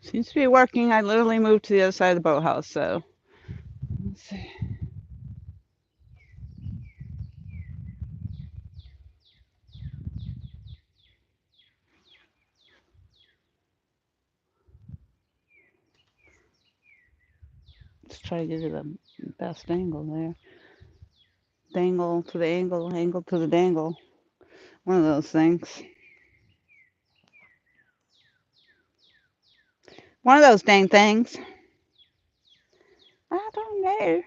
Seems to be working. I literally moved to the other side of the boathouse, so let's see. Let's try to get you the best angle there. Dangle to the angle, angle to the dangle. One of those things. One of those dang things. I don't know.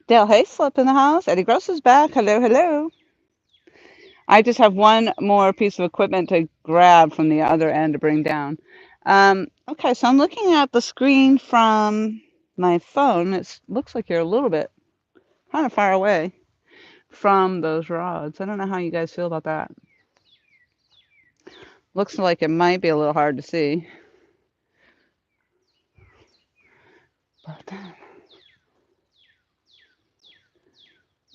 Dale Hayslip in the house. Eddie Gross is back. Hello, hello. I just have one more piece of equipment to grab from the other end to bring down. Okay, so I'm looking at the screen from my phone. It looks like you're a little bit kind of far away from those rods. I don't know how you guys feel about that. Looks like it might be a little hard to see. But I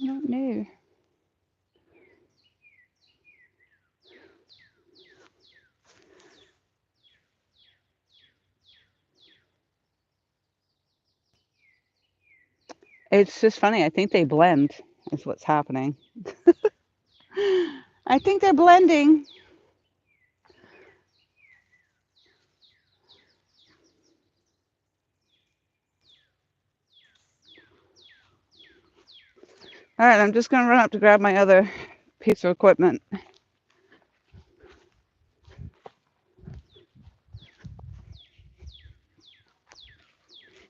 don't know. It's just funny. I think they blend is what's happening. I think they're blending. All right, I'm just going to run up to grab my other piece of equipment.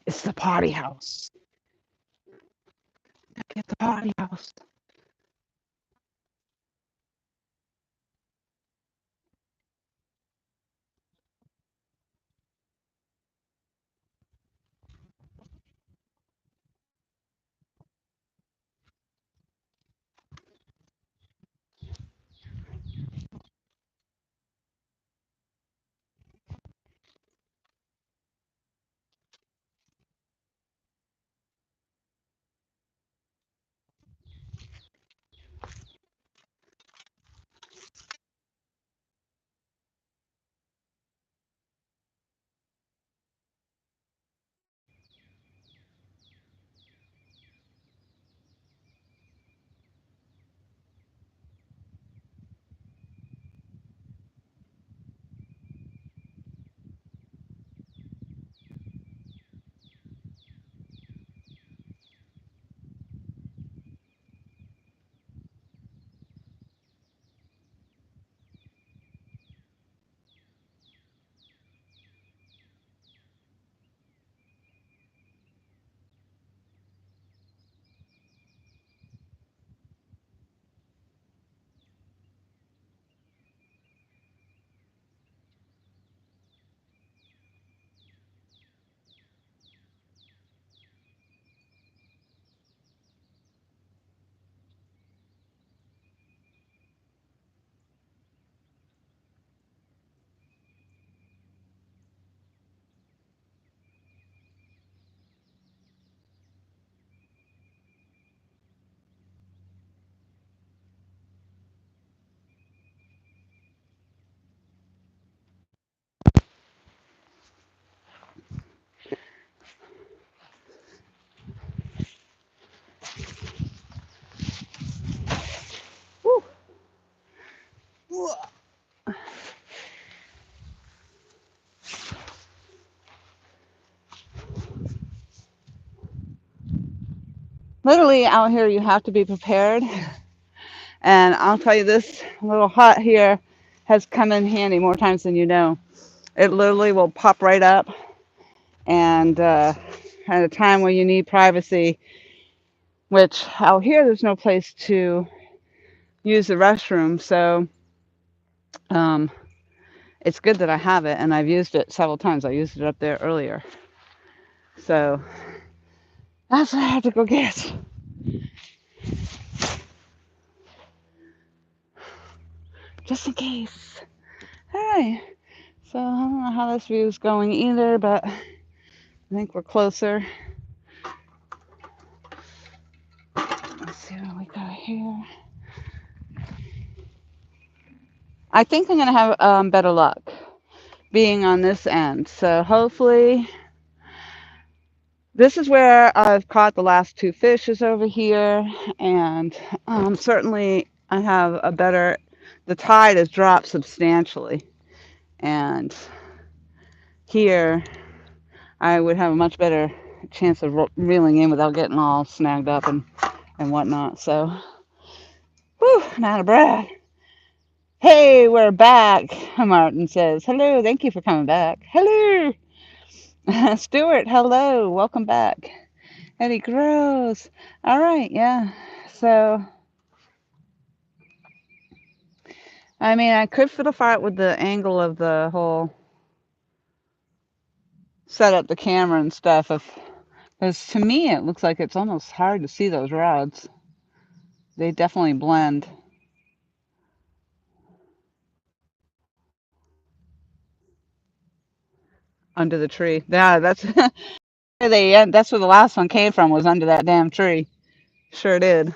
It's the party house. Get the party house. Woo. Literally out here, you have to be prepared. And I'll tell you, this little hut here has come in handy more times than you know. It literally will pop right up, and at a time when you need privacy, which out here there's no place to use the restroom, so um, it's good that I have it, and I've used it several times. I used it up there earlier, so that's what I have to go get. just in case. All right. So I don't know how this view is going either, but I think we're closer. Let's see what we got here. I think I'm going to have better luck being on this end. So hopefully, this is where I've caught the last two fishes over here. And certainly I have a better, the tide has dropped substantially. And here I would have a much better chance of reeling in without getting all snagged up and whatnot. So, whew, I'm out of breath. Hey, we're back, Martin says. Hello, thank you for coming back. Hello. Stuart, hello, welcome back. Eddie Gross. All right, yeah. So, I mean, I could fiddle fight with the angle of the whole set up the camera and stuff. Because to me, it looks like it's almost hard to see those rods. They definitely blend. Under the tree. Yeah, that's that's where the last one came from, was under that damn tree. Sure did.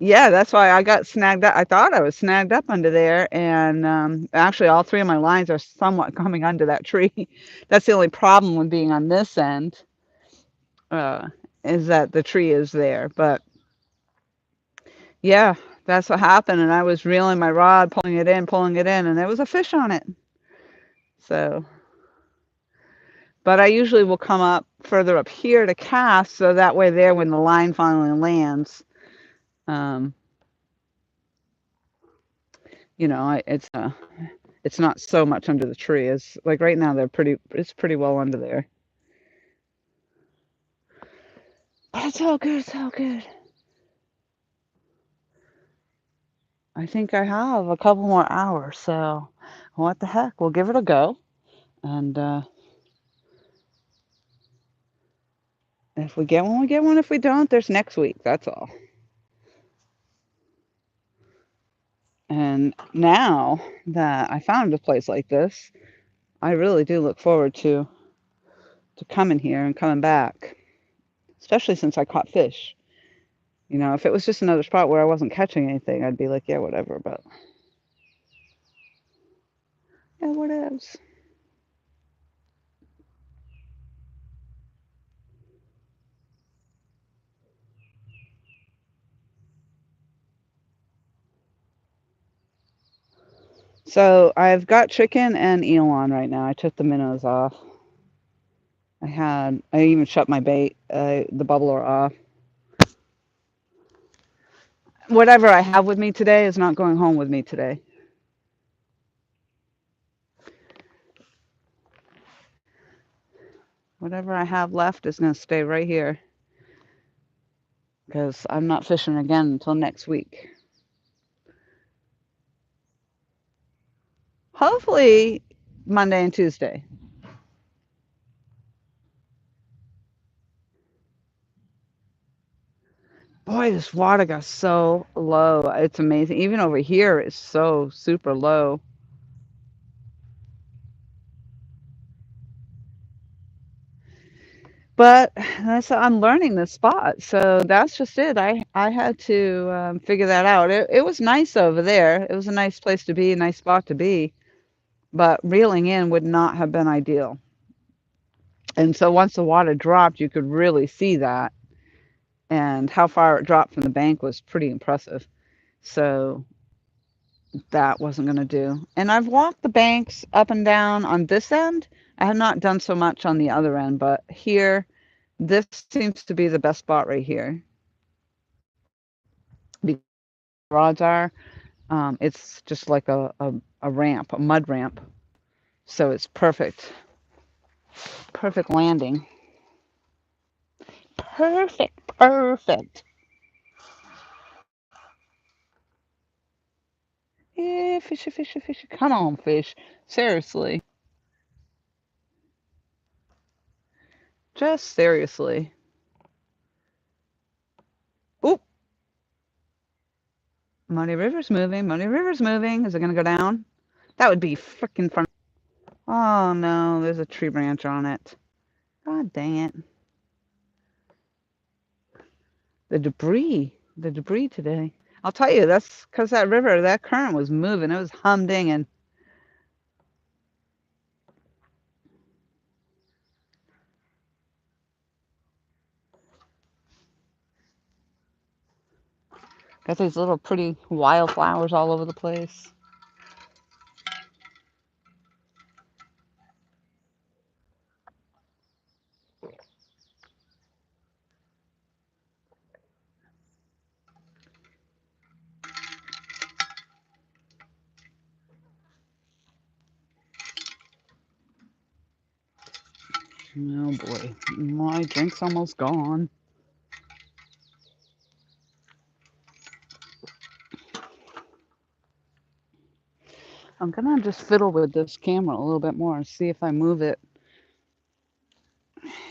Yeah, that's why I got snagged up. I thought I was snagged up under there, and actually, all three of my lines are somewhat coming under that tree. That's the only problem with being on this end, uh, is that the tree is there. But yeah, that's what happened, and I was reeling my rod, pulling it in, and there was a fish on it. So, but I usually will come up further up here to cast, so that way there, when the line finally lands, um, you know, it's not so much under the tree. It's like right now it's pretty well under there. But it's all good, it's all good. I think I have a couple more hours, so what the heck? We'll give it a go. And if we get one, we get one. If we don't, there's next week. That's all. And now that I found a place like this, I really do look forward to coming here and coming back, especially since I caught fish. You know, if it was just another spot where I wasn't catching anything, I'd be like, yeah, whatever. But yeah, whatevs. So I've got chicken and eel on right now. I took the minnows off. I even shut my bait, the bubbler off. Whatever I have with me today is not going home with me today. Whatever I have left is going to stay right here because I'm not fishing again until next week. Hopefully Monday and Tuesday. Boy, this water got so low. It's amazing. Even over here, it's so super low. But I'm learning this spot, so that's just it. I had to figure that out. It was nice over there. It was a nice place to be, a nice spot to be. But reeling in would not have been ideal. And so once the water dropped, you could really see that. And how far it dropped from the bank was pretty impressive. So that wasn't going to do. And I've walked the banks up and down on this end. I have not done so much on the other end, but here, this seems to be the best spot right here. The rods are, it's just like a ramp, a mud ramp. So it's perfect. Perfect landing. Perfect. Yeah, fishy. Come on, fish. Seriously. Just seriously. Oop. Muddy River's moving. Muddy River's moving. Is it going to go down? That would be freaking fun. Oh no, there's a tree branch on it. God dang it. The debris today. I'll tell you, that's because that river, that current was moving. It was humdinging. Got these little pretty wildflowers all over the place. Oh boy, my drink's almost gone. I'm gonna just fiddle with this camera a little bit more and see if I move it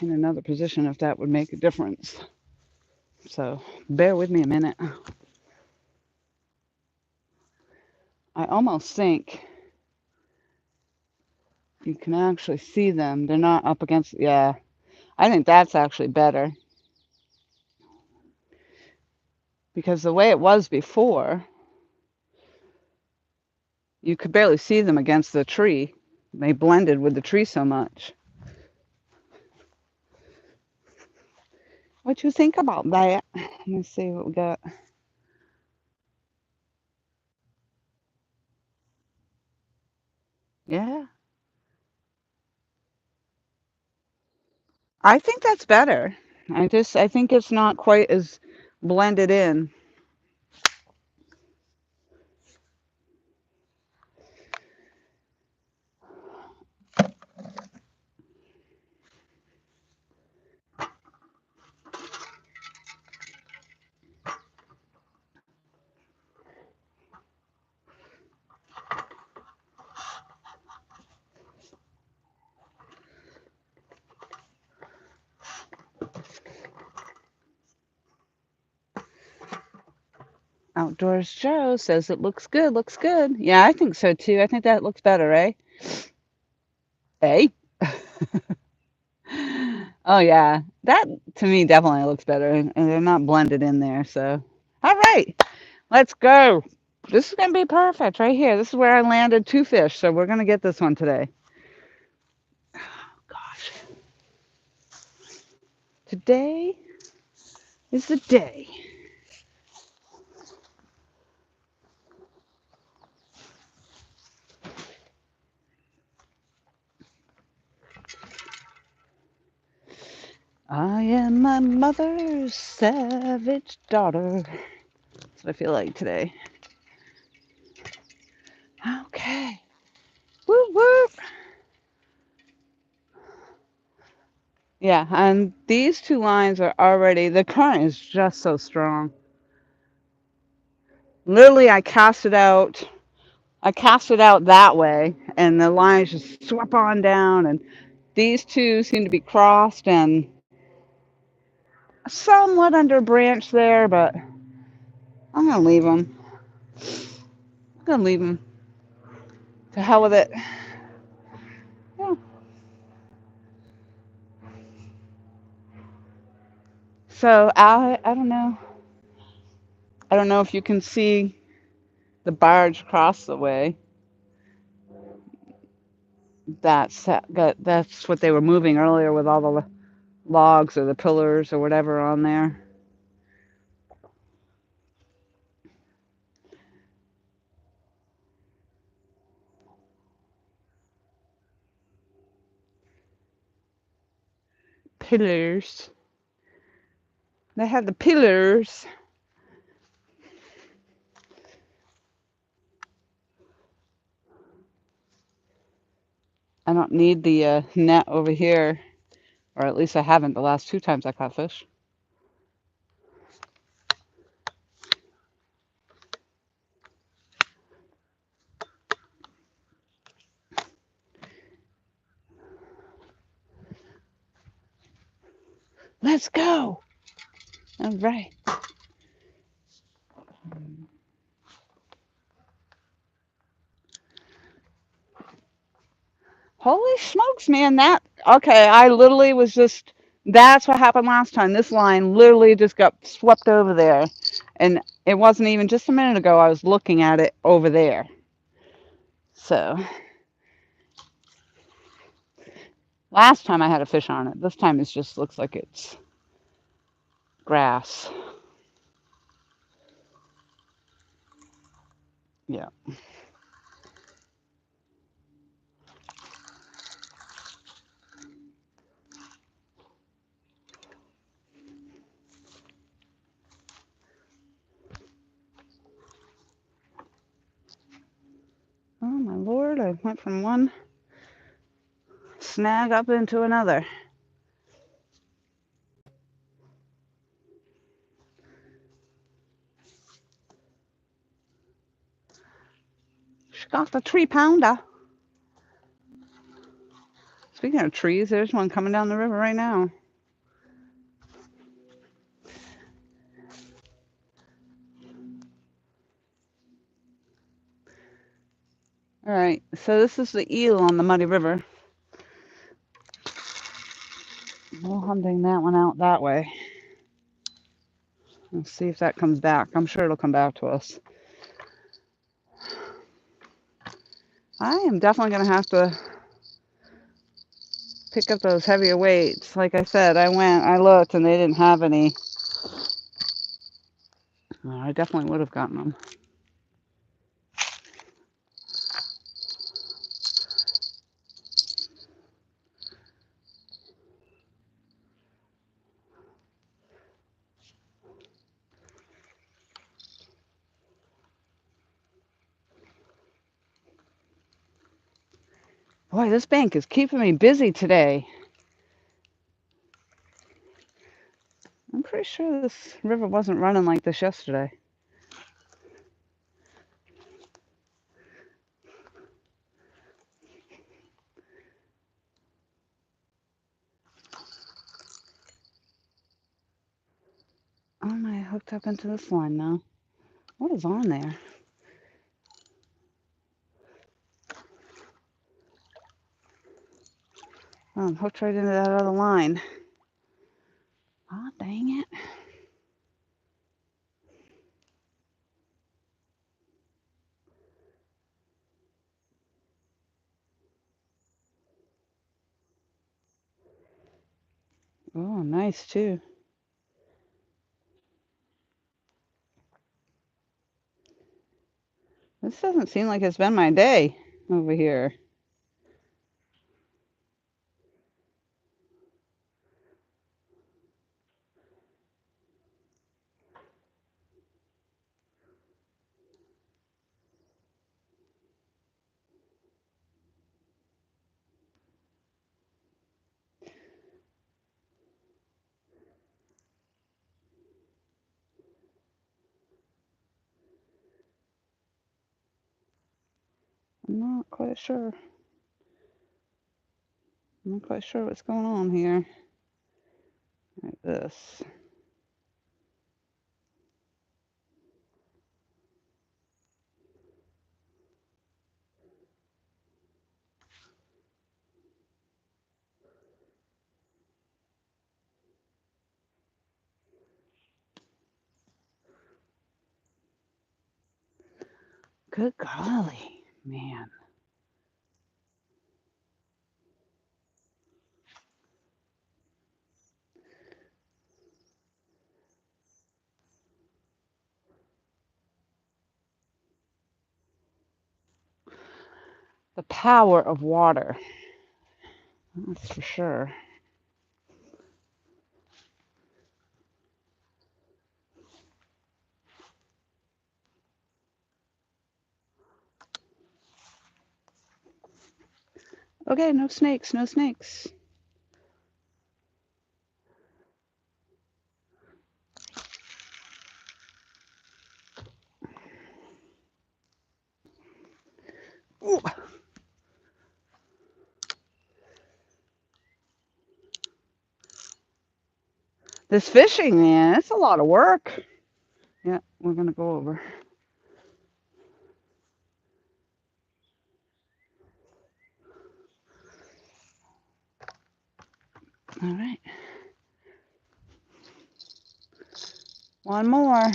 in another position, if that would make a difference. So bear with me a minute. I almost think you can actually see them. They're not up against, yeah. I think that's actually better. Because the way it was before, you could barely see them against the tree. They blended with the tree so much. What you think about that? Let me see what we got. Yeah, I think that's better. I think it's not quite as blended in. Outdoors Joe says it looks good, looks good. Yeah, I think so too. I think that looks better, eh? Eh? Oh yeah, that to me definitely looks better, and they're not blended in there. So, all right, let's go. This is gonna be perfect right here. This is where I landed 2 fish, so we're gonna get this one today. Gosh, today is the day. I am my mother's savage daughter. That's what I feel like today. Okay. Whoop whoop. Yeah, and these two lines are already, the current is just so strong. Literally, I cast it out that way, and the lines just swept on down, and these two seem to be crossed and somewhat under branch there, but I'm gonna leave them. I'm gonna leave them. To hell with it. Yeah. So I don't know. I don't know if you can see the barge across the way. That's what they were moving earlier with all the logs or the pillars or whatever on there. Pillars. They have the pillars. I don't need the net over here, or at least I haven't the last 2 times I caught fish. Let's go. All right. Holy smokes, man. Okay, I literally was that's what happened last time. This line literally just got swept over there. And it wasn't even just a minute ago I was looking at it over there. So, last time I had a fish on it. This time it just looks like it's grass. Yeah. Oh, my Lord. I went from one snag up into another. She got the 3-pounder. Speaking of trees, there's one coming down the river right now. All right, so this is the eel on the Muddy River. We're hunting that one out that way. Let's see if that comes back. I'm sure it'll come back to us. I am definitely going to have to pick up those heavier weights. Like I said, I looked, and they didn't have any. I definitely would have gotten them. Boy, this bank is keeping me busy today. I'm pretty sure this river wasn't running like this yesterday. Oh, am I hooked up into this line now? What is on there? Oh, I'm hooked right into that other line. Oh, dang it. Oh, nice too. This doesn't seem like it's been my day over here. I'm not quite sure. I'm not quite sure what's going on here. Like this. Good golly, man. The power of water. That's for sure. Okay, no snakes, no snakes. Ooh. This fishing, man, it's a lot of work. Yeah, we're going to go over. All right. One more. I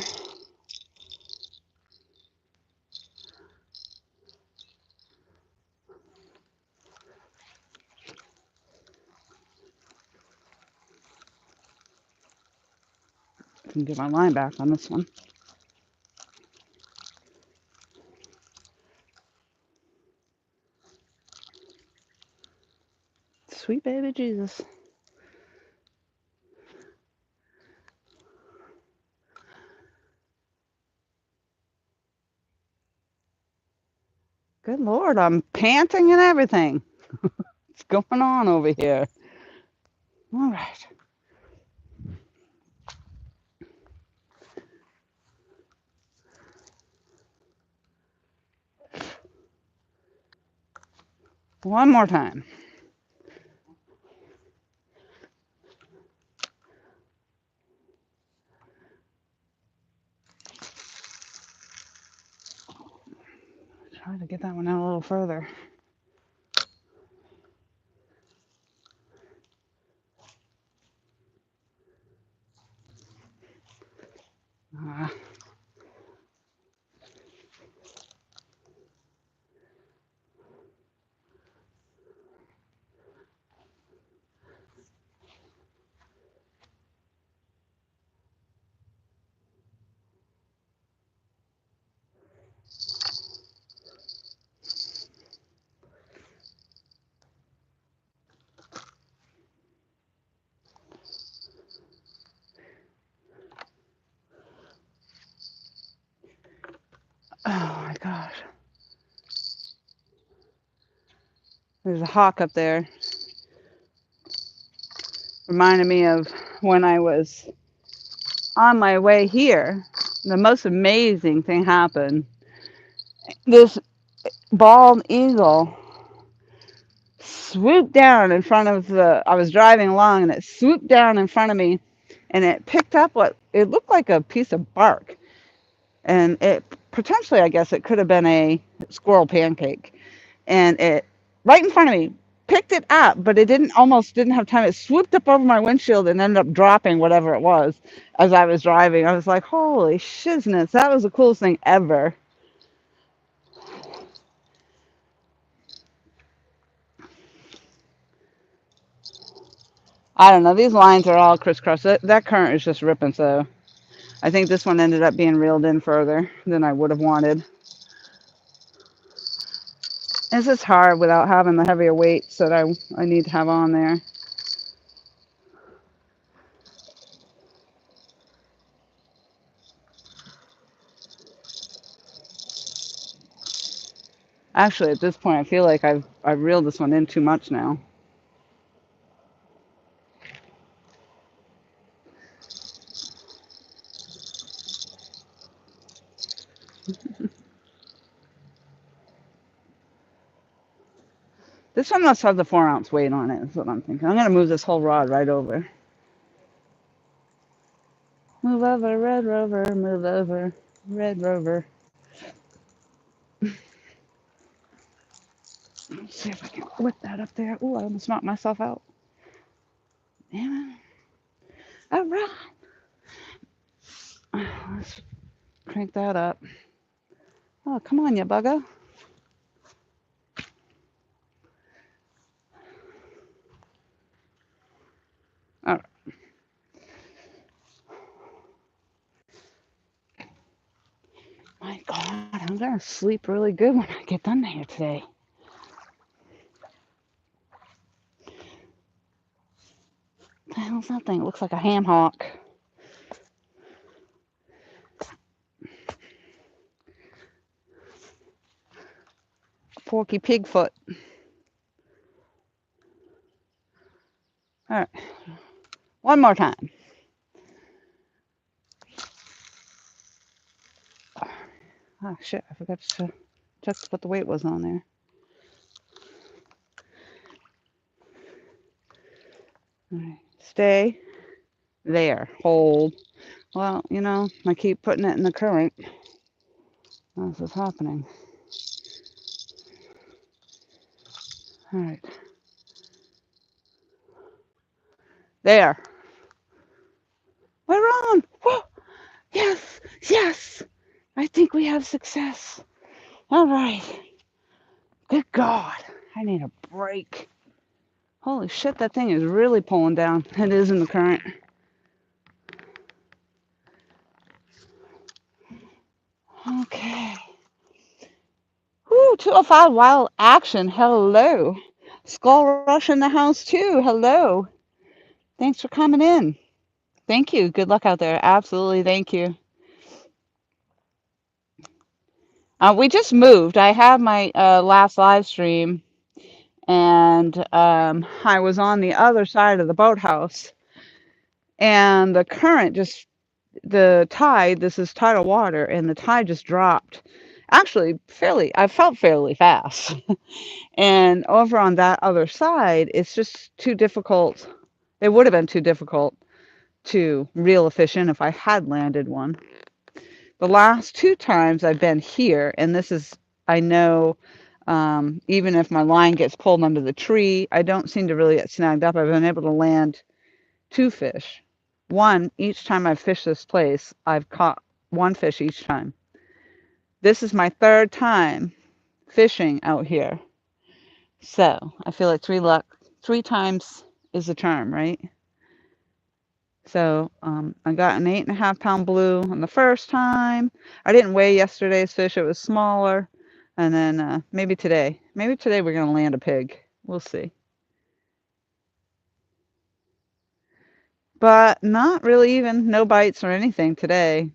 can get my line back on this one. Sweet baby Jesus. Good Lord, I'm panting and everything. What's going on over here? All right. One more time. Try to get that one out a little further. Oh my gosh. There's a hawk up there. Reminded me of when I was on my way here. The most amazing thing happened. This bald eagle swooped down in front of I was driving along and it swooped down in front of me and it picked up what it looked like a piece of bark. And it potentially, I guess, it could have been a squirrel pancake. And it, right in front of me, picked it up, but it almost didn't have time. It swooped up over my windshield and ended up dropping whatever it was as I was driving. I was like, holy shiznits, that was the coolest thing ever. I don't know. These lines are all crisscross. That current is just ripping, so I think this one ended up being reeled in further than I would have wanted. It's just hard without having the heavier weights that I need to have on there. Actually, at this point, I feel like I've reeled this one in too much now. This one must have the 4-ounce weight on it, is what I'm thinking. I'm going to move this whole rod right over. Move over, Red Rover, move over, Red Rover. Let's see if I can whip that up there. Ooh, I almost knocked myself out. Damn it. All right. Let's crank that up. Oh, come on, you bugger. All right. My God, I'm going to sleep really good when I get done here today. What the hell's that thing? It looks like a ham hock. Porky Pigfoot. All right. One more time. Oh, shit. I forgot to check what the weight was on there. All right. Stay there. Hold. Well, you know, I keep putting it in the current. This is happening. All right. There. We're on. Whoa. Yes. Yes. I think we have success. All right. Good God. I need a break. Holy shit, that thing is really pulling down. It is in the current. Okay. Whoo, 205 Wild Action. Hello. Skull Rush in the house, too. Hello. Thanks for coming in. Thank you. Good luck out there. Absolutely. Thank you. We just moved. I had my last live stream, and I was on the other side of the boathouse, and the current just, the tide, this is tidal water, and the tide just dropped. Actually, I felt fairly fast. And over on that other side, it's just too difficult. It would have been too difficult to reel a fish in if I had landed one. The last two times I've been here, and this is, I know, even if my line gets pulled under the tree, I don't seem to really get snagged up. I've been able to land two fish. One, each time I've fished this place, I've caught one fish each time. This is my third time fishing out here. So I feel like three times is the charm, right? So I got an 8.5 pound blue on the first time. I didn't weigh yesterday's fish, it was smaller. And then maybe today we're going to land a pig. We'll see. But not really, even no bites or anything today.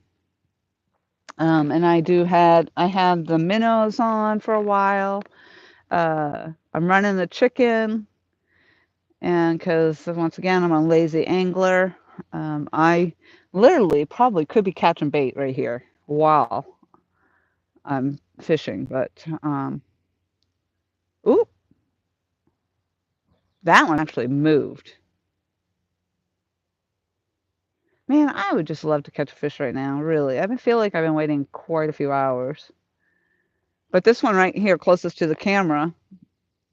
And I had the minnows on for a while. I'm running the chicken, and because once again I'm a lazy angler, I literally probably could be catching bait right here while I'm fishing. But ooh, that one actually moved. Man, I would just love to catch a fish right now. Really, I feel like I've been waiting quite a few hours. But this one right here, closest to the camera,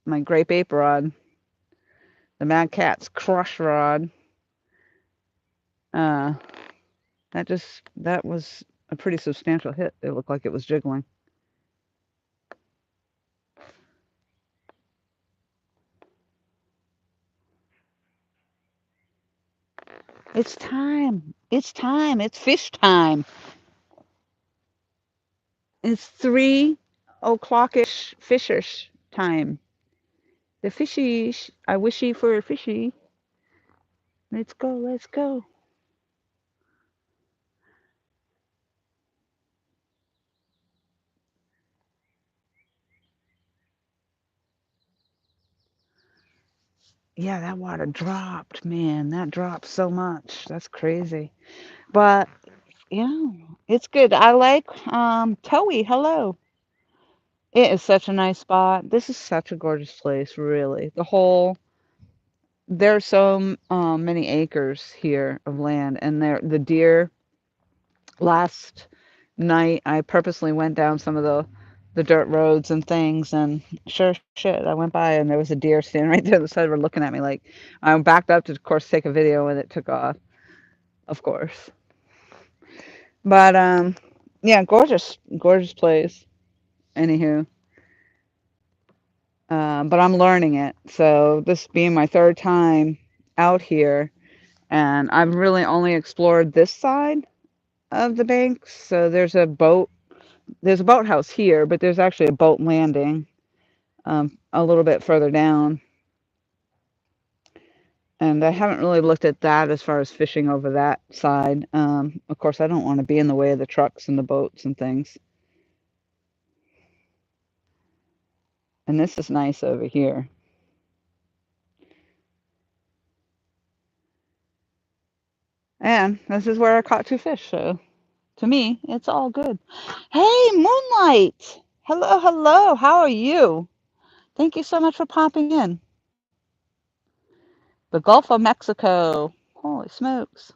my grape ape rod, the Mad Cat's crush rod. Uh, that was a pretty substantial hit. It looked like it was jiggling. It's time. It's time. It's fish time. It's 3 o'clockish fishish time. The fishies. I wishy for a fishy. Let's go. Let's go. Yeah, that water dropped, man. That dropped so much. That's crazy. But yeah, it's good. I like Towie. Hello. It is such a nice spot. This is such a gorgeous place, really. There's so many acres here of land, and the deer. Last night, I purposely went down some of the dirt roads and things, and sure shit, I went by and there was a deer standing right there on the side of the road looking at me like I backed up to, of course, take a video, and it took off, of course. But yeah, gorgeous, gorgeous place. Anywho, but I'm learning it. So this being my third time out here, and I've really only explored this side of the banks. So there's a boathouse here, but there's actually a boat landing a little bit further down. And I haven't really looked at that as far as fishing over that side. Of course, I don't want to be in the way of the trucks and the boats and things. And this is nice over here. And this is where I caught two fish. So to me, it's all good. Hey, Moonlight! Hello, hello. How are you? Thank you so much for popping in. The Gulf of Mexico. Holy smokes.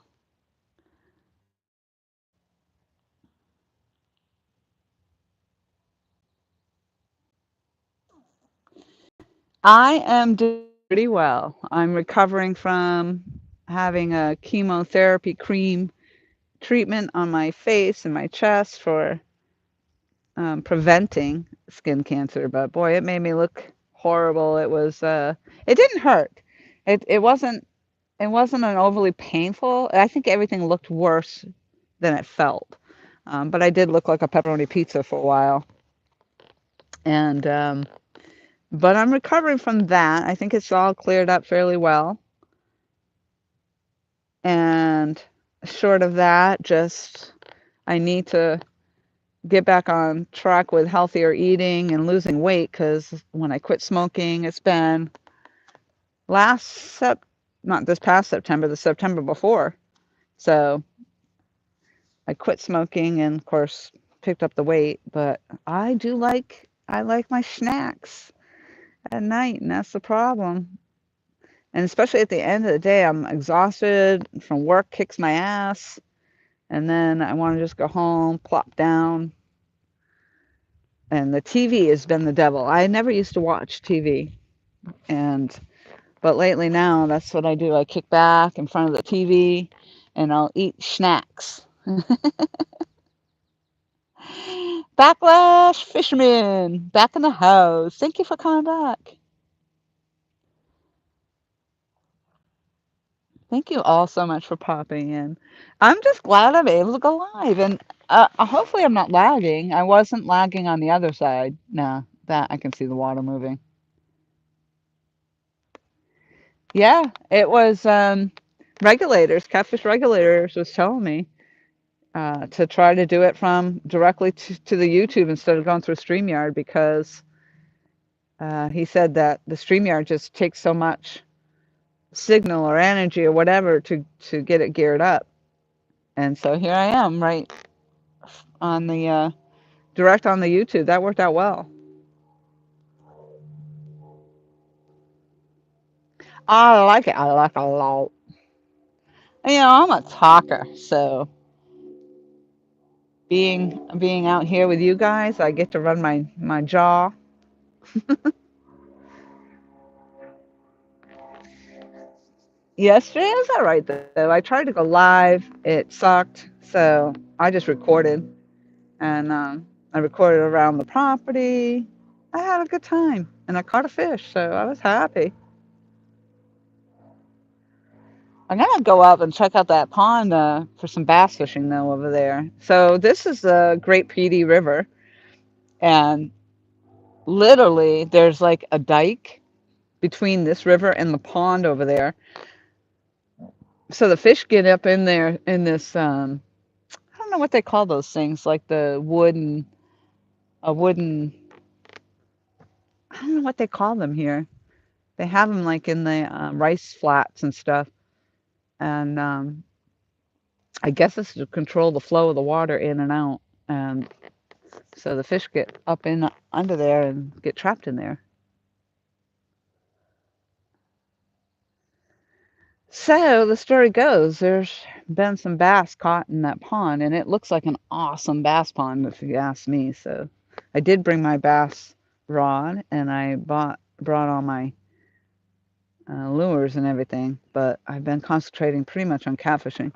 I am doing pretty well. I'm recovering from having a chemotherapy cream treatment on my face and my chest for preventing skin cancer. But boy, it made me look horrible. It didn't hurt. It wasn't, it wasn't an overly painful. I think everything looked worse than it felt. But I did look like a pepperoni pizza for a while. And, but I'm recovering from that. I think it's all cleared up fairly well. And short of that, just I need to get back on track with healthier eating and losing weight because when I quit smoking, it's been last not this past September, the September before. So I quit smoking and of course picked up the weight, but I like my snacks at night, and that's the problem. And especially at the end of the day, I'm exhausted from work, kicks my ass, and then I want to just go home, plop down. And the TV has been the devil. I never used to watch TV, and but lately now that's what I do. I kick back in front of the TV and I'll eat snacks. Backlash Fisherman, back in the house. Thank you for coming back. Thank you all so much for popping in. I'm just glad I'm able to go live, and hopefully I'm not lagging. I wasn't lagging on the other side. Nah, that I can see the water moving. Yeah, it was regulators, catfish regulators was telling me to try to do it from directly to the YouTube instead of going through StreamYard because he said that the StreamYard just takes so much signal or energy or whatever to get it geared up. And so here I am, right on the direct on the YouTube. That worked out well. I like it. I like it a lot. You know, I'm a talker, so being out here with you guys, I get to run my jaw. Yesterday was all right though. I tried to go live. It sucked, so I just recorded, and I recorded around the property. I had a good time, and I caught a fish, so I was happy. I'm gonna go up and check out that pond for some bass fishing though over there. So this is the Great Petey River, and literally there's like a dike between this river and the pond over there. So the fish get up in there in this I don't know what they call those things, like the wooden a wooden I don't know what they call them here. They have them like in the rice flats and stuff, and I guess it's to control the flow of the water in and out, and so the fish get up in under there and get trapped in there. So the story goes, there's been some bass caught in that pond, and it looks like an awesome bass pond if you ask me. So I did bring my bass rod, and I brought all my lures and everything, but I've been concentrating pretty much on catfishing.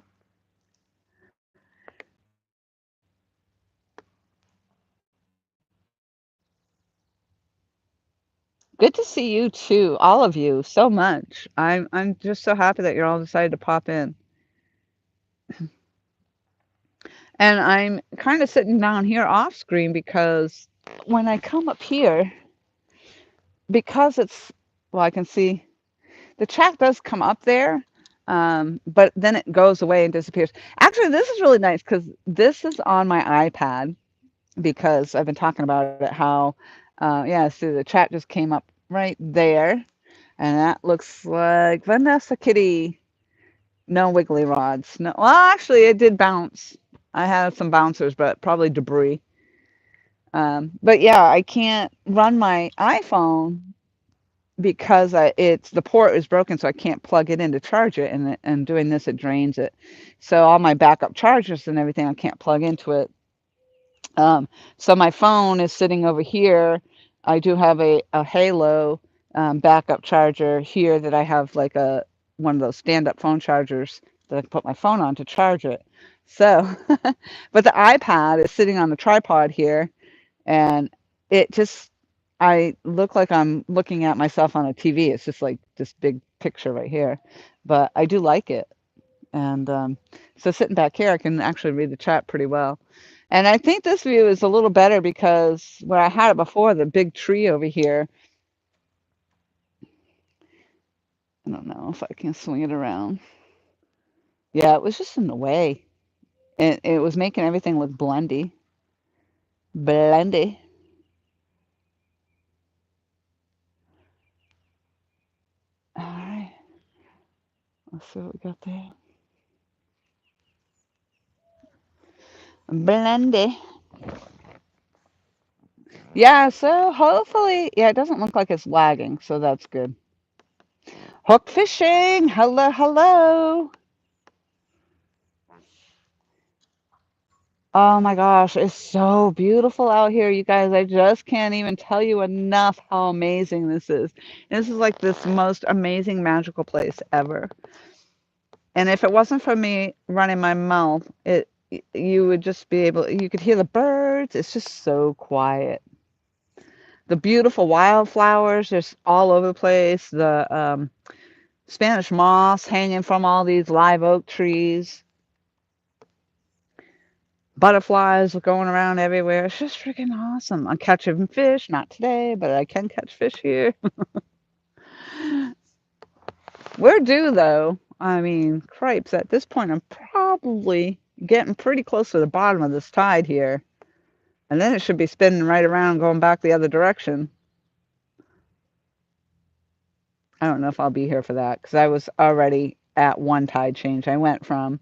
Good to see you too, all of you, so much. I'm just so happy that you're all decided to pop in. And I'm kind of sitting down here off screen because when I come up here, because it's, well, I can see the chat does come up there, but then it goes away and disappears. Actually, this is really nice because this is on my iPad because I've been talking about it how, yeah, see the chat just came up right there, and that looks like Vanessa Kitty. No wiggly rods. No, well, actually, it did bounce. I had some bouncers, but probably debris. But yeah, I can't run my iPhone because it's the port is broken, so I can't plug it in to charge it, and doing this it drains it. So all my backup chargers and everything I can't plug into it. So my phone is sitting over here. I do have a Halo backup charger here that I have like one of those stand-up phone chargers that I can put my phone on to charge it. So, but the iPad is sitting on the tripod here, and it just, I look like I'm looking at myself on a TV. It's just like this big picture right here, but I do like it. And so sitting back here, I can actually read the chat pretty well. And I think this view is a little better because where I had it before, the big tree over here, I don't know if I can swing it around. Yeah, it was just in the way. It was making everything look blendy. Blendy. All right, let's see what we got there. Blendy. Yeah, so hopefully, yeah, it doesn't look like it's lagging, so that's good. Hook fishing. Hello, hello. Oh my gosh, it's so beautiful out here, you guys. I just can't even tell you enough how amazing this is. This is like this most amazing magical place ever. And if it wasn't for me running my mouth, you would just be able, you could hear the birds. It's just so quiet. The beautiful wildflowers just all over the place. The Spanish moss hanging from all these live oak trees. Butterflies going around everywhere. It's just freaking awesome. I'm catching fish, not today, but I can catch fish here. We're due though. I mean, cripes, at this point, I'm probably getting pretty close to the bottom of this tide here. And then it should be spinning right around, going back the other direction. I don't know if I'll be here for that because I was already at one tide change. I went from,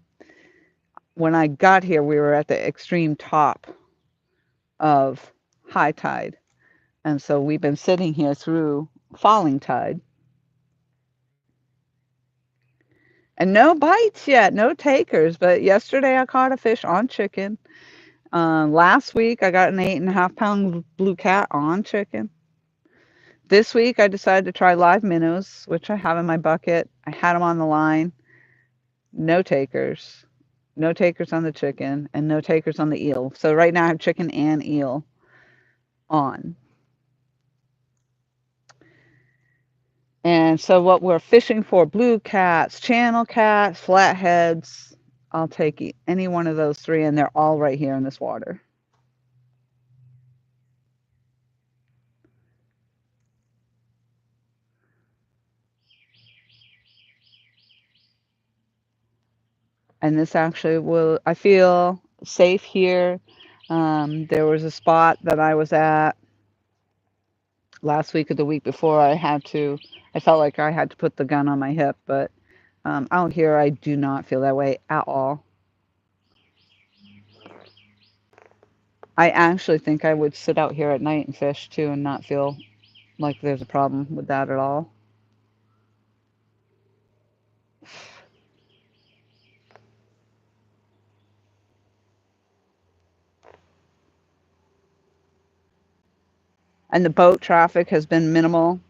when I got here, we were at the extreme top of high tide. And so we've been sitting here through falling tide. And no bites yet, no takers. But yesterday I caught a fish on chicken. Last week I got an 8.5 pound blue cat on chicken. This week I decided to try live minnows, which I have in my bucket. I had them on the line. No takers. No takers on the chicken and no takers on the eel. So right now I have chicken and eel on. And so what we're fishing for, blue cats, channel cats, flatheads, I'll take any one of those three, and they're all right here in this water. And this actually will, I feel safe here. There was a spot that I was at last week or the week before. I felt like I had to put the gun on my hip, but out here I do not feel that way at all. I actually think I would sit out here at night and fish too and not feel like there's a problem with that at all. And the boat traffic has been minimal.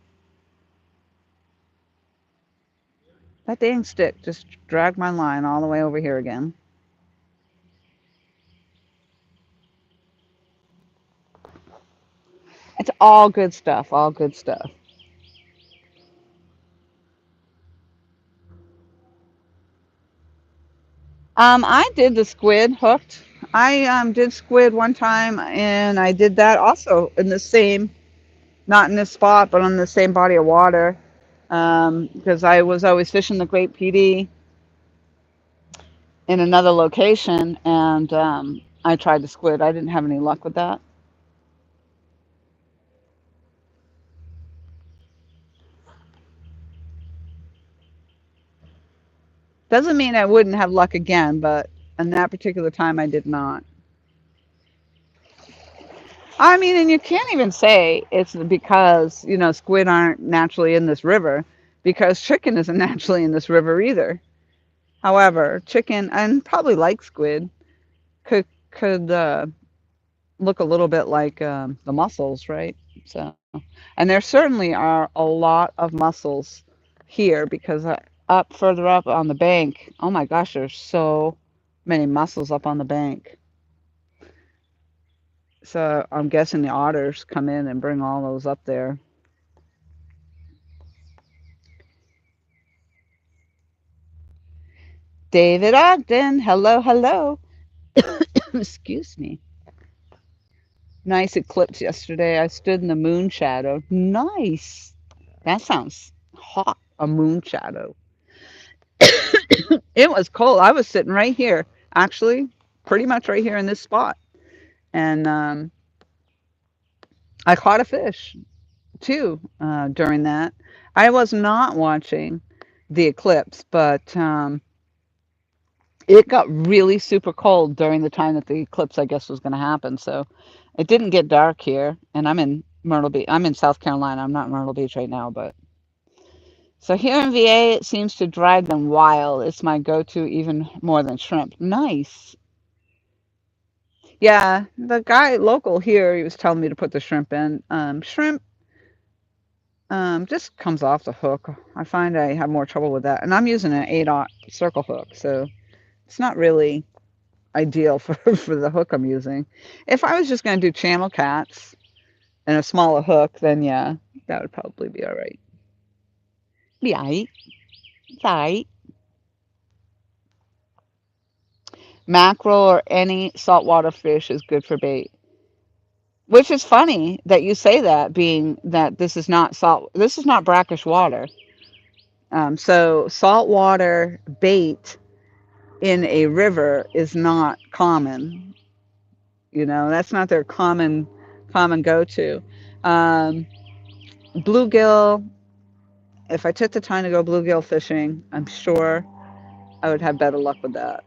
That dang stick just dragged my line all the way over here again. It's all good stuff, all good stuff. I did the squid hooked. I did squid one time, and I did that also in the same, not in this spot, but on the same body of water, because I was always fishing the Great PD in another location, and I tried the squid. I didn't have any luck with that. Doesn't mean I wouldn't have luck again, but in that particular time, I did not. I mean, and you can't even say it's because, squid aren't naturally in this river, because chicken isn't naturally in this river either. However, chicken, and probably like squid, could look a little bit like the mussels, right? So, and there certainly are a lot of mussels here because up further up on the bank. Oh my gosh, there's so many mussels up on the bank. So I'm guessing the otters come in and bring all those up there. David Ogden, hello, hello. Excuse me. Nice eclipse yesterday. I stood in the moon shadow. Nice. That sounds hot, a moon shadow. It was cold. I was sitting right here, actually, pretty much right here in this spot. And I caught a fish too during that. I was not watching the eclipse, but it got really super cold during the time that the eclipse, I guess, was going to happen. So it didn't get dark here, and I'm in Myrtle Beach. I'm in South Carolina. I'm not in Myrtle Beach right now, but so here in VA, it seems to drive them wild. It's my go-to even more than shrimp. Nice. Yeah, the guy local here, he was telling me to put the shrimp in. Shrimp just comes off the hook. I find I have more trouble with that, and I'm using an 8/0 circle hook, so it's not really ideal for for the hook I'm using. If I was just going to do channel cats and a smaller hook, then yeah, that would probably be all right. Be all right. It's all right. Mackerel or any saltwater fish is good for bait. Which is funny that you say that, being that this is not salt. This is not brackish water. So saltwater bait in a river is not common. You know, that's not their common go-to. Um, bluegill. If I took the time to go bluegill fishing, I'm sure I would have better luck with that.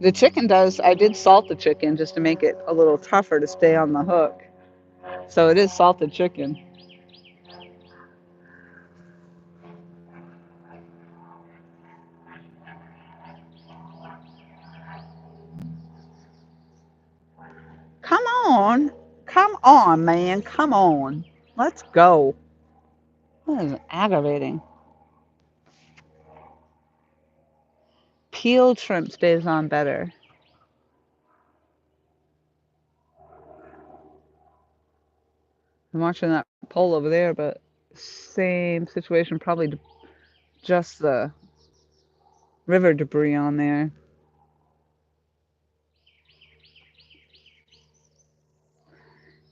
The chicken does. I did salt the chicken just to make it a little tougher to stay on the hook. So it is salted chicken. Come on. Come on, man. Come on. Let's go. That is aggravating. Peeled shrimp stays on better. I'm watching that pole over there, but same situation. Probably just the river debris on there.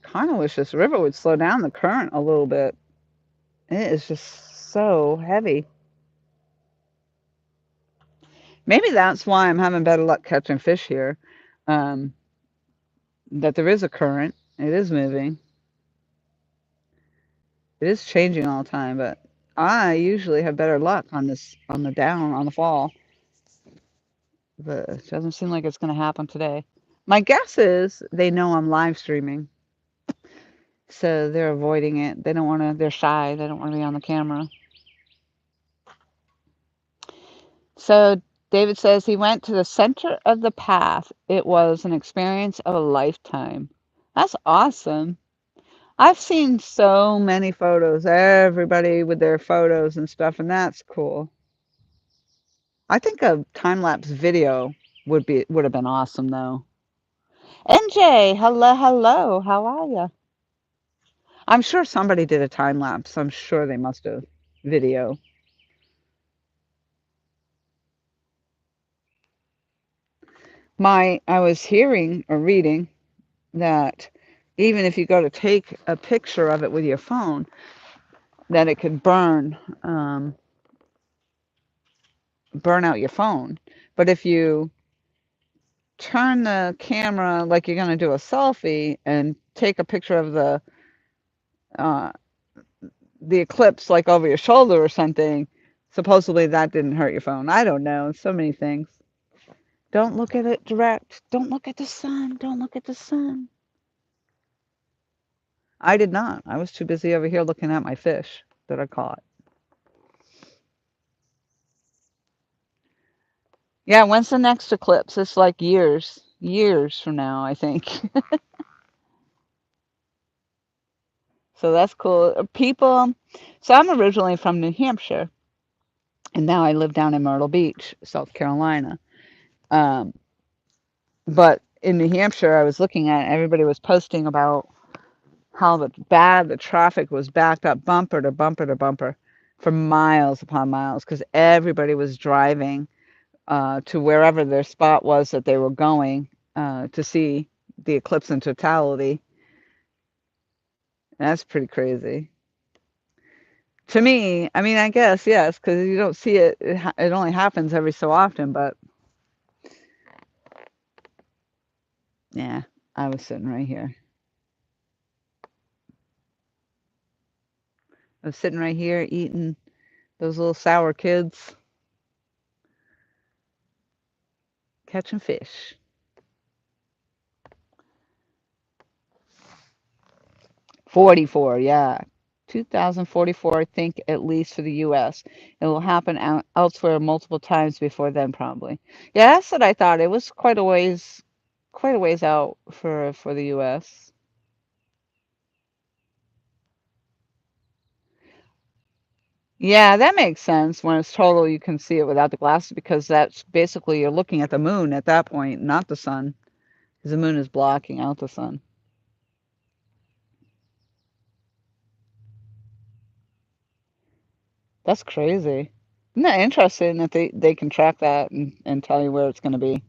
Kind of wish this river would slow down the current a little bit. It is just so heavy. Maybe that's why I'm having better luck catching fish here. Um, that there is a current. It is moving. It is changing all the time, but I usually have better luck on this, on the down, on the fall. But it doesn't seem like it's going to happen today. My guess is they know I'm live streaming, so they're avoiding it. They don't want to, they're shy. They don't want to be on the camera. So David says he went to the center of the path. It was an experience of a lifetime. That's awesome. I've seen so many photos, everybody with their photos and stuff, and that's cool. I think a time-lapse video would have been awesome though. NJ, hello, hello. How are you? I'm sure somebody did a time lapse. I'm sure they must have video. I was hearing or reading that even if you go to take a picture of it with your phone, that it could burn out your phone. But if you turn the camera like you're going to do a selfie and take a picture of uh, the eclipse like over your shoulder or something, supposedly that didn't hurt your phone. I don't know. So many things. Don't look at it direct. Don't look at the sun. Don't look at the sun. I did not. I was too busy over here looking at my fish that I caught. Yeah, when's the next eclipse? It's like years from now, I think. So that's cool. People, so I'm originally from New Hampshire, and now I live down in Myrtle Beach, South Carolina. Um, but in New Hampshire, I was looking at everybody was posting about how bad the traffic was, backed up bumper to bumper to bumper for miles upon miles because everybody was driving to wherever their spot was that they were going to see the eclipse in totality. And that's pretty crazy. To me, I mean, I guess, yes, because you don't see it, it only happens every so often, but yeah, I was sitting right here. I was sitting right here eating those little sour kids, catching fish. 44, yeah. 2044, I think, at least for the US. It will happen elsewhere multiple times before then, probably. Yeah, that's what I thought. It was quite a ways out for the US. Yeah, that makes sense. When it's total, you can see it without the glasses because that's basically you're looking at the moon at that point, not the sun, because the moon is blocking out the sun. That's crazy. Isn't that interesting that they can track that and tell you where it's going to be?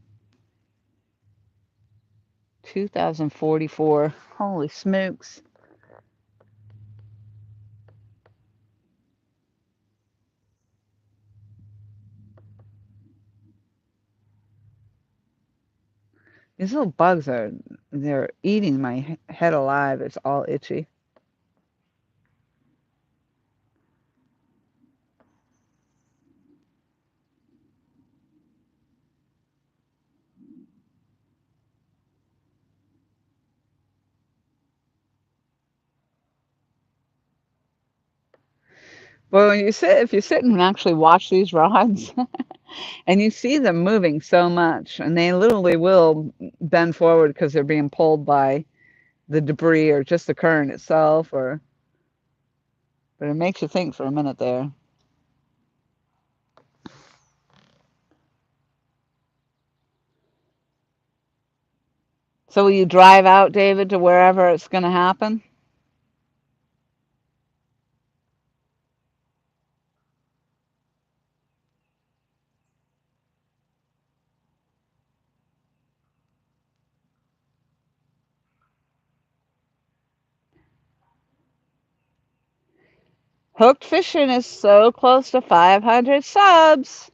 2044. Holy smokes. These little bugs they're eating my head alive. It's all itchy. But when you sit, if you sit and actually watch these rods, and you see them moving so much, and they literally will bend forward because they're being pulled by the debris or just the current itself, or but it makes you think for a minute there. So will you drive out, David, to wherever it's going to happen? Hooked Fishing is so close to 500 subs.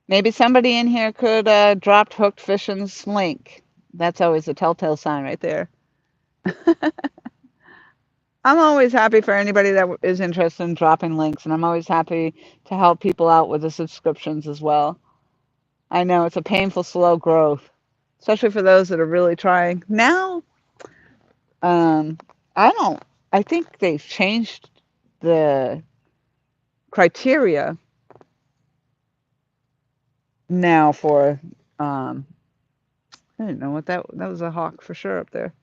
Maybe somebody in here could drop Hooked Fishing's link. That's always a telltale sign right there. I'm always happy for anybody that is interested in dropping links, and I'm always happy to help people out with the subscriptions as well. I know it's a painful, slow growth, especially for those that are really trying. Now, um, I don't, I think they've changed the criteria now for, um, I didn't know what that was a hawk for sure up there.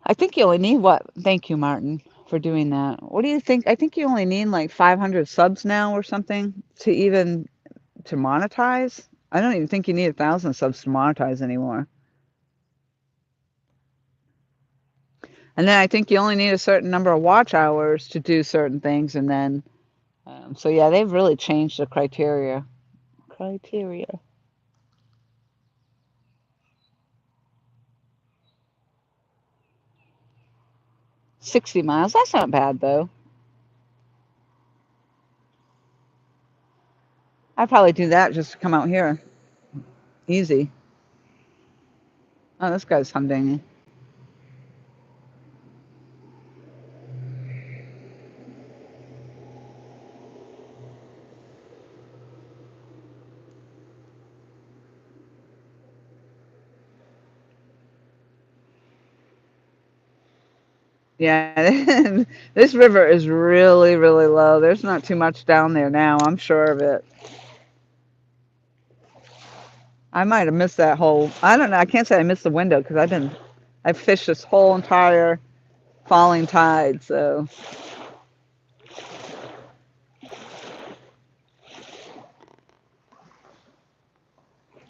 I think you only need what? Thank you, Martin, for doing that. What do you think? I think you only need like 500 subs now or something to even to monetize. I don't even think you need 1,000 subs to monetize anymore. And then I think you only need a certain number of watch hours to do certain things, and then so yeah, they've really changed the criteria. Criteria. 60 miles. That's not bad though. I'd probably do that just to come out here. Easy. Oh, this guy's humdinging. Yeah, this river is really, really low. There's not too much down there now. I'm sure of it. I might have missed that whole. I don't know. I can't say I missed the window because I fished this whole entire falling tide, so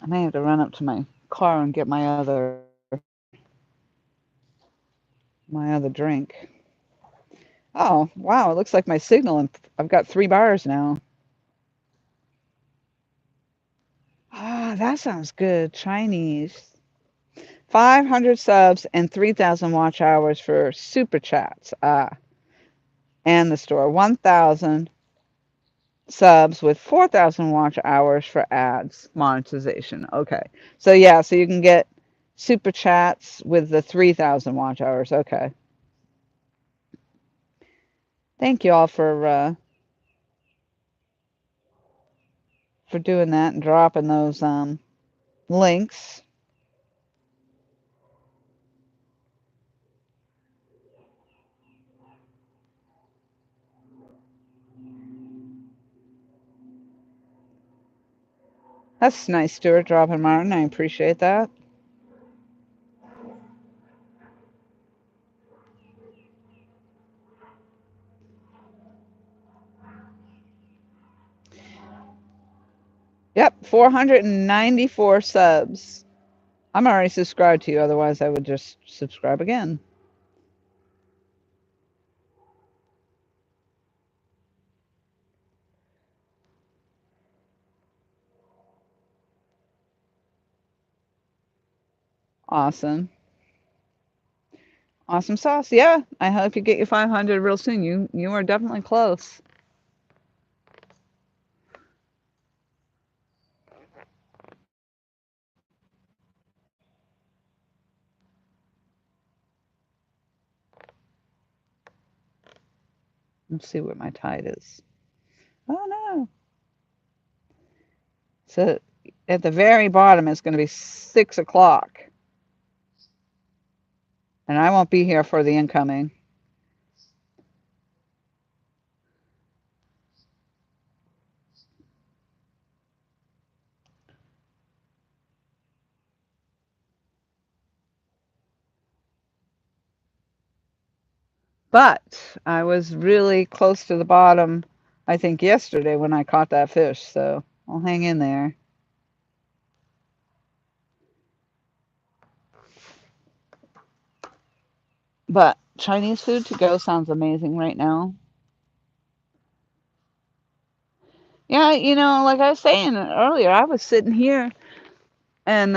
I may have to run up to my car and get my other drink. Oh, wow, it looks like my signal, and I've got 3 bars now. Ah, that sounds good. Chinese. 500 subs and 3,000 watch hours for super chats. And the store. 1,000 subs with 4,000 watch hours for ads monetization. Okay. So yeah, so you can get super chats with the 3,000 watch hours. Okay. Thank you all for doing that and dropping those links. That's nice, Stuart, dropping Martin. I appreciate that. Yep, 494 subs. I'm already subscribed to you, otherwise I would just subscribe again. Awesome. Awesome sauce. Yeah, I hope you get your 500 real soon. You are definitely close. Let's see what my tide is. Oh no. So at the very bottom it's going to be 6 o'clock. And I won't be here for the incoming. But I was really close to the bottom, I think, yesterday when I caught that fish. So I'll hang in there. But Chinese food to go sounds amazing right now. Yeah, like I was saying earlier, I was sitting here and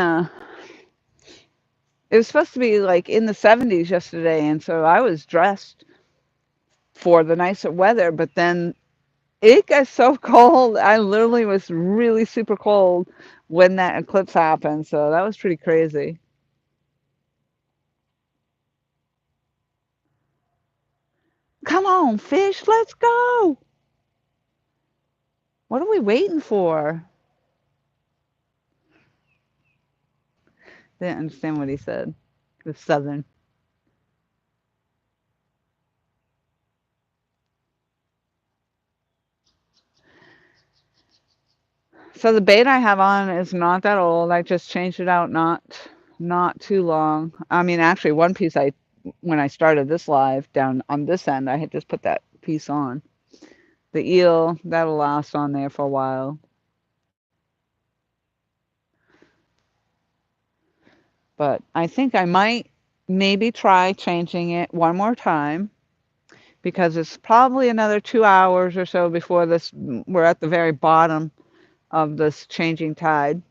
it was supposed to be like in the 70s yesterday, and so I was dressed for the nicer weather, but then it got so cold. I literally was really super cold when that eclipse happened, so that was pretty crazy. Come on, fish, let's go. What are we waiting for? Didn't understand what he said. It was Southern. So the bait I have on is not that old. I just changed it out not too long. I mean, actually, one piece when I started this live down on this end, I had just put that piece on. The eel, that'll last on there for a while. But I think I might maybe try changing it one more time because it's probably another 2 hours or so before we're at the very bottom of this changing tide.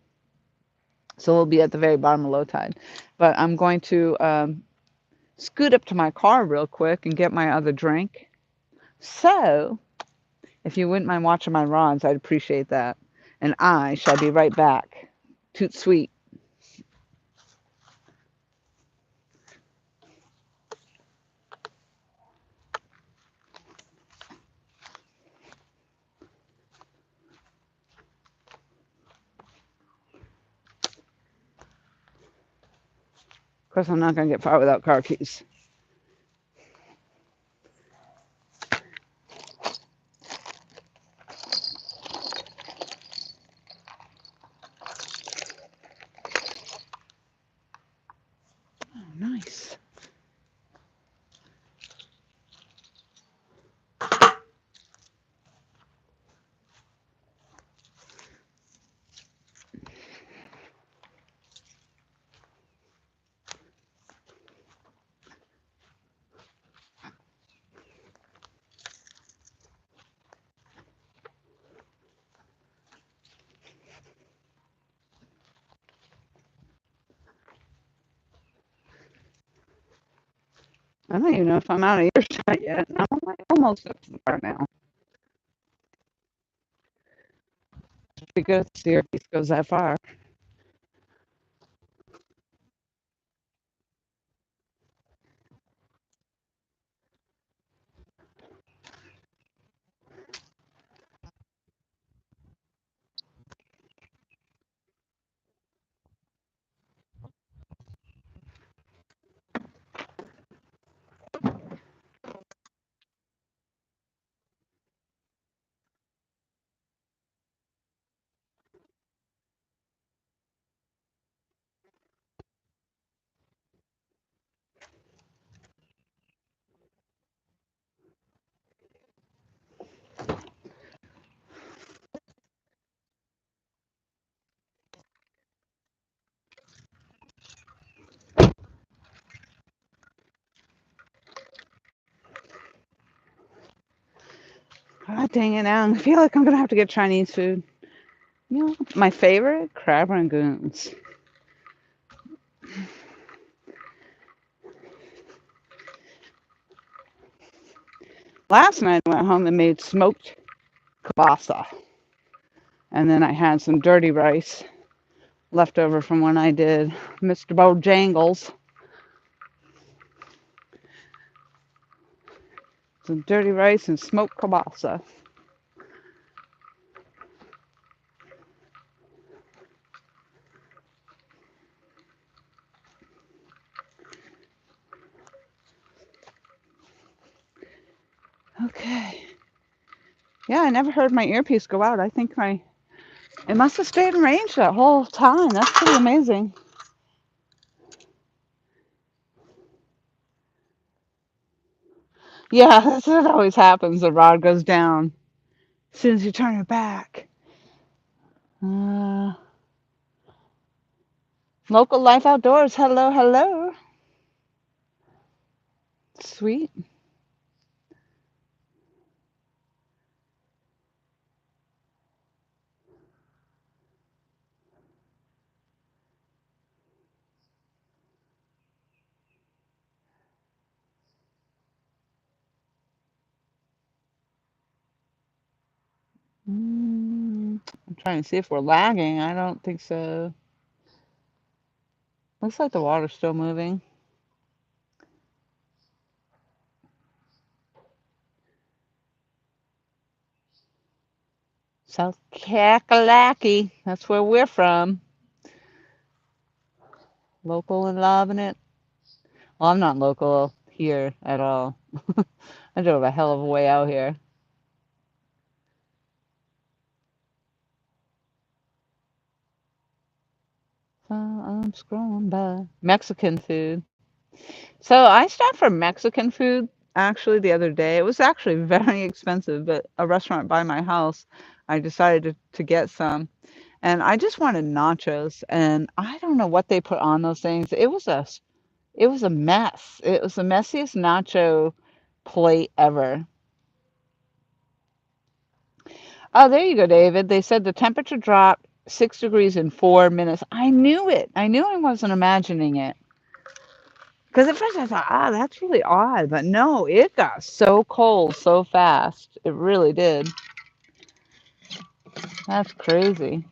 So we'll be at the very bottom of low tide. But I'm going to scoot up to my car real quick and get my other drink. So if you wouldn't mind watching my rods, I'd appreciate that. And I shall be right back. Toot sweet. Of course, I'm not going to get far without car keys. Oh, nice. I don't even know if I'm out of earshot yet. I'm like almost up to the part now. Because the earpiece goes that far. God dang it, now I feel like I'm gonna have to get Chinese food. You know, my favorite crab rangoons. Last night I went home and made smoked kielbasa, and then I had some dirty rice left over from when I did Mr. Bojangles. Some dirty rice and smoked kielbasa. Okay. Yeah, I never heard my earpiece go out. I think it must have stayed in range that whole time. That's pretty amazing. Yeah, that's what always happens. The rod goes down as soon as you turn it back. Uh, Local life outdoors. Hello, hello. Sweet. I'm trying to see if we're lagging. I don't think so. Looks like the water's still moving. South Kakalaki. That's where we're from. Local and loving it. Well, I'm not local here at all. I drove a hell of a way out here. So I'm scrolling by. Mexican food. So I stopped for Mexican food actually the other day. It was actually very expensive, but a restaurant by my house, I decided to get some. And I just wanted nachos, and I don't know what they put on those things. It was a mess. It was the messiest nacho plate ever. Oh, there you go, David. They said the temperature dropped 6 degrees in 4 minutes. I knew it. I knew I wasn't imagining it. Because at first I thought, that's really odd. But no, it got so cold so fast. It really did. That's crazy.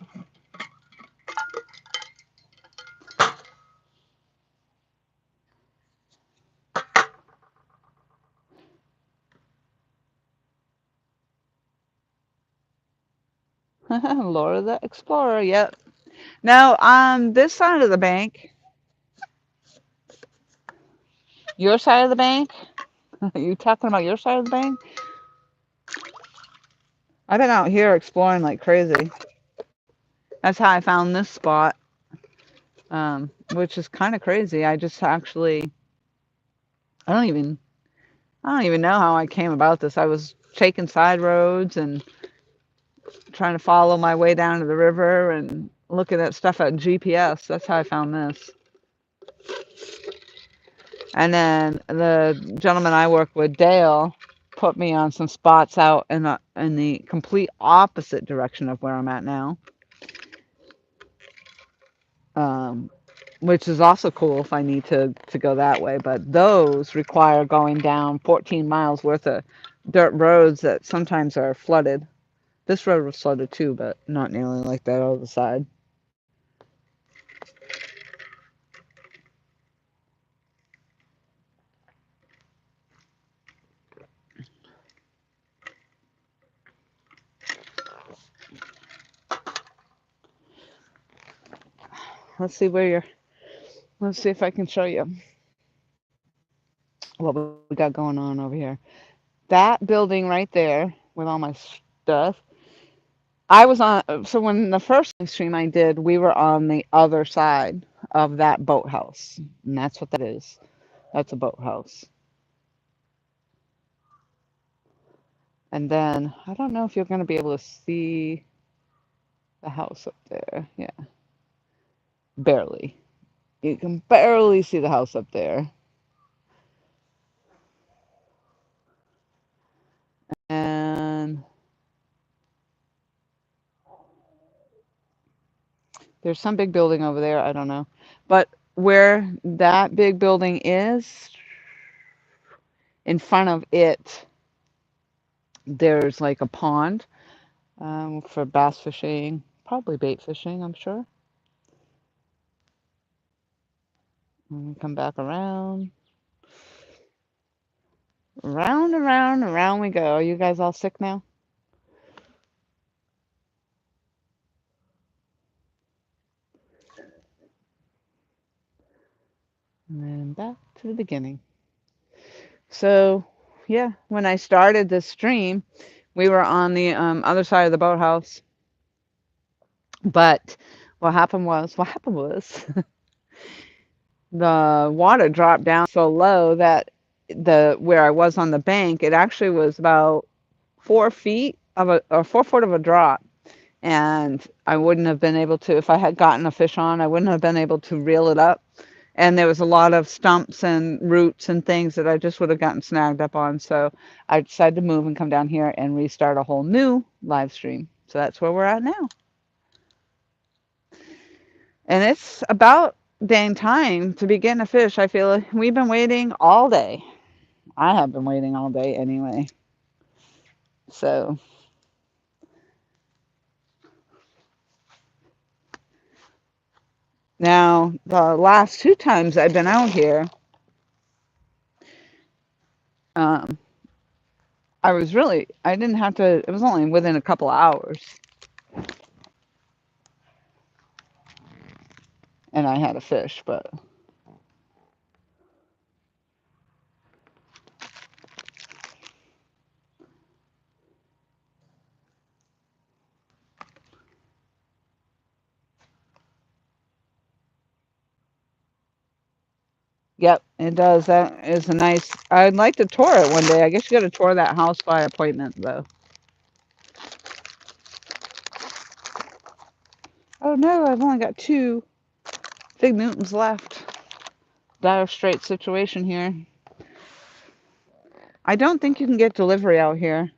Laura the Explorer. Yep. Now, on this side of the bank, your side of the bank, are you talking about your side of the bank? I've been out here exploring like crazy. That's how I found this spot, which is kind of crazy. I just actually, I don't even, I don't even know how I came about this. I was taking side roads and trying to follow my way down to the river and looking at stuff at GPS. That's how I found this. And then the gentleman I work with, Dale, put me on some spots out in the complete opposite direction of where I'm at now. Um, which is also cool if I need to go that way. But those require going down 14 miles worth of dirt roads that sometimes are flooded. This road was flooded too, but not nearly like that other side. Let's see where you're. Let's see if I can show you what we got going on over here. That building right there with all my stuff. I was on. So when the first stream I did, we were on the other side of that boathouse, and that's what that is. That's a boathouse. And then I don't know if you're going to be able to see the house up there. Yeah, barely. You can barely see the house up there. And there's some big building over there. I don't know. But where that big building is, in front of it, there's like a pond for bass fishing, probably bait fishing, I'm sure. And we come back around. Round and round and round we go. Are you guys all sick now? And then back to the beginning. So, yeah, when I started this stream, we were on the other side of the boathouse. But what happened was the water dropped down so low that the where I was on the bank, it actually was about 4 feet of a or 4 foot of a drop. And I wouldn't have been able to, if I had gotten a fish on, I wouldn't have been able to reel it up. And there was a lot of stumps and roots and things that I just would have gotten snagged up on. So I decided to move and come down here and restart a whole new live stream. So that's where we're at now. And it's about dang time to be getting a fish. I feel like we've been waiting all day. I have been waiting all day anyway. So now the last two times I've been out here, um, I didn't have to, it was only within a couple of hours. And I had a fish, but yep, it does. That is a nice, I'd like to tour it one day. I guess you got to tour that house by appointment, though. Oh no, I've only got two Fig Newtons left. Dire straight situation here. I don't think you can get delivery out here.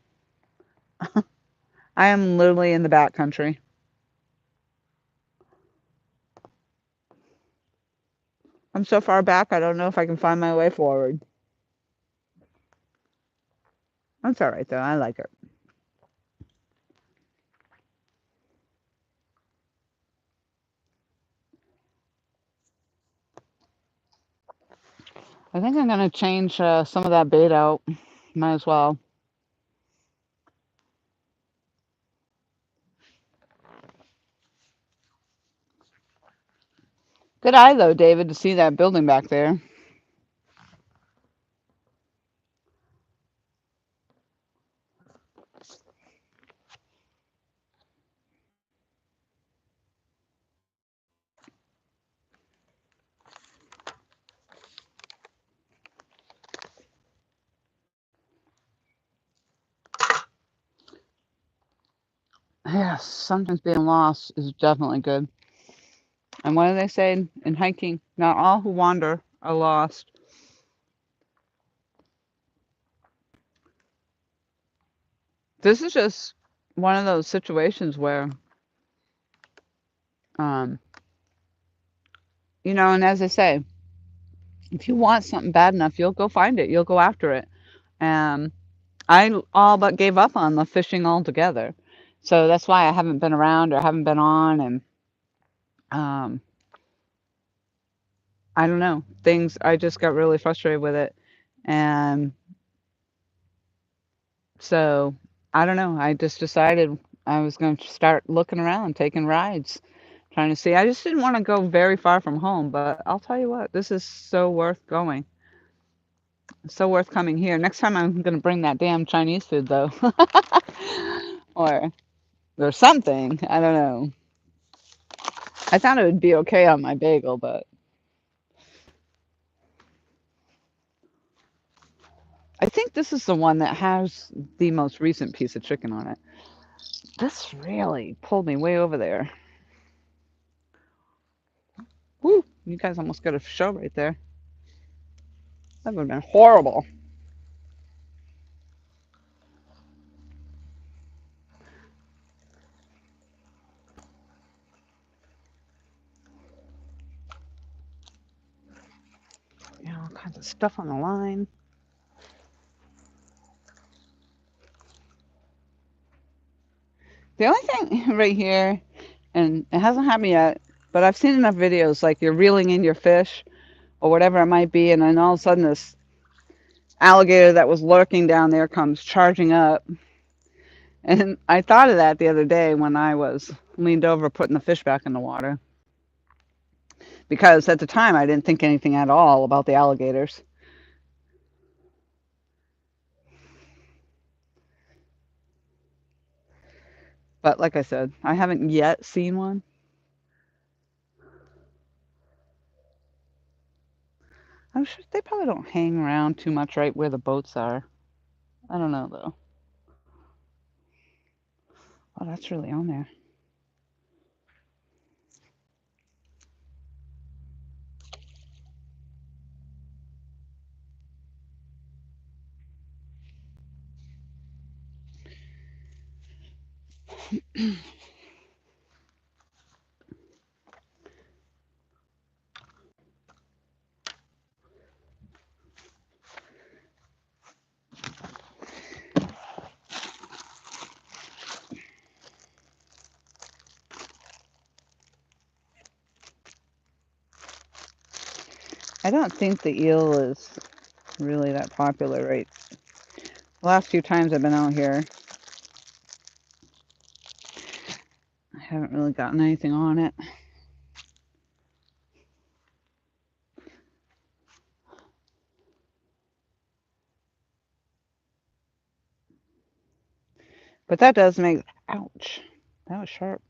I am literally in the back country. I'm so far back, I don't know if I can find my way forward. That's all right, though. I like it. I think I'm going to change some of that bait out. Might as well. Good eye, though, David, to see that building back there. Yes, sometimes being lost is definitely good. And what do they say in hiking? Not all who wander are lost. This is just one of those situations where um, You know, and as I say, if you want something bad enough, you'll go find it. You'll go after it. And I all but gave up on the fishing altogether. So that's why I haven't been around or haven't been on. And um, I don't know. Things, I just got really frustrated with it. And so I don't know. I just decided I was going to start looking around, taking rides, trying to see. I just didn't want to go very far from home, but I'll tell you what, this is so worth going. So worth coming here. Next time I'm going to bring that damn Chinese food though. or or something. I don't know. I thought it would be okay on my bagel, but I think this is the one that has the most recent piece of chicken on it. This really pulled me way over there. Woo! You guys almost got a show right there. That would have been horrible. You know, all kinds of stuff on the line. The only thing right here, and it hasn't happened yet, but I've seen enough videos like you're reeling in your fish or whatever it might be, and then all of a sudden this alligator that was lurking down there comes charging up. And I thought of that the other day when I was leaned over putting the fish back in the water. Because at the time I didn't think anything at all about the alligators. But like I said, I haven't yet seen one. I'm sure they probably don't hang around too much right where the boats are. I don't know though. Oh, that's really on there. I don't think the eel is really that popular right. The last few times I've been out here, I haven't really gotten anything on it. But that does make, ouch, that was sharp.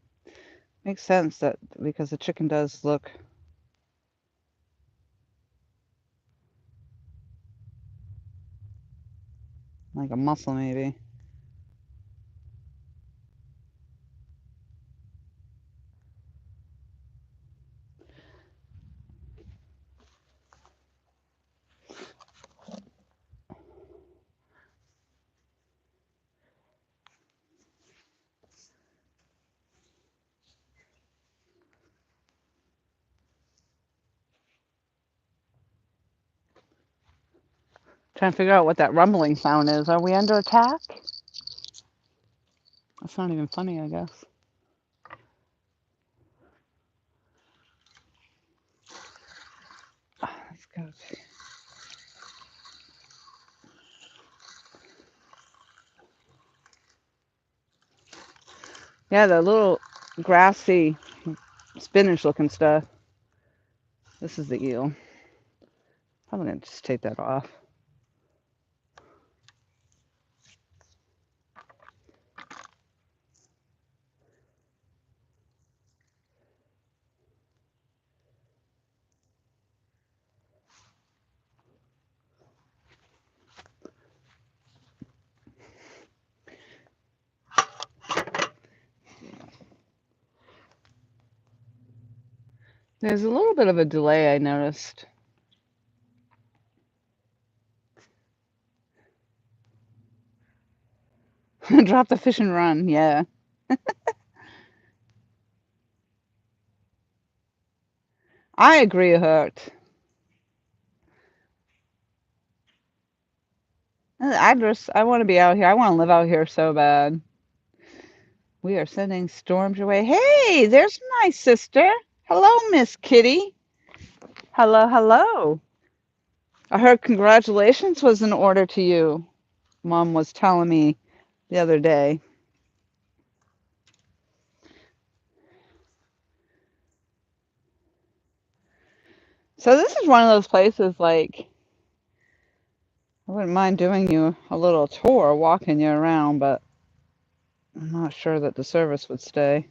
Makes sense that because the chicken does look like a mussel maybe. Trying to figure out what that rumbling sound is. Are we under attack? That's not even funny, I guess. Let's go. Yeah, the little grassy spinach looking stuff. This is the eel. Probably gonna just take that off. There's a little bit of a delay I noticed. Drop the fish and run, yeah. I agree, Hurt. I want to be out here. I want to live out here so bad. We are sending storms your way. Hey, there's my sister. Hello, Miss Kitty. Hello, hello. I heard congratulations was in order to you. Mom was telling me the other day. So this is one of those places like I wouldn't mind doing you a little tour, walking you around, but I'm not sure that the service would stay.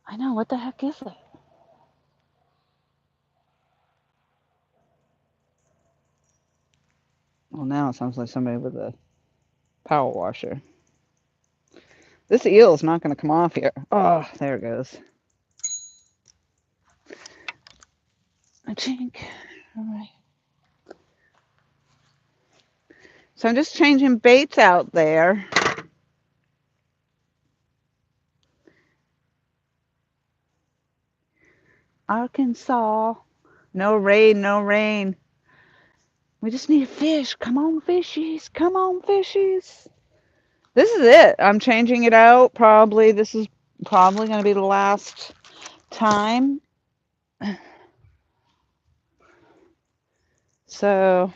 I know, what the heck is it? Well, now it sounds like somebody with a power washer. This eel is not going to come off here. Oh, there it goes. A chink. All right. So I'm just changing baits out there. Arkansas. No rain, no rain. We just need fish. Come on, fishies. Come on, fishies. This is it. I'm changing it out. Probably, this is probably going to be the last time. So,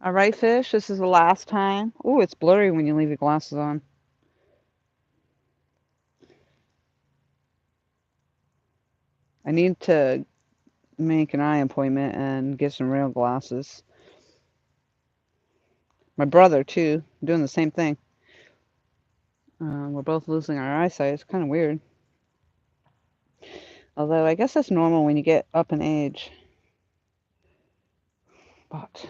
all right, fish. This is the last time. Oh, it's blurry when you leave your glasses on. I need to make an eye appointment and get some real glasses. My brother, too, doing the same thing. We're both losing our eyesight. It's kind of weird. Although I guess that's normal when you get up in age. But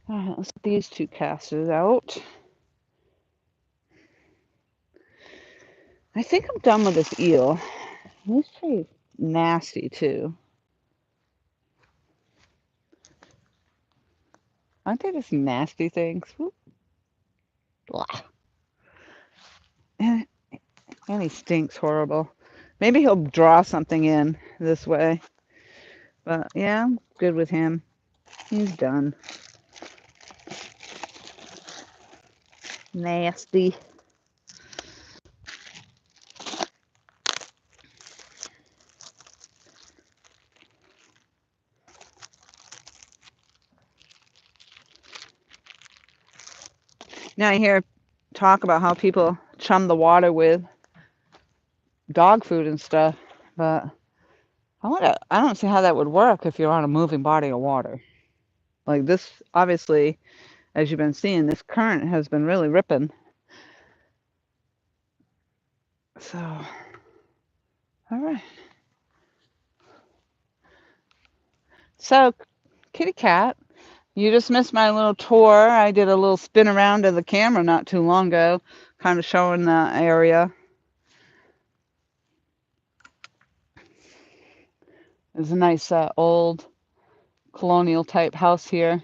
all right, let's get these two casters out. I think I'm done with this eel. He's pretty nasty too. Aren't they just nasty things? Blah. And he stinks horrible. Maybe he'll draw something in this way. But yeah, I'm good with him. He's done. Nasty. Now I hear talk about how people chum the water with dog food and stuff, but I don't see how that would work if you're on a moving body of water. Like this, obviously, as you've been seeing, this current has been really ripping. So, all right. So, kitty cat, you just missed my little tour. I did a little spin around of the camera not too long ago, kind of showing the area. There's a nice old colonial type house here.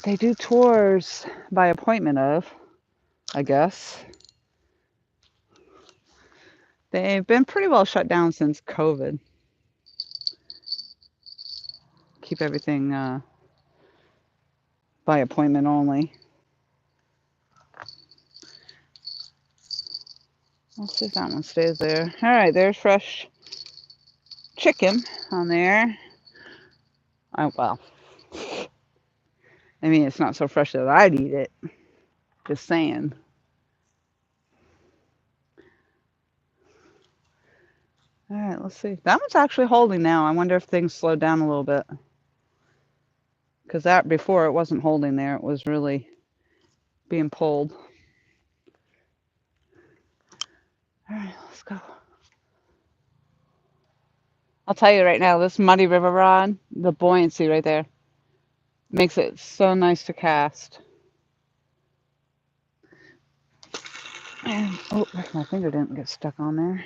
They do tours by appointment of, I guess. They've been pretty well shut down since COVID. Keep everything by appointment only. Let's see if that one stays there. All right, there's fresh chicken on there. Oh, well, I mean, it's not so fresh that I'd eat it. Just saying. All right, let's see. That one's actually holding now. I wonder if things slowed down a little bit. Because that before it wasn't holding there. It was really being pulled. All right, let's go. I'll tell you right now, this Muddy River rod, the buoyancy right there, makes it so nice to cast. And, oh, my finger didn't get stuck on there.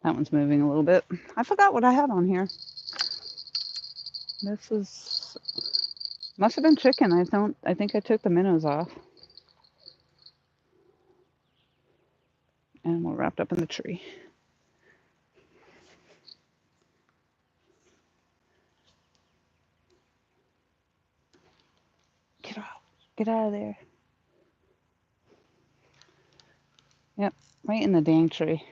That one's moving a little bit. I forgot what I had on here. This is, must have been chicken. I think I took the minnows off. And we're wrapped up in the tree. Get out. Get out of there. Yep, right in the dang tree.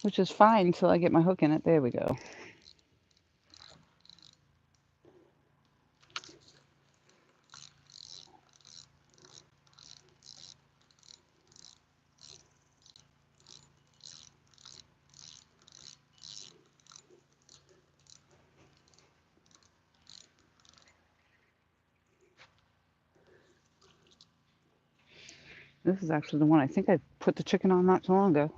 Which is fine until I get my hook in it. There we go. This is actually the one I think I put the chicken on not too long ago.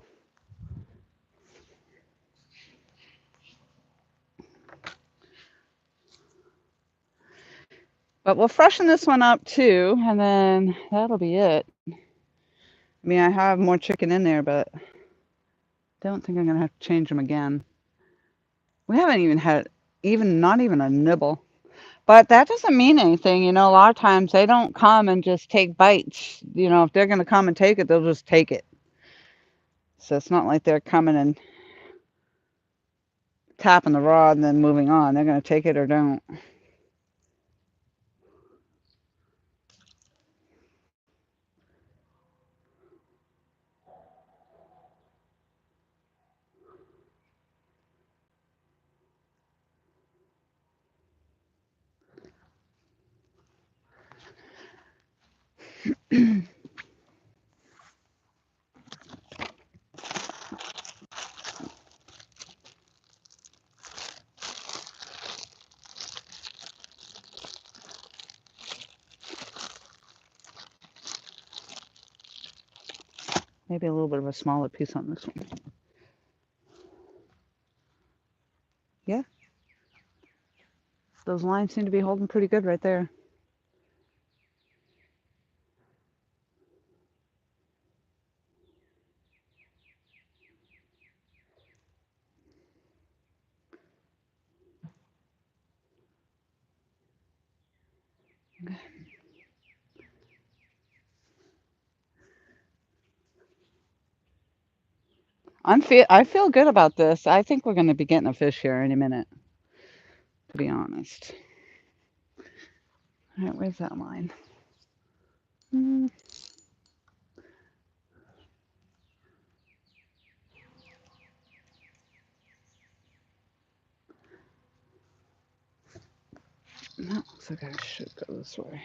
But we'll freshen this one up too, and then that'll be it. I mean, I have more chicken in there, but don't think I'm going to have to change them again. We haven't even had, not even a nibble. But that doesn't mean anything. You know, a lot of times they don't come and just take bites. You know, if they're going to come and take it, they'll just take it. So it's not like they're coming and tapping the rod and then moving on. They're going to take it or don't. Maybe a little bit of a smaller piece on this one. Yeah. Those lines seem to be holding pretty good right there. I feel good about this. I think we're going to be getting a fish here any minute, to be honest. All right, where's that line? No, looks like I should go this way.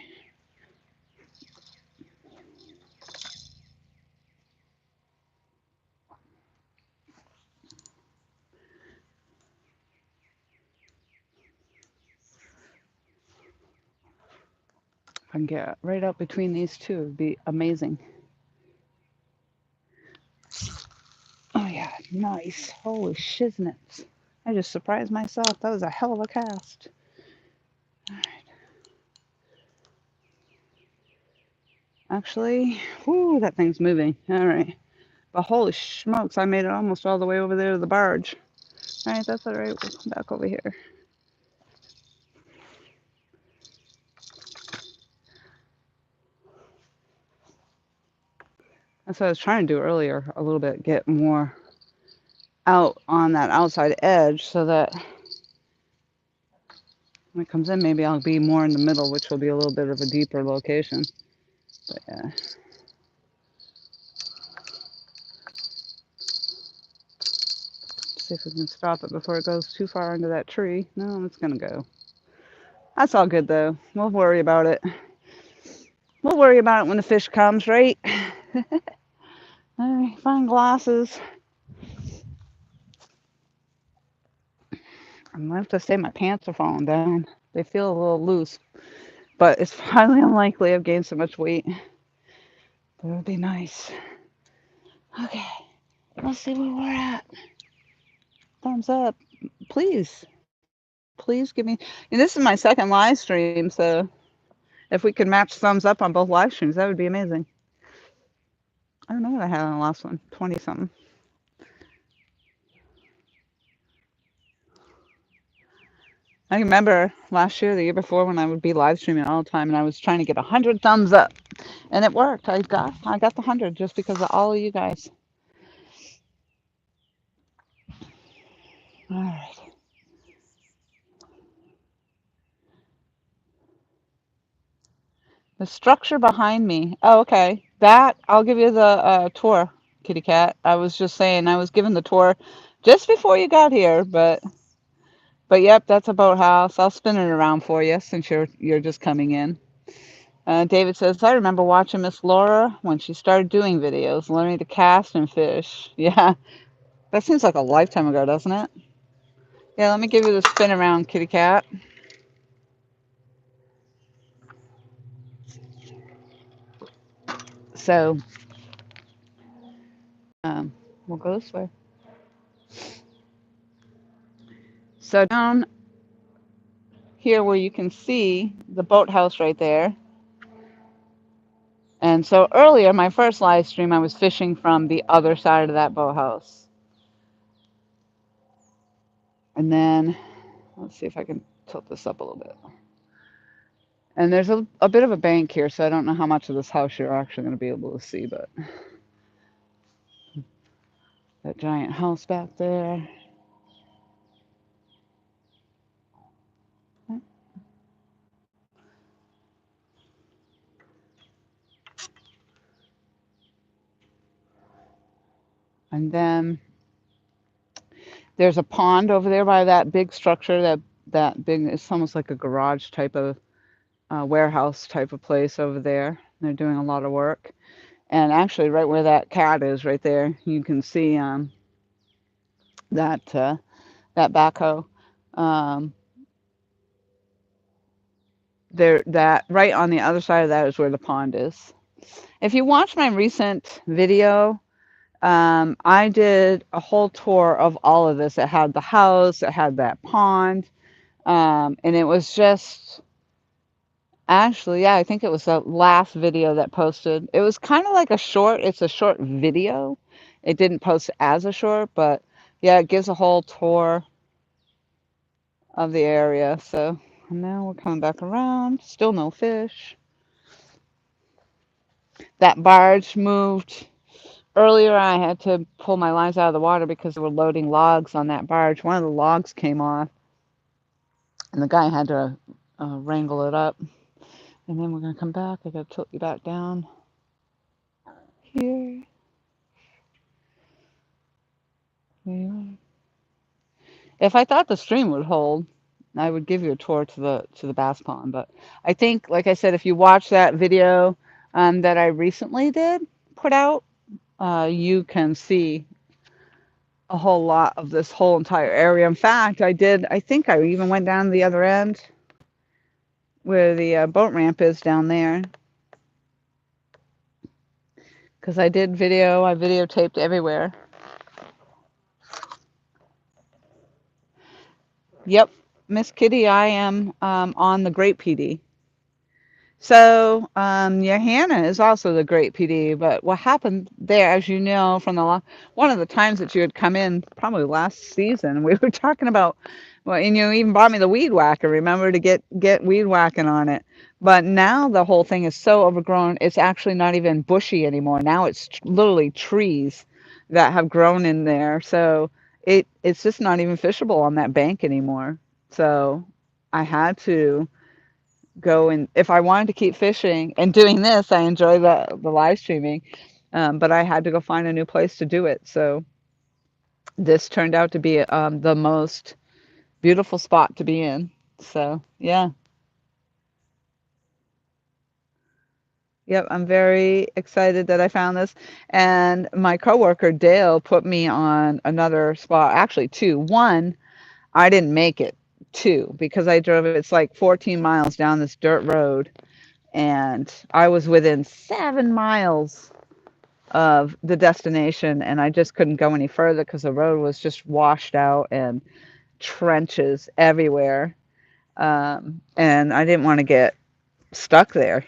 If I can get right up between these two, it'd be amazing. Oh yeah, nice. Holy shiznits. I just surprised myself. That was a hell of a cast. All right. Actually, whoo, that thing's moving. All right. But holy smokes, I made it almost all the way over there to the barge. All right, that's all right. We'll come back over here. That's what I was trying to do earlier, a little bit, get more out on that outside edge so that when it comes in, maybe I'll be more in the middle, which will be a little bit of a deeper location. But yeah. See if we can stop it before it goes too far into that tree. No, it's gonna go. That's all good though. We'll worry about it. We'll worry about it when the fish comes, right? All right, find glasses. I'm gonna have to say my pants are falling down. They feel a little loose, but it's highly unlikely I've gained so much weight. But it would be nice. Okay, let's see where we're at. Thumbs up, please. Please give me. And this is my second live stream, so if we could match thumbs up on both live streams, that would be amazing. I don't know what I had on the last one. 20 something. I remember last year, the year before, when I would be live streaming all the time, and I was trying to get 100 thumbs up, and it worked. I got the 100 just because of all of you guys. All right. The structure behind me. Oh, okay. That I'll give you the tour, kitty cat. I was just saying I was given the tour just before you got here, but yep, that's a boathouse. I'll spin it around for you since you're just coming in. David says, I remember watching Miss Laura when she started doing videos, learning to cast and fish. Yeah, that seems like a lifetime ago, doesn't it? Yeah, let me give you the spin around, kitty cat. So, um, we'll go this way. So down here where you can see the boathouse right there. And so earlier, my first live stream, I was fishing from the other side of that boathouse. And then, let's see if I can tilt this up a little bit. And there's a bit of a bank here, so I don't know how much of this house you're actually going to be able to see, but that giant house back there. And then there's a pond over there by that big structure, that big, it's almost like a garage type of warehouse type of place over there. They're doing a lot of work. And actually, right where that cat is, right there, you can see that that backhoe. Um, there, that right on the other side of that is where the pond is. If you watch my recent video, I did a whole tour of all of this. It had the house, it had that pond, and it was just actually, yeah, I think it was the last video that posted. It was kind of like a short. It's a short video. It didn't post as a short, but yeah, it gives a whole tour of the area. So now we're coming back around. Still no fish. That barge moved earlier. I had to pull my lines out of the water because they were loading logs on that barge. One of the logs came off, and the guy had to wrangle it up. And then we're going to come back. I got to tilt you back down here. If I thought the stream would hold, I would give you a tour to the bass pond. But I think, like I said, if you watch that video that I recently did put out, you can see a whole lot of this whole entire area. In fact, I did. I think I even went down to the other end where the boat ramp is down there because I did video. I videotaped everywhere. Yep, Miss Kitty, I am on the Great PD. So, Johanna is also the great PD, but what happened there, as you know, from one of the times that you had come in, probably last season, we were talking about, well, and you even bought me the weed whacker, remember, to get weed whacking on it. But now the whole thing is so overgrown, it's actually not even bushy anymore. Now it's literally trees that have grown in there. So it's just not even fishable on that bank anymore. So I had to go, and if I wanted to keep fishing and doing this, I enjoy the live streaming, but I had to go find a new place to do it. So this turned out to be the most beautiful spot to be in. So yeah, yep, I'm very excited that I found this. And my coworker Dale put me on another spot, actually two. One, I didn't make it. Two, because I drove it's like 14 miles down this dirt road, and I was within 7 miles of the destination, and I just couldn't go any further because the road was just washed out and trenches everywhere. And I didn't want to get stuck there.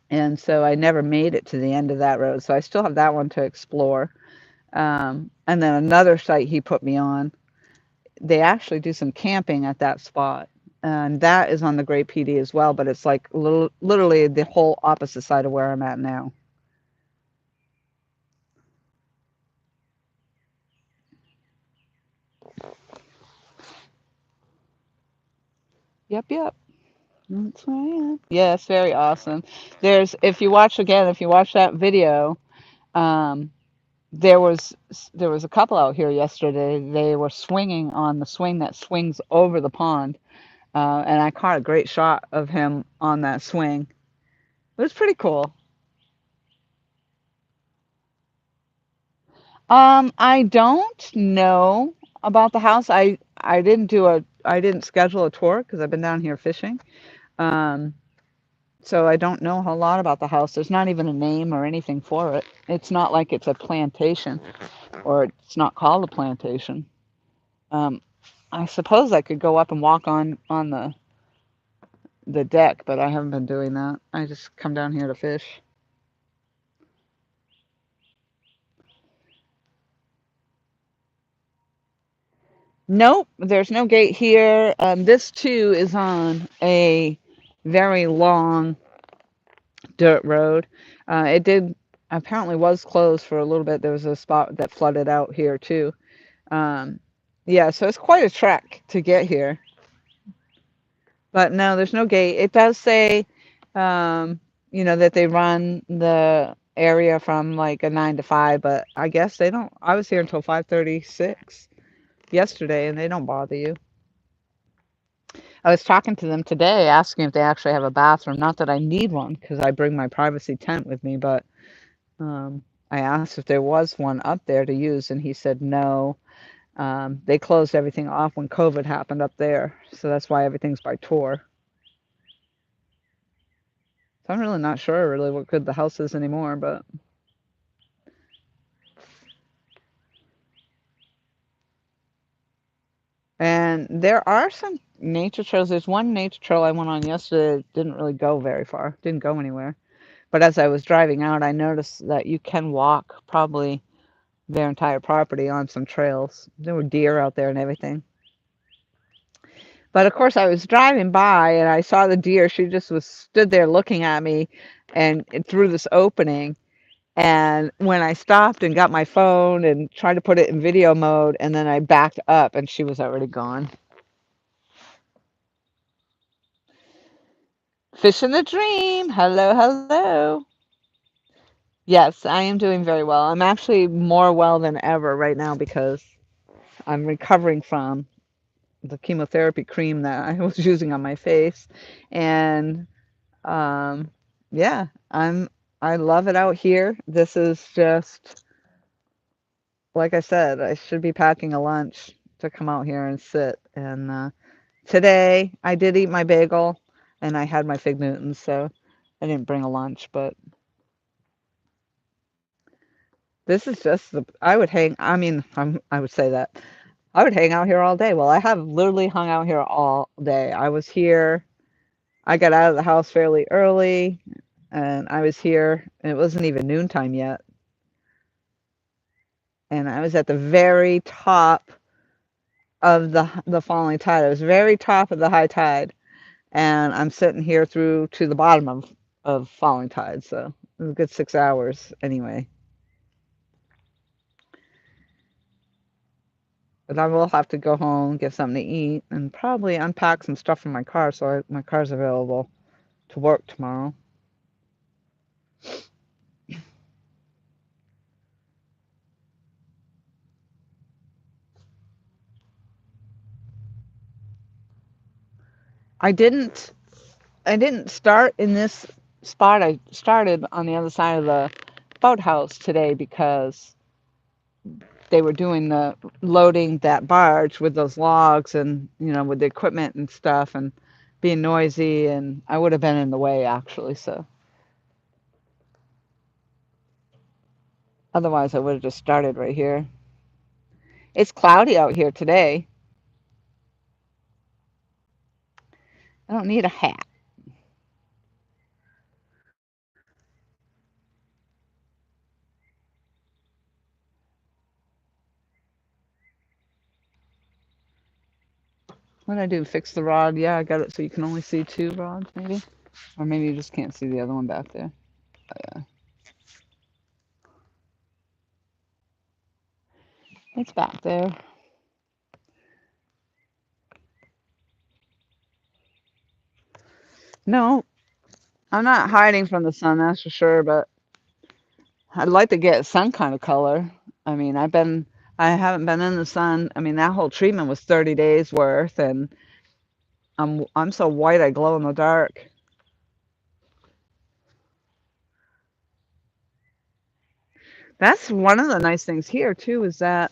And so I never made it to the end of that road. So I still have that one to explore. And then another site he put me on, they actually do some camping at that spot. And that is on the Great PD as well, but it's like literally the whole opposite side of where I'm at now. Yep, yep. That's where I am. Yes, very awesome. If you watch again, if you watch that video, um, there was there was a couple out here yesterday. They were swinging on the swing that swings over the pond, and I caught a great shot of him on that swing. It was pretty cool. I don't know about the house. I didn't schedule a tour because I've been down here fishing. Um, so I don't know a lot about the house. There's not even a name or anything for it. It's not like it's a plantation, or it's not called a plantation. Um, I suppose I could go up and walk on the deck, but I haven't been doing that. I just come down here to fish. Nope, there's no gate here. This too is on a very long dirt road. It did apparently was closed for a little bit. There was a spot that flooded out here too. Um, yeah, so it's quite a trek to get here. But no, there's no gate. It does say, um, that they run the area from like a 9 to 5, but I guess they don't. I was here until 5:36 yesterday, and they don't bother you. I was talking to them today, asking if they actually have a bathroom. Not that I need one, because I bring my privacy tent with me, but um, I asked if there was one up there to use, and he said no. They closed everything off when COVID happened up there, so that's why everything's by tour. So I'm really not sure really what good the house is anymore, but and there are some nature trails. There's one nature trail I went on yesterday that didn't really go very far, didn't go anywhere. But as I was driving out, I noticed that you can walk probably their entire property on some trails. There were deer out there and everything. But of course, I was driving by and I saw the deer. She just was stood there looking at me and through this opening. And when I stopped and got my phone and tried to put it in video mode, and then I backed up and she was already gone. Fish in the dream. Hello, hello. Yes, I am doing very well. I'm actually more well than ever right now because I'm recovering from the chemotherapy cream that I was using on my face. And um, yeah, I love it out here. This is just like I said, I should be packing a lunch to come out here and sit. And today I did eat my bagel and I had my fig Newtons, so I didn't bring a lunch, but this is just I would hang, I mean, I would say that. I would hang out here all day. Well, I have literally hung out here all day. I was here, I got out of the house fairly early, and I was here, and it wasn't even noontime yet. And I was at the very top of the falling tide. I was very top of the high tide, and I'm sitting here through to the bottom of falling tide. So it was a good 6 hours anyway. But I will have to go home, get something to eat, and probably unpack some stuff from my car so my car's available to work tomorrow. I didn't I didn't start in this spot. I started on the other side of the boathouse today because they were doing the loading that barge with those logs and with the equipment and stuff and being noisy, and I would have been in the way actually, so otherwise I would have just started right here. It's cloudy out here today. I don't need a hat. What did I do? Fix the rod? Yeah, I got it so you can only see two rods, maybe? Or maybe you just can't see the other one back there. Oh, yeah. It's back there. No, I'm not hiding from the sun, that's for sure, but I'd like to get some kind of color. I mean, I haven't been in the sun. I mean, that whole treatment was 30 days worth, and I'm so white I glow in the dark. That's one of the nice things here too, is that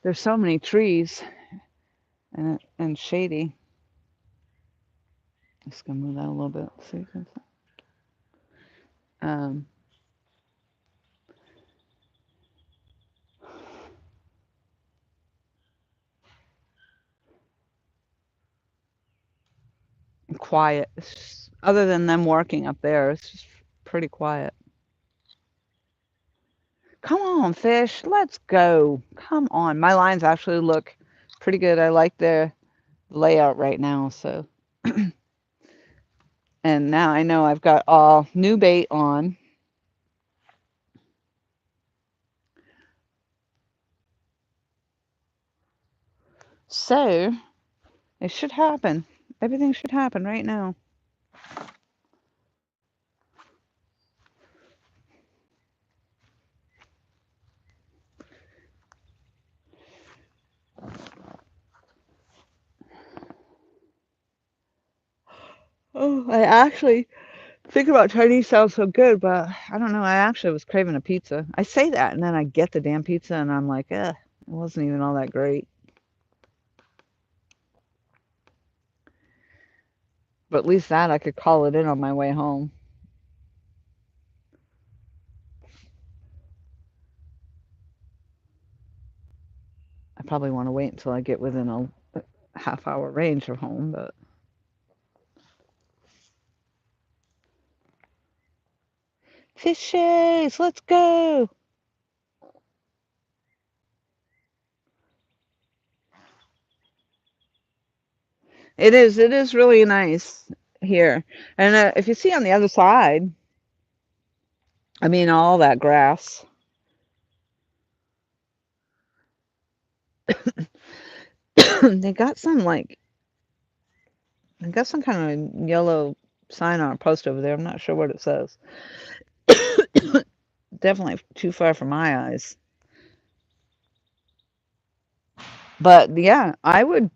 there's so many trees and shady. Just gonna move that a little bit. See, um, quiet. Other than them working up there, it's just pretty quiet. Come on, fish, let's go. Come on. My lines actually look pretty good. I like their layout right now, so. And now I know I've got all new bait on. So it should happen. Everything should happen right now. Oh, I actually think about Chinese sounds so good, but I don't know. I actually was craving a pizza. I say that, and then I get the damn pizza, and I'm like, it wasn't even all that great. But at least that I could call it in on my way home. I probably want to wait until I get within a half-hour range of home, but fishes, let's go. It is really nice here. And if you see on the other side, I mean, all that grass. They got some like, they got some kind of yellow sign on a post over there. I'm not sure what it says. Definitely too far for my eyes. But yeah, I would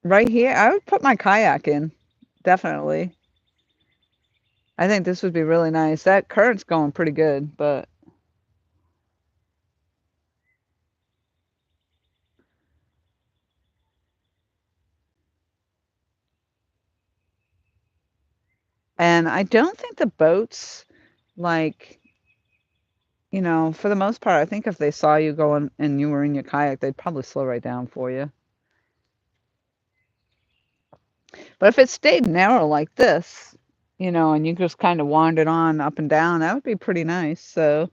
right here, I would put my kayak in. Definitely. I think this would be really nice. That current's going pretty good, but and I don't think the boats like, for the most part, I think if they saw you going and you were in your kayak, they'd probably slow right down for you. But if it stayed narrow like this, and you just kind of wandered on up and down, that would be pretty nice. So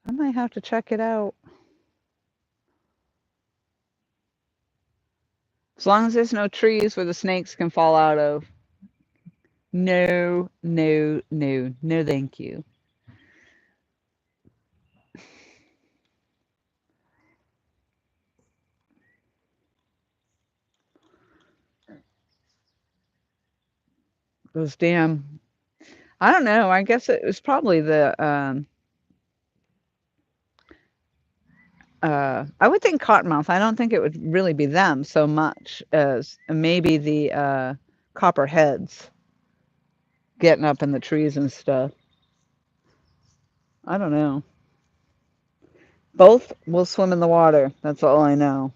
I might have to check it out. As long as there's no trees where the snakes can fall out of. No, no, no, no, thank you. Those damn, I don't know. I guess it was probably I would think cottonmouth. I don't think it would really be them so much as maybe the copperheads getting up in the trees and stuff. I don't know. Both will swim in the water. That's all I know.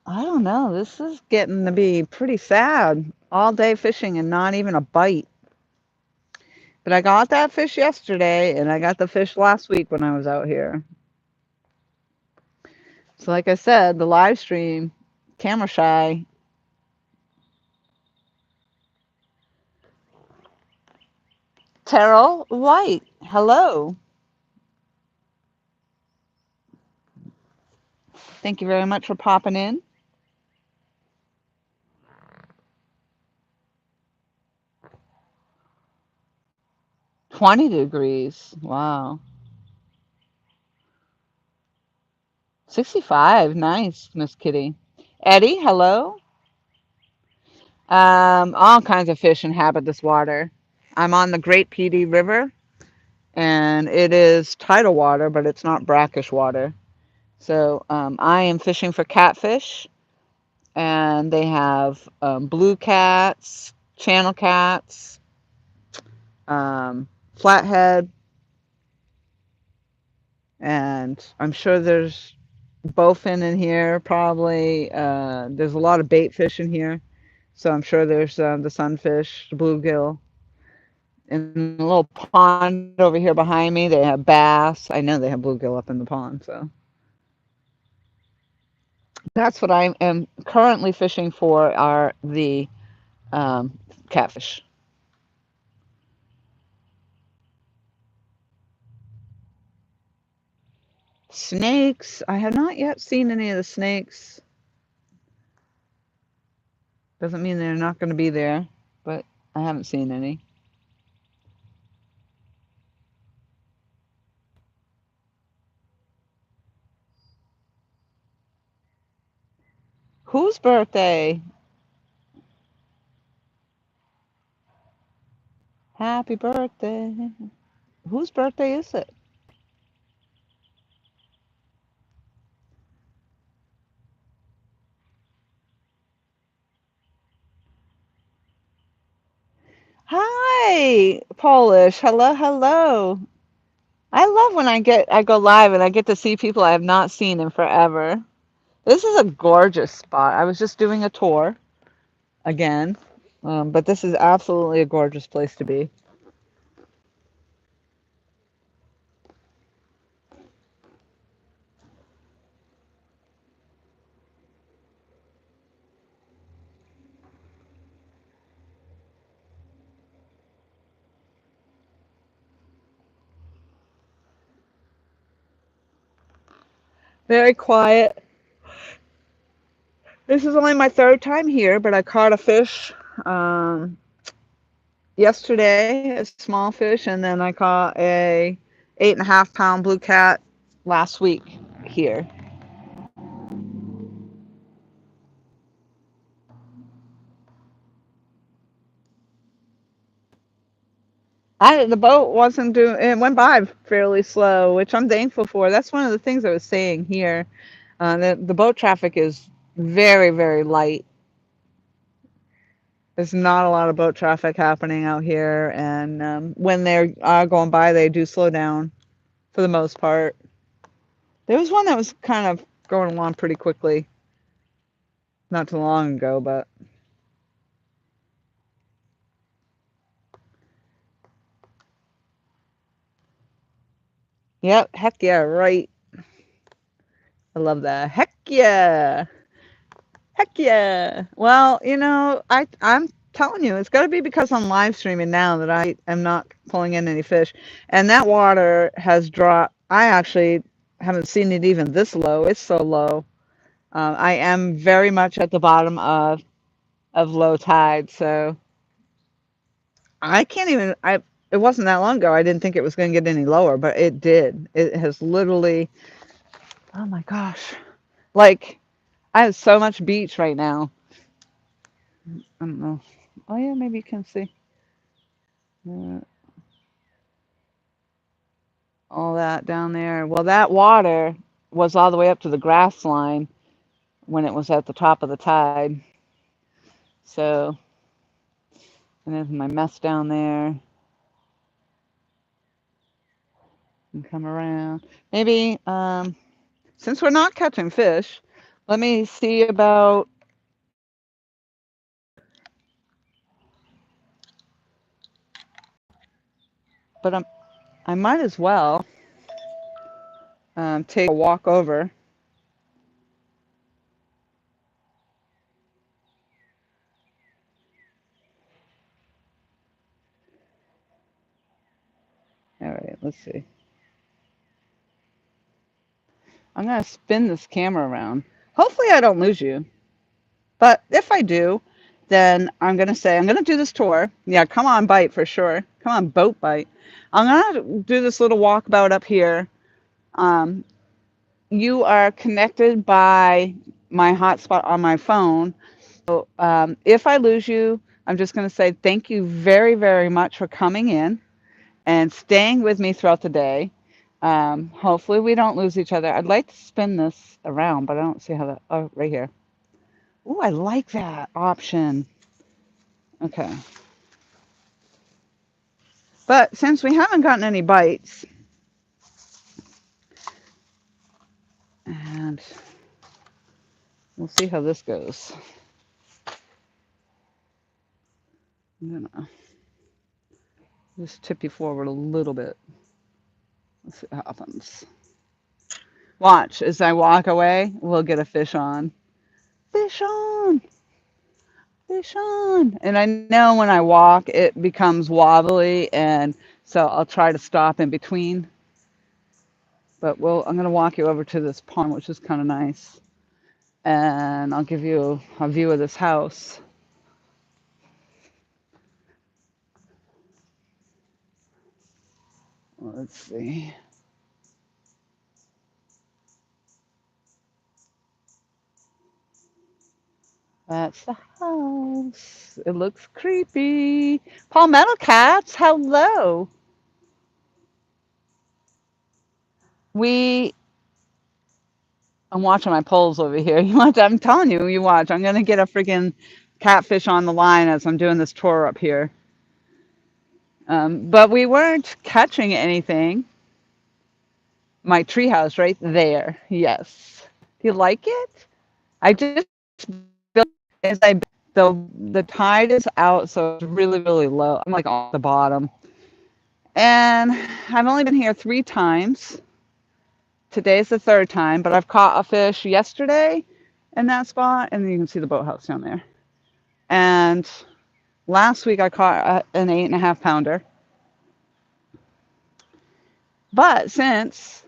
I don't know. This is getting to be pretty sad. All day fishing and not even a bite. But I got that fish yesterday, and I got the fish last week when I was out here. So like I said, the live stream, camera shy. Terrell White, hello. Thank you very much for popping in. 20 degrees. Wow. 65. Nice, Miss Kitty. Eddie, hello. All kinds of fish inhabit this water. I'm on the Great PD River, and it is tidal water, but it's not brackish water. So I am fishing for catfish, and they have blue cats, channel cats, flathead, and I'm sure there's bowfin in here probably. There's a lot of bait fish in here, so I'm sure there's the sunfish, the bluegill. In the little pond over here behind me, they have bass. I know they have bluegill up in the pond, so that's what I am currently fishing for are the catfish. Snakes. I have not yet seen any of the snakes. Doesn't mean they're not going to be there, but I haven't seen any. Whose birthday? Happy birthday. Whose birthday is it? Hi, Polish. Hello, hello. I love when I go live and I get to see people I have not seen in forever. This is a gorgeous spot. I was just doing a tour again, but this is absolutely a gorgeous place to be. Very quiet. This is only my third time here, but I caught a fish yesterday, a small fish, and then I caught a 8.5 pound blue cat last week here. The boat wasn't doing it went by fairly slow, which I'm thankful for. That's one of the things I was saying here. The boat traffic is very, very light. There's not a lot of boat traffic happening out here, and when they're going by, they do slow down for the most part. There was one that was kind of going along pretty quickly not too long ago, but yep, heck yeah, right. I love that. Heck yeah. Heck yeah. Well, I'm telling you, it's got to be because I'm live streaming now that I am not pulling in any fish. And that water has dropped. I actually haven't seen it even this low. It's so low. I am very much at the bottom of low tide, so I can't even. It wasn't that long ago. I didn't think it was going to get any lower, but it did. It has literally. Oh my gosh! Like I have so much beach right now. I don't know. Oh yeah, maybe you can see uh, all that down there. Well, that water was all the way up to the grass line when it was at the top of the tide. So, and there's my mess down there. And come around. Maybe since we're not catching fish, let me see about. But I might as well take a walk over All right, let's see. I'm going to spin this camera around. Hopefully I don't lose you. But if I do, then I'm going to say, I'm going to do this tour. Yeah, come on, bite for sure. Come on, boat bite. I'm going to do this little walkabout up here. Um, you are connected by my hotspot on my phone. So if I lose you, I'm just going to say thank you very, very much for coming in and staying with me throughout the day. Hopefully we don't lose each other. I'd like to spin this around, but I don't see how that, oh, right here. Oh, I like that option. Okay. But since we haven't gotten any bites, and we'll see how this goes. I'm gonna just tip you forward a little bit. Let's see what happens. Watch, as I walk away, we'll get a fish on. Fish on! Fish on! And I know when I walk, it becomes wobbly, and so I'll try to stop in between. But I'm going to walk you over to this pond, which is kind of nice. And I'll give you a view of this house. Let's see. That's the house. It looks creepy. Palmetto cats, hello. We, I'm watching my poles over here. You watch, I'm telling you, you watch. I'm going to get a freaking catfish on the line as I'm doing this tour up here. But we weren't catching anything. My treehouse right there. Yes. Do you like it? I just built as I the tide is out, so it's really, really low. I'm like on the bottom. And I've only been here 3 times. Today's the 3rd time, but I've caught a fish yesterday in that spot, and you can see the boathouse down there. And last week I caught an 8.5 pounder. But since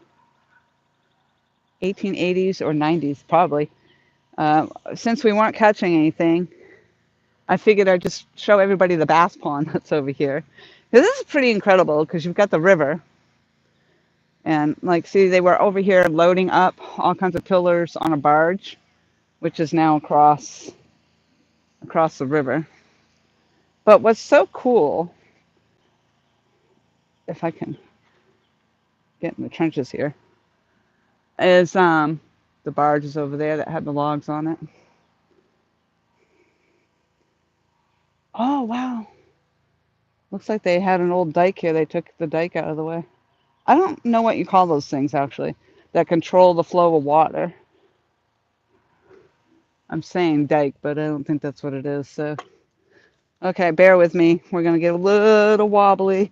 1880s or 90s, probably, since we weren't catching anything, I figured I'd just show everybody the bass pond that's over here. This is pretty incredible because you've got the river. And like, see, they were over here loading up all kinds of pillars on a barge, which is now across the river. But what's so cool, if I can get in the trenches here, is the barge is over there that had the logs on it. Oh, wow. Looks like they had an old dike here. They took the dike out of the way. I don't know what you call those things, actually, that control the flow of water. I'm saying dike, but I don't think that's what it is. So, okay, bear with me. We're going to get a little wobbly.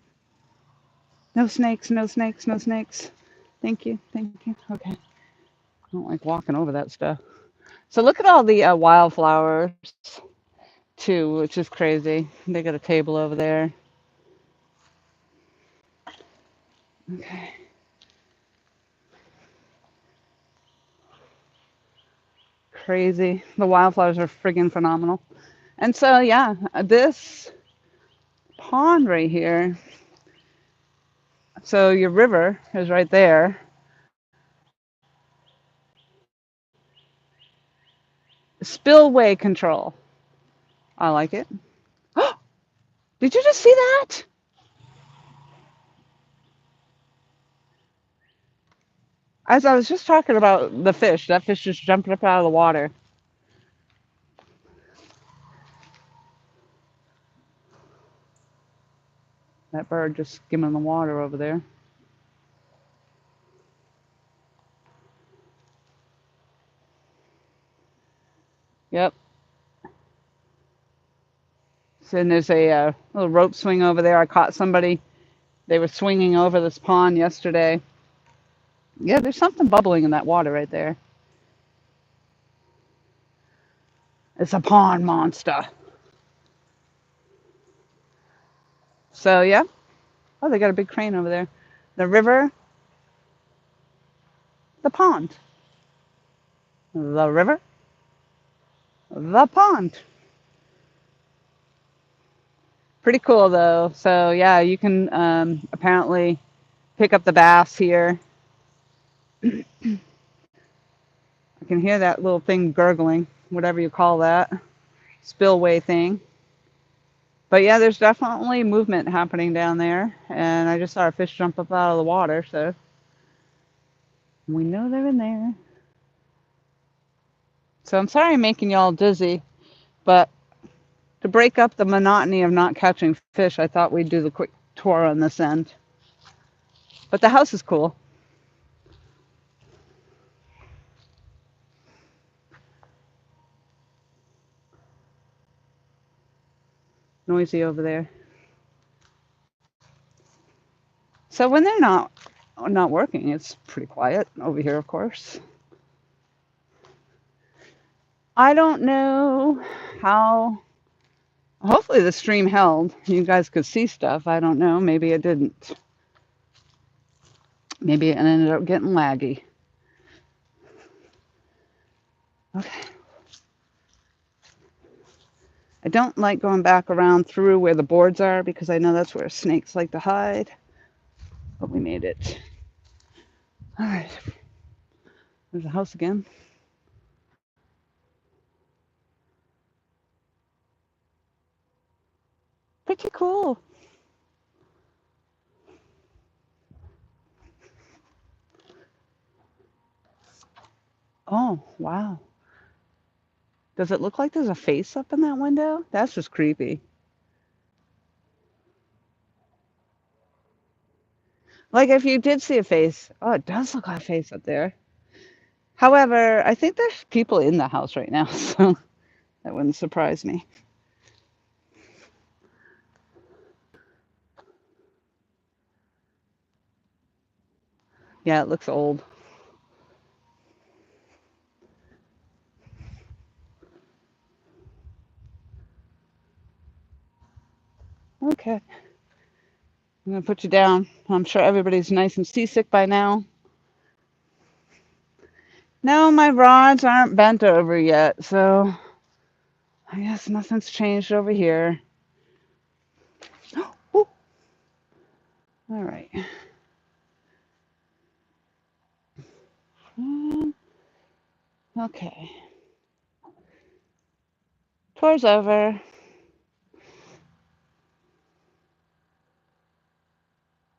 No snakes, no snakes, no snakes. Thank you, thank you. Okay. I don't like walking over that stuff. So look at all the wildflowers, too, which is crazy. They got a table over there. Okay. Crazy. The wildflowers are friggin' phenomenal. And so, yeah, this pond right here. So your river is right there. Spillway control. I like it. Did you just see that? As I was just talking about the fish, that fish just jumped up out of the water. That bird just skimming the water over there. Yep. So then there's a little rope swing over there. I caught somebody. They were swinging over this pond yesterday. Yeah, there's something bubbling in that water right there. It's a pond monster. So, yeah. Oh, they got a big crane over there. The river, the pond. The river, the pond. Pretty cool though. So yeah, you can apparently pick up the bass here. I can hear that little thing gurgling, whatever you call that, spillway thing. But yeah, there's definitely movement happening down there. And I just saw a fish jump up out of the water, so we know they're in there. So I'm sorry I'm making y'all dizzy, but to break up the monotony of not catching fish, I thought we'd do the quick tour on this end. But the house is cool. Noisy over there. So when they're not working, it's pretty quiet over here, of course. I don't know how. Hopefully the stream held. You guys could see stuff. I don't know. Maybe it didn't. Maybe it ended up getting laggy. Okay. I don't like going back around through where the boards are because I know that's where snakes like to hide. But we made it. All right. There's a house again. Pretty cool. Oh, wow. Does it look like there's a face up in that window? That's just creepy. Like if you did see a face, oh, it does look like a face up there. However, I think there's people in the house right now, so that wouldn't surprise me. Yeah, it looks old. Okay. I'm going to put you down. I'm sure everybody's nice and seasick by now. No, my rods aren't bent over yet, so I guess nothing's changed over here. Ooh. All right. Okay. Tour's over.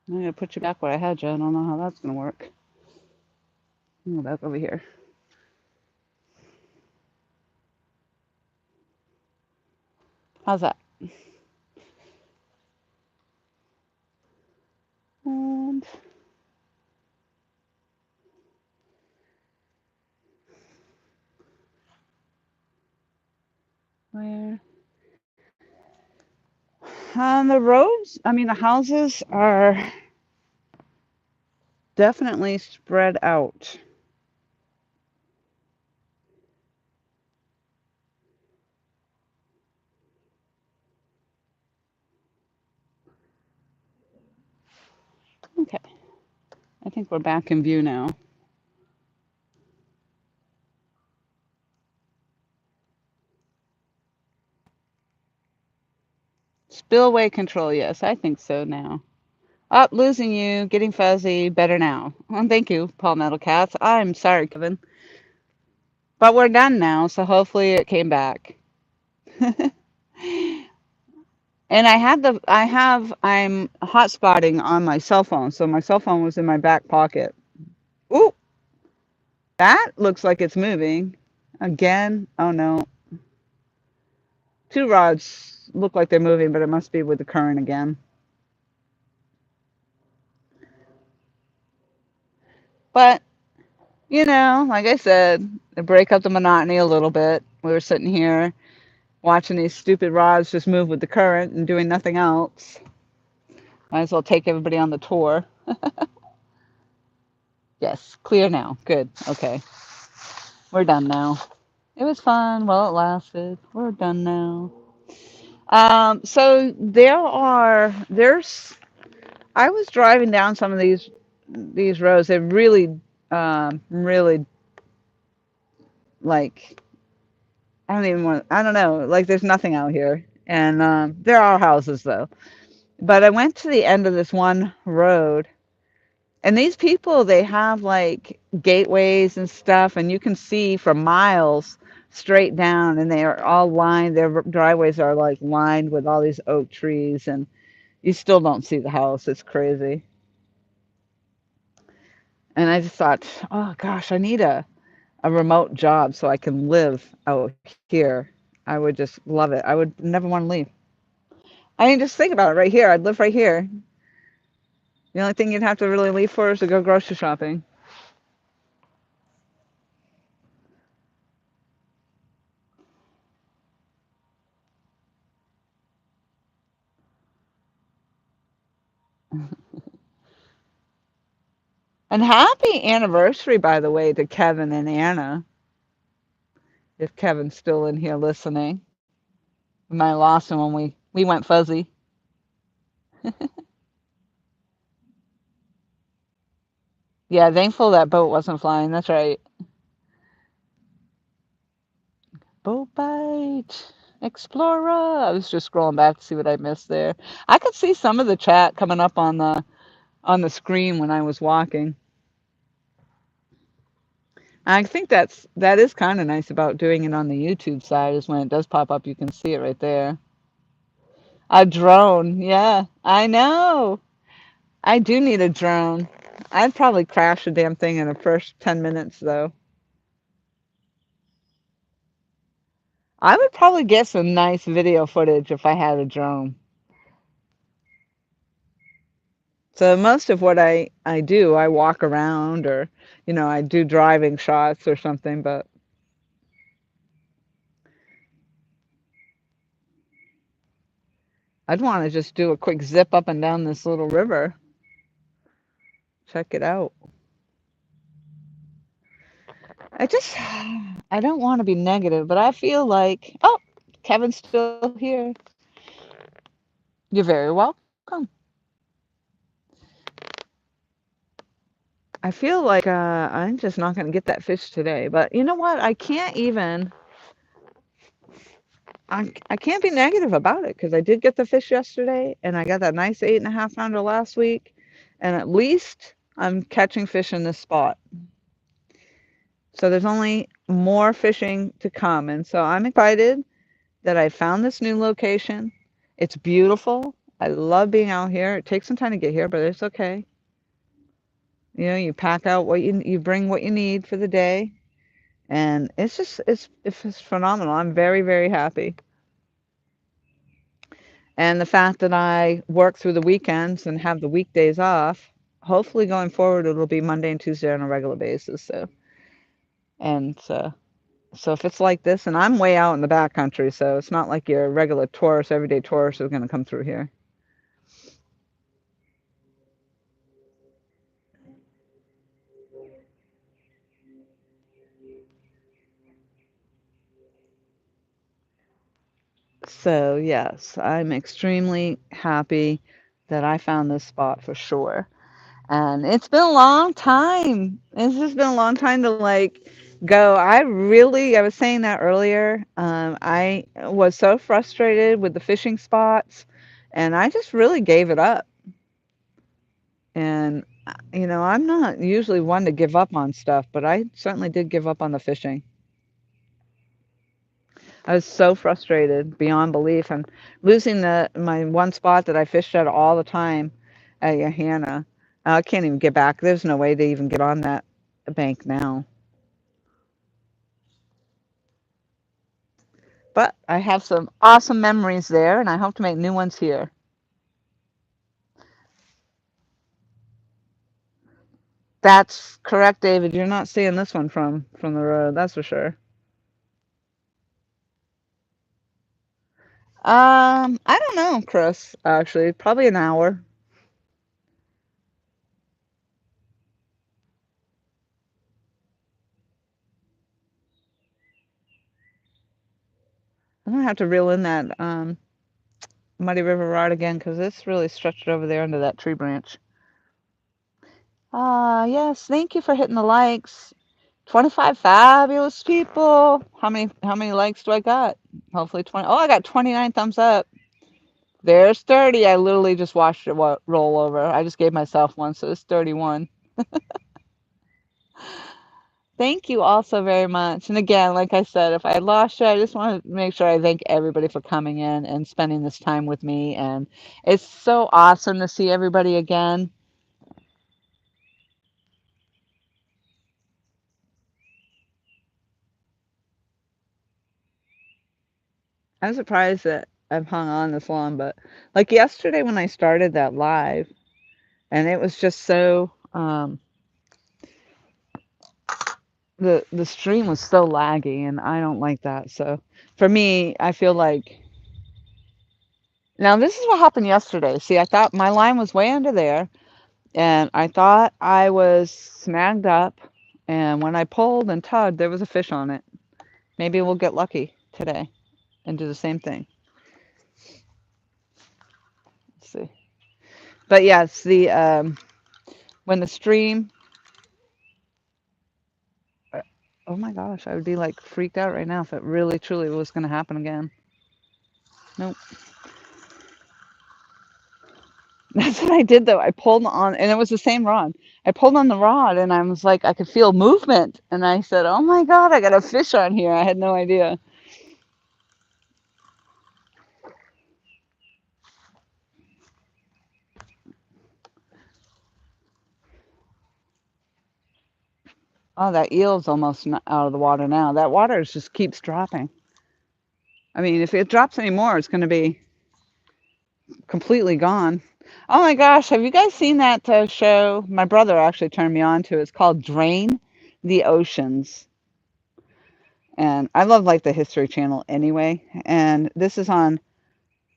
I'm going to put you back where I had you. I don't know how that's going to work. Go back over here. How's that? And where? The roads, the houses are definitely spread out. Okay. I think we're back in view now. Spillway control, yes, I think so now. Up, losing you, getting fuzzy, better now. Well, thank you, Paul Metal Cats. I'm sorry, Kevin. But we're done now, so hopefully it came back. And I'm hotspotting on my cell phone, so my cell phone was in my back pocket. Ooh, that looks like it's moving. Again? Oh no. Two rods look like they're moving, but it must be with the current again. But, like I said, to break up the monotony a little bit, we were sitting here watching these stupid rods just move with the current and doing nothing else. Might as well take everybody on the tour. Yes, clear now. Good. Okay. We're done now. It was fun while it lasted. We're done now. So there's I was driving down some of these roads. They're really, really like I don't even want. I don't know. Like there's nothing out here, and there are houses though. But I went to the end of this one road, and these people they have like gateways and stuff, and you can see for miles straight down, and they are all lined. Their driveways are like lined with all these oak trees, and you still don't see the house. It's crazy. And I just thought, oh gosh, I need a remote job so I can live out here. I would just love it. I would never want to leave. I mean, just think about it right here. I'd live right here. The only thing you'd have to really leave for is to go grocery shopping. And happy anniversary, by the way, to Kevin and Anna, if Kevin's still in here listening. We might have lost him when we went fuzzy. Yeah, thankful that boat wasn't flying. That's right. Boat bite. Explorer. I was just scrolling back to see what I missed there. I could see some of the chat coming up on the screen when I was walking. I think that is kind of nice about doing it on the YouTube side is when it does pop up, you can see it right there. A drone, yeah, I know. I do need a drone. I'd probably crash the damn thing in the first 10 minutes, though. I would probably get some nice video footage if I had a drone. So most of what I do, I walk around or, I do driving shots or something, but I'd want to just do a quick zip up and down this little river. Check it out. I just, I don't want to be negative, but I feel like, oh, Kevin's still here. You're very welcome. I feel like I'm just not going to get that fish today. But you know what? I can't be negative about it because I did get the fish yesterday and I got that nice 8.5 pounder last week. And at least I'm catching fish in this spot. So there's only more fishing to come. And so I'm excited that I found this new location. It's beautiful. I love being out here. It takes some time to get here, but it's okay. You pack out you bring what you need for the day, and it's phenomenal. I'm very, very happy. And the fact that I work through the weekends and have the weekdays off, hopefully going forward it'll be Monday and Tuesday on a regular basis. And so if it's like this, and I'm way out in the back country, so it's not like your regular tourist, everyday tourist is going to come through here. So yes, I'm extremely happy that I found this spot for sure. And it's been a long time. It's just been a long time to like go. I was saying that earlier. I was so frustrated with the fishing spots, and I just really gave it up. And I'm not usually one to give up on stuff, but I certainly did give up on the fishing. I was so frustrated beyond belief, and losing the my one spot that I fished at all the time at Johanna. I can't even get back. There's no way to even get on that bank now. But I have some awesome memories there, and I hope to make new ones here. That's correct, David. You're not seeing this one from the road, that's for sure. I don't know, Chris. Actually, probably an hour. I'm gonna have to reel in that. Muddy River rod again because it's really stretched over there under that tree branch. Ah, yes. Thank you for hitting the likes. 25 fabulous people. How many likes do I got? Hopefully 20. Oh, I got 29 thumbs up. There's 30. I literally just watched it roll over. I just gave myself one, so it's 31. Thank you all so very much. And again, like I said, if I lost you, I just want to make sure I thank everybody for coming in and spending this time with me. And it's so awesome to see everybody again. I'm surprised that I've hung on this long, but like yesterday when I started that live, and it was just so the stream was so laggy, and I don't like that. So for me, I feel like now this is what happened yesterday. See, I thought my line was way under there, and I thought I was snagged up, and when I pulled and tugged, there was a fish on it. Maybe we'll get lucky today and do the same thing. Let's see. But yes, the when the stream. Oh my gosh, I would be like freaked out right now if it really truly was going to happen again. Nope. That's what I did though. I pulled on, and it was the same rod. I pulled on the rod, and I was like, I could feel movement, and I said, "Oh my God, I got a fish on here." I had no idea. Oh, that eel's almost out of the water now. That water just keeps dropping. I mean, if it drops any more, it's going to be completely gone. Oh my gosh, have you guys seen that show? My brother actually turned me on to. It's called Drain the Oceans. And I love like the History Channel anyway. And this is on,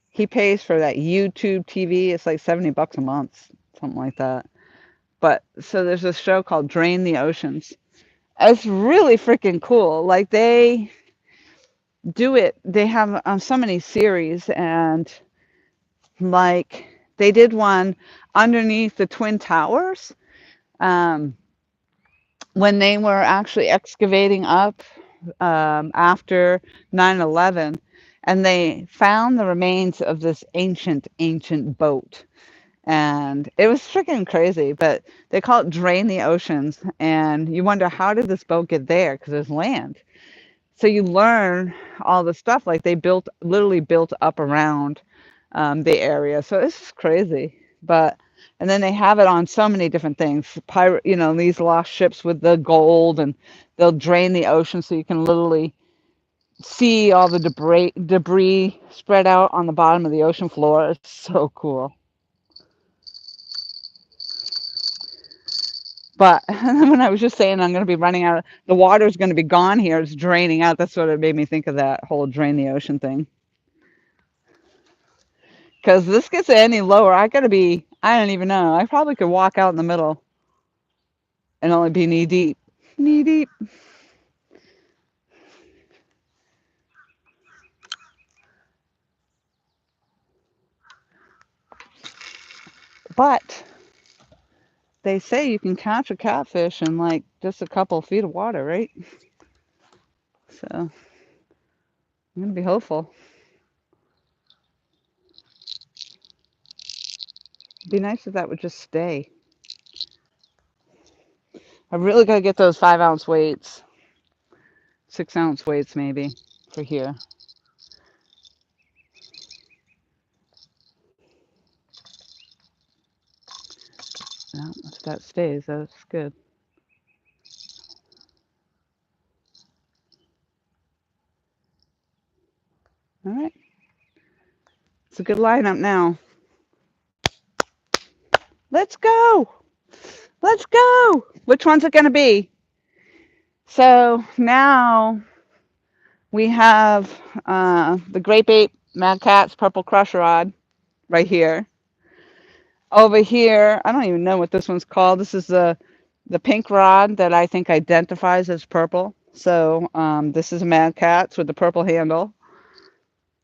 he pays for that YouTube TV. It's like 70 bucks a month, something like that. But so there's a show called Drain the Oceans. It's really freaking cool. Like they do it, they have so many series, and like they did one underneath the Twin Towers um, when they were actually excavating up after 9/11, and they found the remains of this ancient boat. And it was freaking crazy, but they call it Drain the Oceans. And you wonder, how did this boat get there? Because there's land. So you learn all the stuff. Like they literally built up around the area. So it's just crazy. But, and then they have it on so many different things. Pirate, these lost ships with the gold, and they'll drain the ocean so you can literally see all the debris spread out on the bottom of the ocean floor. It's so cool. But when I was just saying I'm going to be running out, the water's going to be gone here. It's draining out. That's what it made me think of, that whole drain the ocean thing. Because this gets any lower, I don't even know. I probably could walk out in the middle and only be knee deep. Knee deep. But they say you can catch a catfish in like just a couple of feet of water, right? So I'm going to be hopeful. It'd be nice if that would just stay. I really got to get those 5-ounce weights, 6-ounce weights maybe for here. No, if that stays, that's good. All right. It's a good lineup now. Let's go. Let's go. Which one's it going to be? So now we have the Grape Ape Mad Cat's Purple Crush Rod right here. Over here, I don't even know what this one's called. This is the pink rod that I think identifies as purple. So this is a Mad Cat's with the purple handle.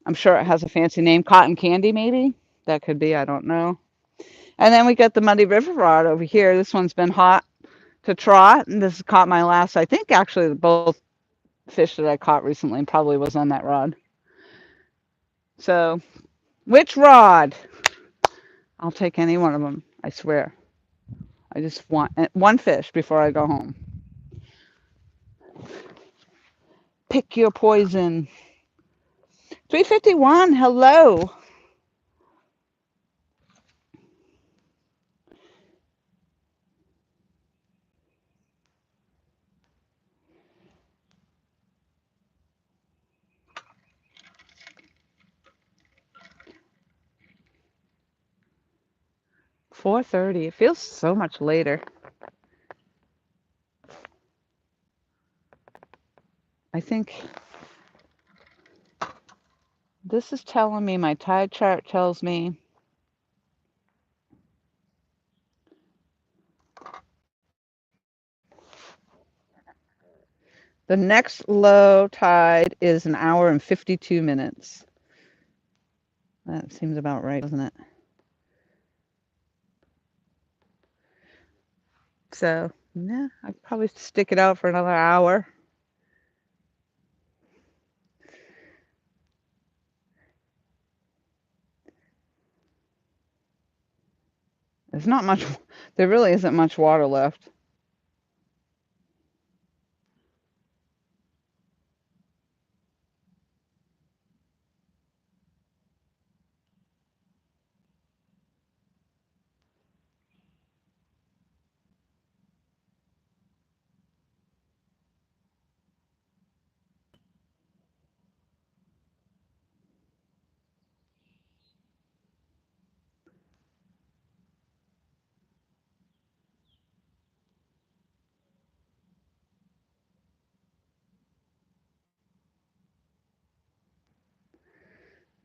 I'm sure it has a fancy name. Cotton candy, maybe? That could be. I don't know. And then we got the Muddy River rod over here. This one's been hot to trot. And this caught my last, I think actually both fish that I caught recently probably was on that rod. So, which rod? I'll take any one of them, I swear. I just want one fish before I go home. Pick your poison. 351, hello. 4:30. It feels so much later. I think this is telling me, my tide chart tells me the next low tide is 1 hour and 52 minutes. That seems about right, doesn't it? So, yeah, I'd probably stick it out for another hour. There's not much, there really isn't much water left.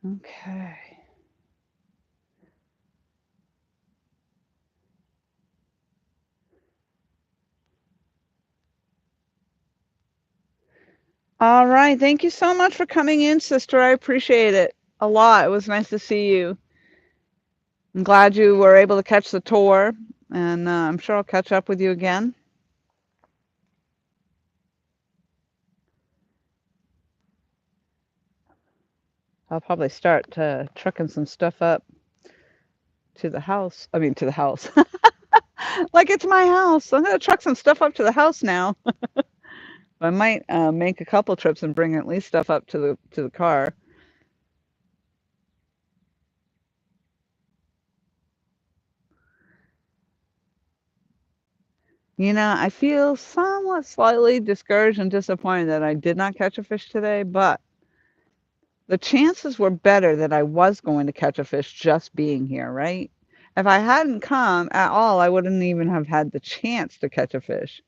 Okay. All right. Thank you so much for coming in, sister. I appreciate it a lot. It was nice to see you. I'm glad you were able to catch the tour, and I'm sure I'll catch up with you again. I'll probably start trucking some stuff up to the house. I mean, to the house. Like it's my house. I'm going to truck some stuff up to the house now. I might make a couple trips and bring at least stuff up to the car. You know, I feel somewhat slightly discouraged and disappointed that I did not catch a fish today, but the chances were better that I was going to catch a fish just being here, right? If I hadn't come at all, I wouldn't even have had the chance to catch a fish.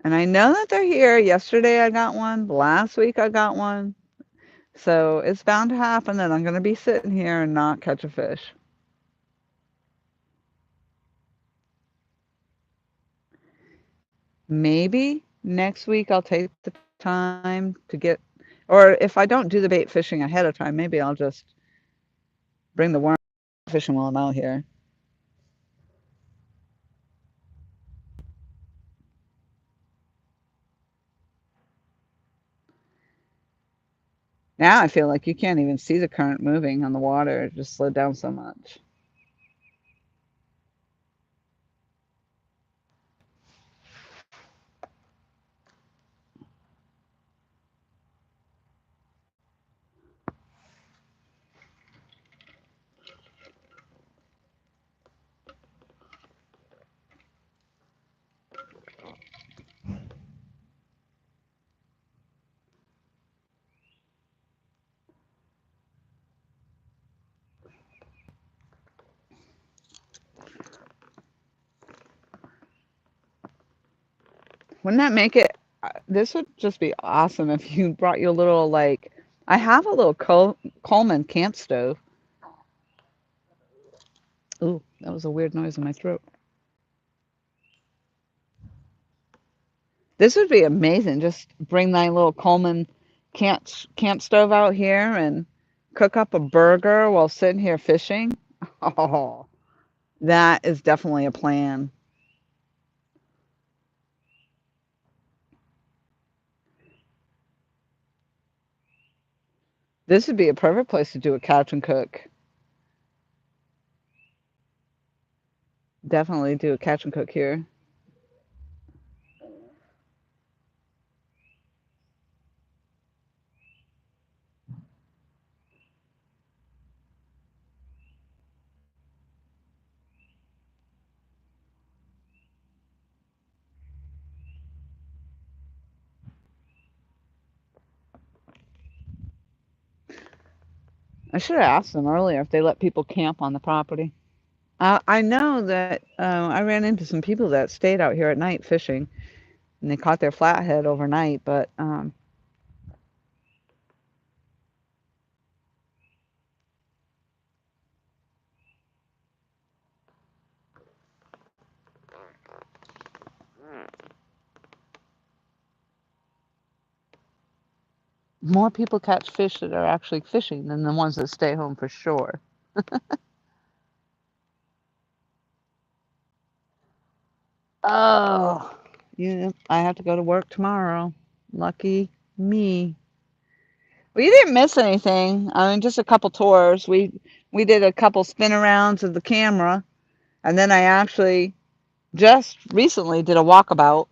And I know that they're here. Yesterday I got one. Last week I got one. So it's bound to happen that I'm going to be sitting here and not catch a fish. Maybe next week I'll take the time to get, or if I don't do the bait fishing ahead of time, maybe I'll just bring the worm fishing while I'm out here. Now I feel like you can't even see the current moving on the water. It just slowed down so much. Wouldn't that make it? This would just be awesome if you brought your little, like, I have a little Coleman camp stove. Ooh, that was a weird noise in my throat. This would be amazing. Just bring my little Coleman camp stove out here and cook up a burger while sitting here fishing. Oh, that is definitely a plan. This would be a perfect place to do a couch and cook. Definitely do a couch and cook here. I should have asked them earlier if they let people camp on the property. I know that I ran into some people that stayed out here at night fishing, and they caught their flathead overnight. But more people catch fish that are actually fishing than the ones that stay home for sure. Oh, yeah, I have to go to work tomorrow. Lucky me. Well, you didn't miss anything. I mean, just a couple tours. We did a couple spin arounds of the camera, and then I actually just recently did a walkabout.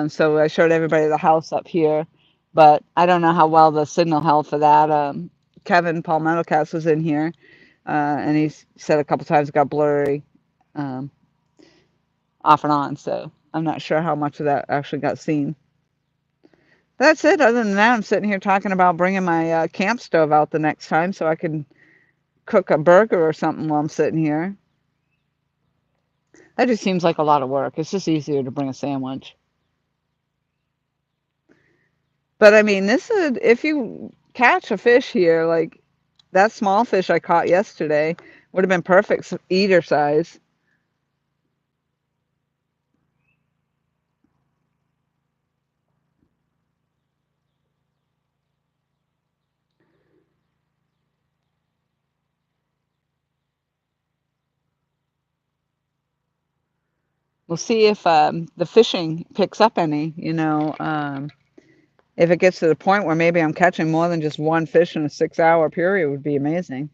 So I showed everybody the house up here, but I don't know how well the signal held for that. Kevin Palmetto was in here, and he said a couple times it got blurry, um, off and on. So I'm not sure how much of that actually got seen. That's it. Other than that, I'm sitting here talking about bringing my camp stove out the next time so I can cook a burger or something while I'm sitting here. That just seems like a lot of work. It's just easier to bring a sandwich. But I mean, this is if you catch a fish here, like that small fish I caught yesterday would have been perfect eater size. We'll see if the fishing picks up any. If it gets to the point where maybe I'm catching more than just one fish in a 6 hour period, would be amazing.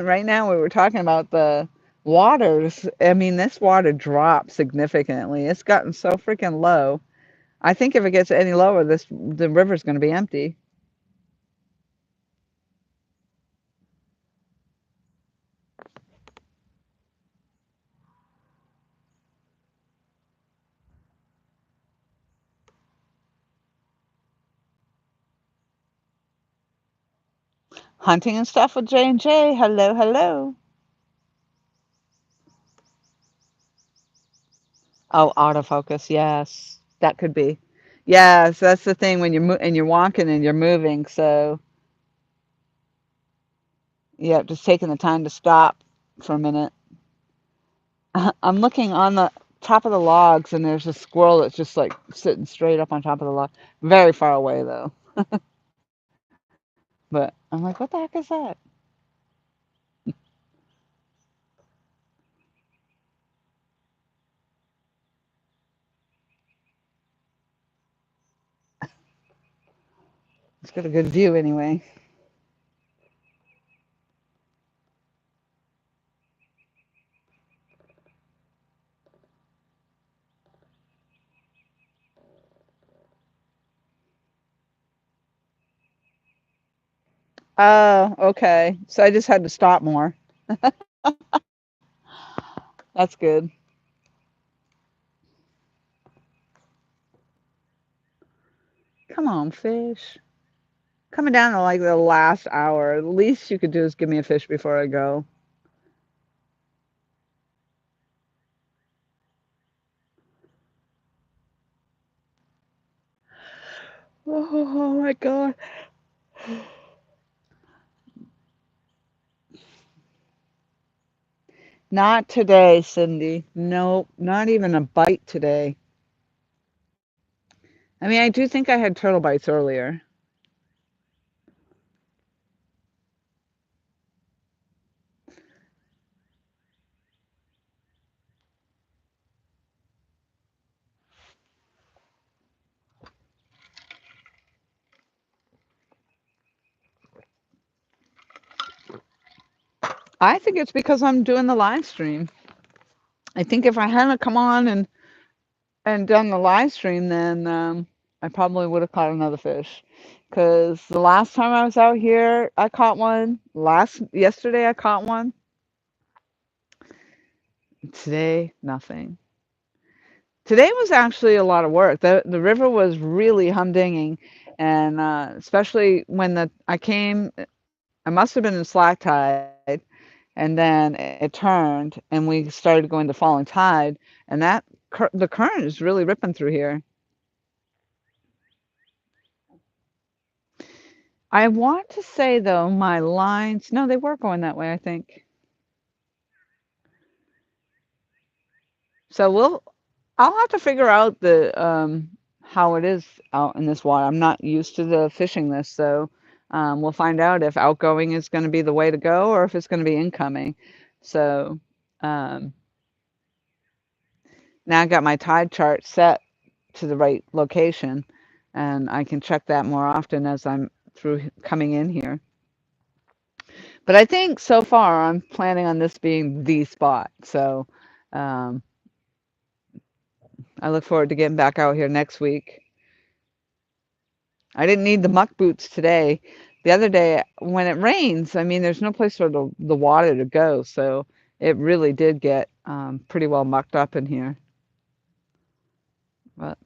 Right now, we were talking about the waters. I mean, this water dropped significantly. It's gotten so freaking low. I think if it gets any lower, the river's going to be empty. Hunting and stuff with J&J. Hello, hello. Oh, autofocus. Yes, that could be. Yes, that's the thing when and you're walking and you're moving. So yeah, just taking the time to stop for a minute. I'm looking on the top of the logs, and there's a squirrel that's just like sitting straight up on top of the log. Very far away though. But I'm like, what the heck is that? It's got a good view anyway. Oh, okay. So I just had to stop more. That's good. Come on, fish. Coming down to like the last hour. The least you could do is give me a fish before I go. Oh my God. Not today, Cindy. Nope, not even a bite today. I mean, I do think I had turtle bites earlier. I think it's because I'm doing the live stream. I think if I hadn't come on and done the live stream, then I probably would have caught another fish. Because the last time I was out here, I caught one. Yesterday, I caught one. Today, nothing. Today was actually a lot of work. The river was really humdinging, and especially when I came, I must have been in slack tide, and then it turned, and we started going to falling tide, and the current is really ripping through here. I want to say though, my lines, no, they were going that way, I think. So I'll have to figure out the how it is out in this water. I'm not used to the fishing this, so we'll find out if outgoing is going to be the way to go or if it's going to be incoming. So um, now I got my tide chart set to the right location, and I can check that more often as I'm through coming in here. But I think so far I'm planning on this being the spot. So um, I look forward to getting back out here next week. I didn't need the muck boots today. The other day, when it rains, I mean, there's no place for the water to go. So it really did get pretty well mucked up in here. But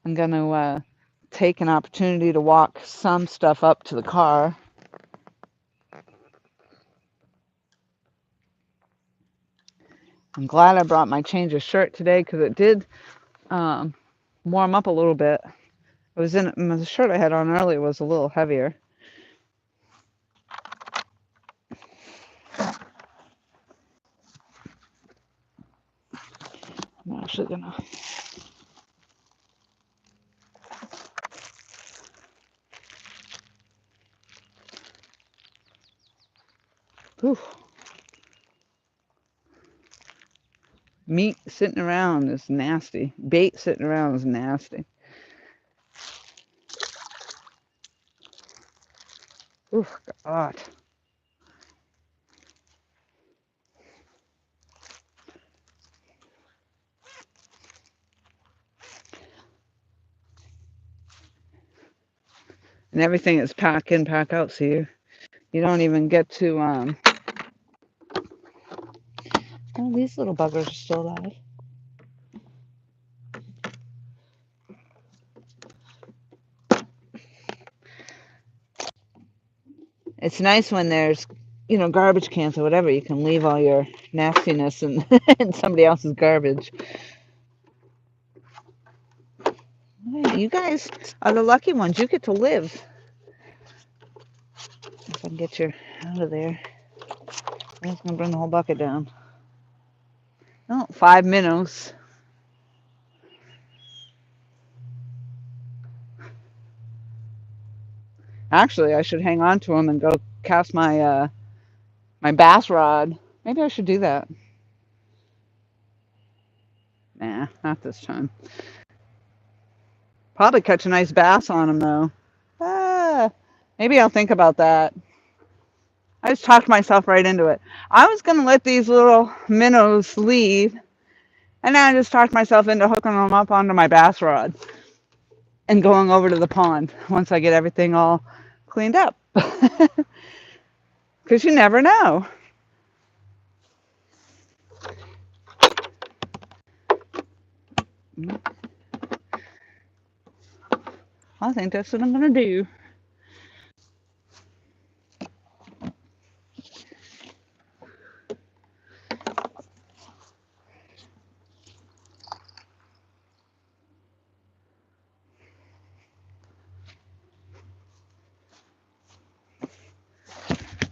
I'm going to take an opportunity to walk some stuff up to the car. I'm glad I brought my change of shirt today because it did um, warm up a little bit. It was in the shirt I had on earlier was a little heavier. I'm actually gonna. Whew. Meat sitting around is nasty. Bait sitting around is nasty. Oh God. And everything is pack in, pack out. So you don't even get to. Oh, these little buggers are still alive. It's nice when there's, garbage cans or whatever. You can leave all your nastiness in, in somebody else's garbage. Hey, you guys are the lucky ones. You get to live. If I can get you out of there. I'm just gonna bring the whole bucket down. Oh, 5 minnows. Actually, I should hang on to them and go cast my bass rod. Maybe I should do that. Nah, not this time. Probably catch a nice bass on them though. Ah, maybe I'll think about that. I just talked myself right into it. I was gonna let these little minnows leave, and now I just talked myself into hooking them up onto my bass rod and going over to the pond once I get everything all cleaned up. Because you never know. I think that's what I'm gonna do.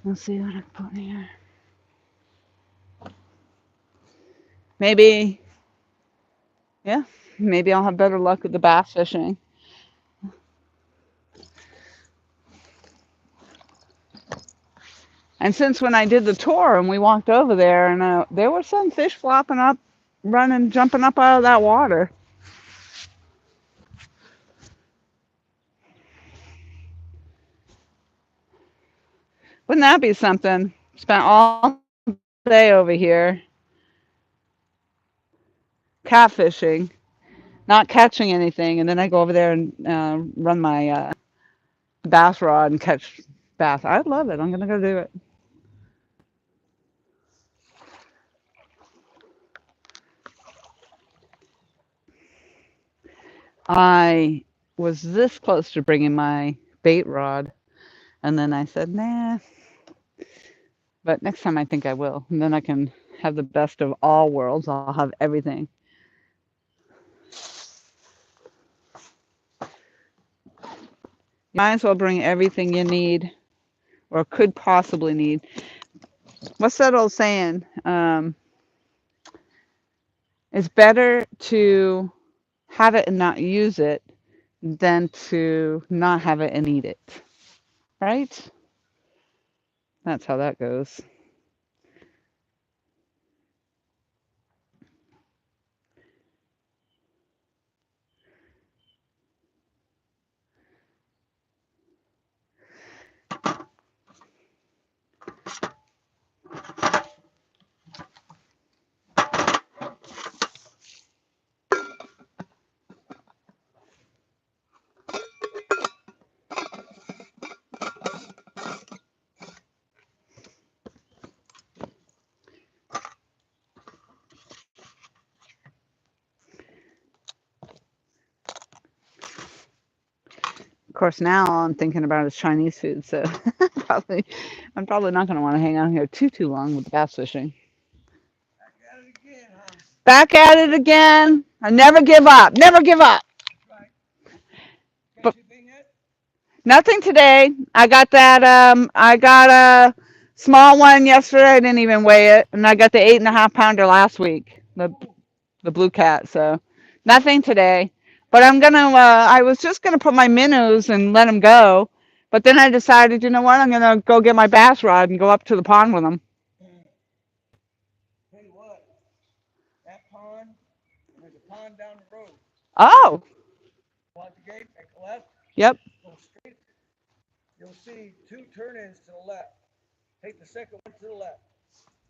Let's see what I can put in here. Maybe, yeah, maybe I'll have better luck with the bass fishing. And since when I did the tour and we walked over there, and there were some fish flopping up, running, jumping up out of that water. Wouldn't that be something? Spent all day over here catfishing, not catching anything, and then I go over there and run my bass rod and catch bass. I'd love it. I'm gonna go do it. I was this close to bringing my bait rod, and then I said, nah. But next time I think I will, and then I can have the best of all worlds. I'll have everything. You might as well bring everything you need or could possibly need. What's that old saying? It's better to have it and not use it than to not have it and eat it. Right? That's how that goes. Of course, now all I'm thinking about is Chinese food, so probably I'm probably not going to want to hang out here too long with bass fishing. Back at it again. I never give up. Never give up. But nothing today. I got that. I got a small one yesterday. I didn't even weigh it, and I got the 8.5 pounder last week. The blue cat. So nothing today. But I'm gonna. I was just gonna put my minnows and let them go, but then I decided, you know what? I'm gonna go get my bass rod and go up to the pond with them. Tell you what, that pond, there's a pond down the road. Oh. Watch the gate, make a left, Yep. go straight. You'll see two turn-ins to the left. Take the second one to the left.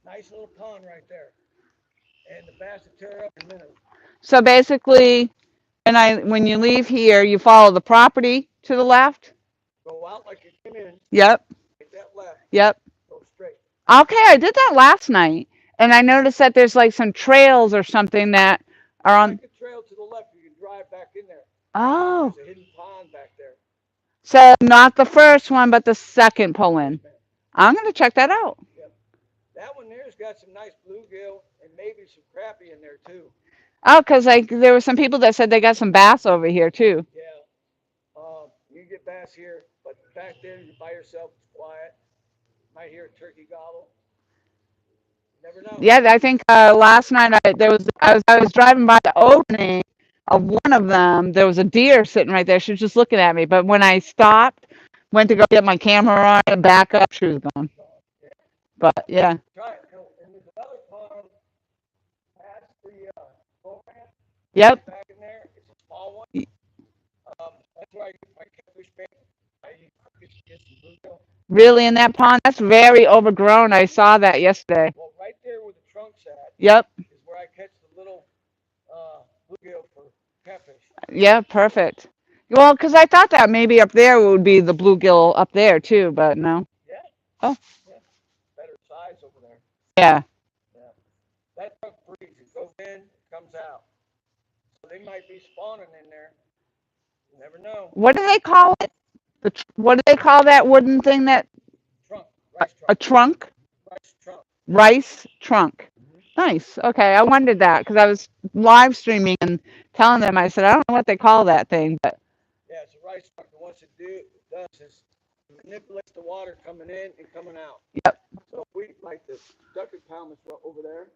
Nice little pond right there. And the bass will tear up in a minute. So basically, when you leave here, you follow the property to the left. Go out like you came in, Yep. take that left, Yep. go straight. Okay, I did that last night, and I noticed that there's like some trails or something that are on. Take a trail to the left, you can drive back in there. Oh, There's a hidden pond back there. so not the first one, but the second pull in. Yes, ma'am. I'm gonna check that out. Yep. That one there's got some nice bluegill and maybe some crappie in there too. Oh, because like there were some people that said they got some bass over here too. Yeah. You can get bass here, but back there you're by yourself, it's quiet. Might hear a turkey gobble. You never know. Yeah, I think last night I was driving by the opening of one of them. There was a deer sitting right there. She was just looking at me, but when I stopped, went to go get my camera on and back up, she was gone. Yeah. But yeah. Try it. And there's another pond past the program. Yep. Back in there, it's a small one. That's where I get my catfish bait. I get some bluegill. Really, in that pond? That's very overgrown. I saw that yesterday. Well, right there where the trunk's at Yep. is where I catch the little bluegill for catfish. Yeah, perfect. Well, because I thought that maybe up there would be the bluegill up there too, but no. Yeah. Oh, Yeah. Better size over there. yeah. Yeah. That truck breeds. It goes in, it comes out. So they might be spawning in there. You never know. What do they call it? What do they call that wooden thing that Trunk, rice a trunk, trunk? rice trunk. Rice trunk. Mm-hmm. Nice. Okay, I wondered that because I was live streaming and telling them. I said I don't know what they call that thing, but Yeah, it's a rice trunk. And what it does is it manipulates the water coming in and coming out. yep. So if we like the duck impoundments over there,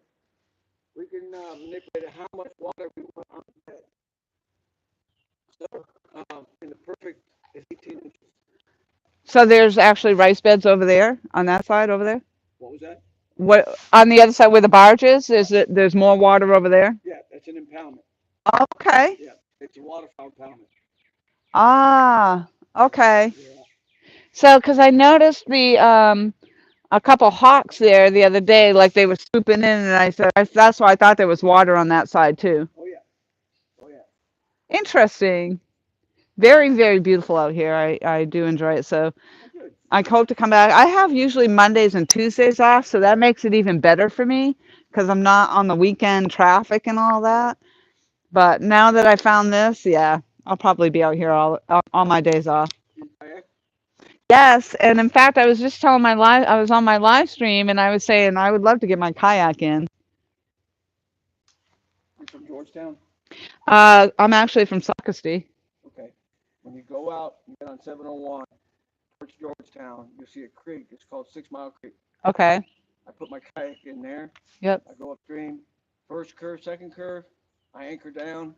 we can manipulate how much water we want on the bed. So, in the perfect is 18 inches. So there's actually rice beds over there on that side over there. What was that? What on the other side where the barge is? Is it there's more water over there? Yeah, that's an impoundment. Okay. Yeah, it's a waterfowl impoundment. Ah, okay. Yeah. So, because I noticed the a couple hawks there the other day, like they were swooping in, and I said that's why I thought there was water on that side too. Oh yeah. Oh yeah. Interesting. Very, very beautiful out here. I do enjoy it. So Oh good. I hope to come back. I have usually Mondays and Tuesdays off, so that makes it even better for me because I'm not on the weekend traffic and all that. But now that I found this, yeah, I'll probably be out here all my days off. You kayak? Yes, and in fact, I was just telling my live, I was on my live stream and I was saying I would love to get my kayak in. You from Georgetown? I'm actually from Socastee. Okay. When you go out, you get on 701 towards Georgetown, you'll see a creek. It's called 6 Mile Creek. Okay. I put my kayak in there. Yep. I go upstream. First curve, second curve. I anchor down,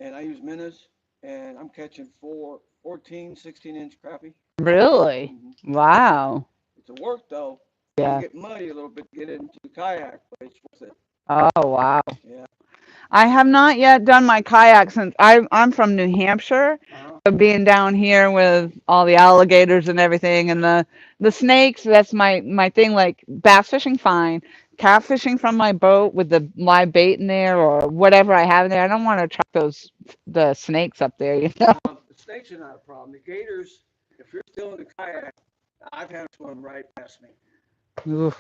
and I use minnows, and I'm catching 14, 16-inch crappie. Really? Mm-hmm. Wow. It's a work though. You Yeah. get muddy a little bit to get into the kayak, but it's worth it. Oh, wow. Yeah. I have not yet done my kayak since I'm from New Hampshire. Uh-huh. So being down here with all the alligators and everything and the snakes, that's my thing. Like bass fishing, fine. Catfishing from my boat with the live bait in there or whatever I have in there. I don't want to track the snakes up there, you know. The snakes are not a problem. The gators, if you're still in the kayak, I've had them swim right past me. Oof.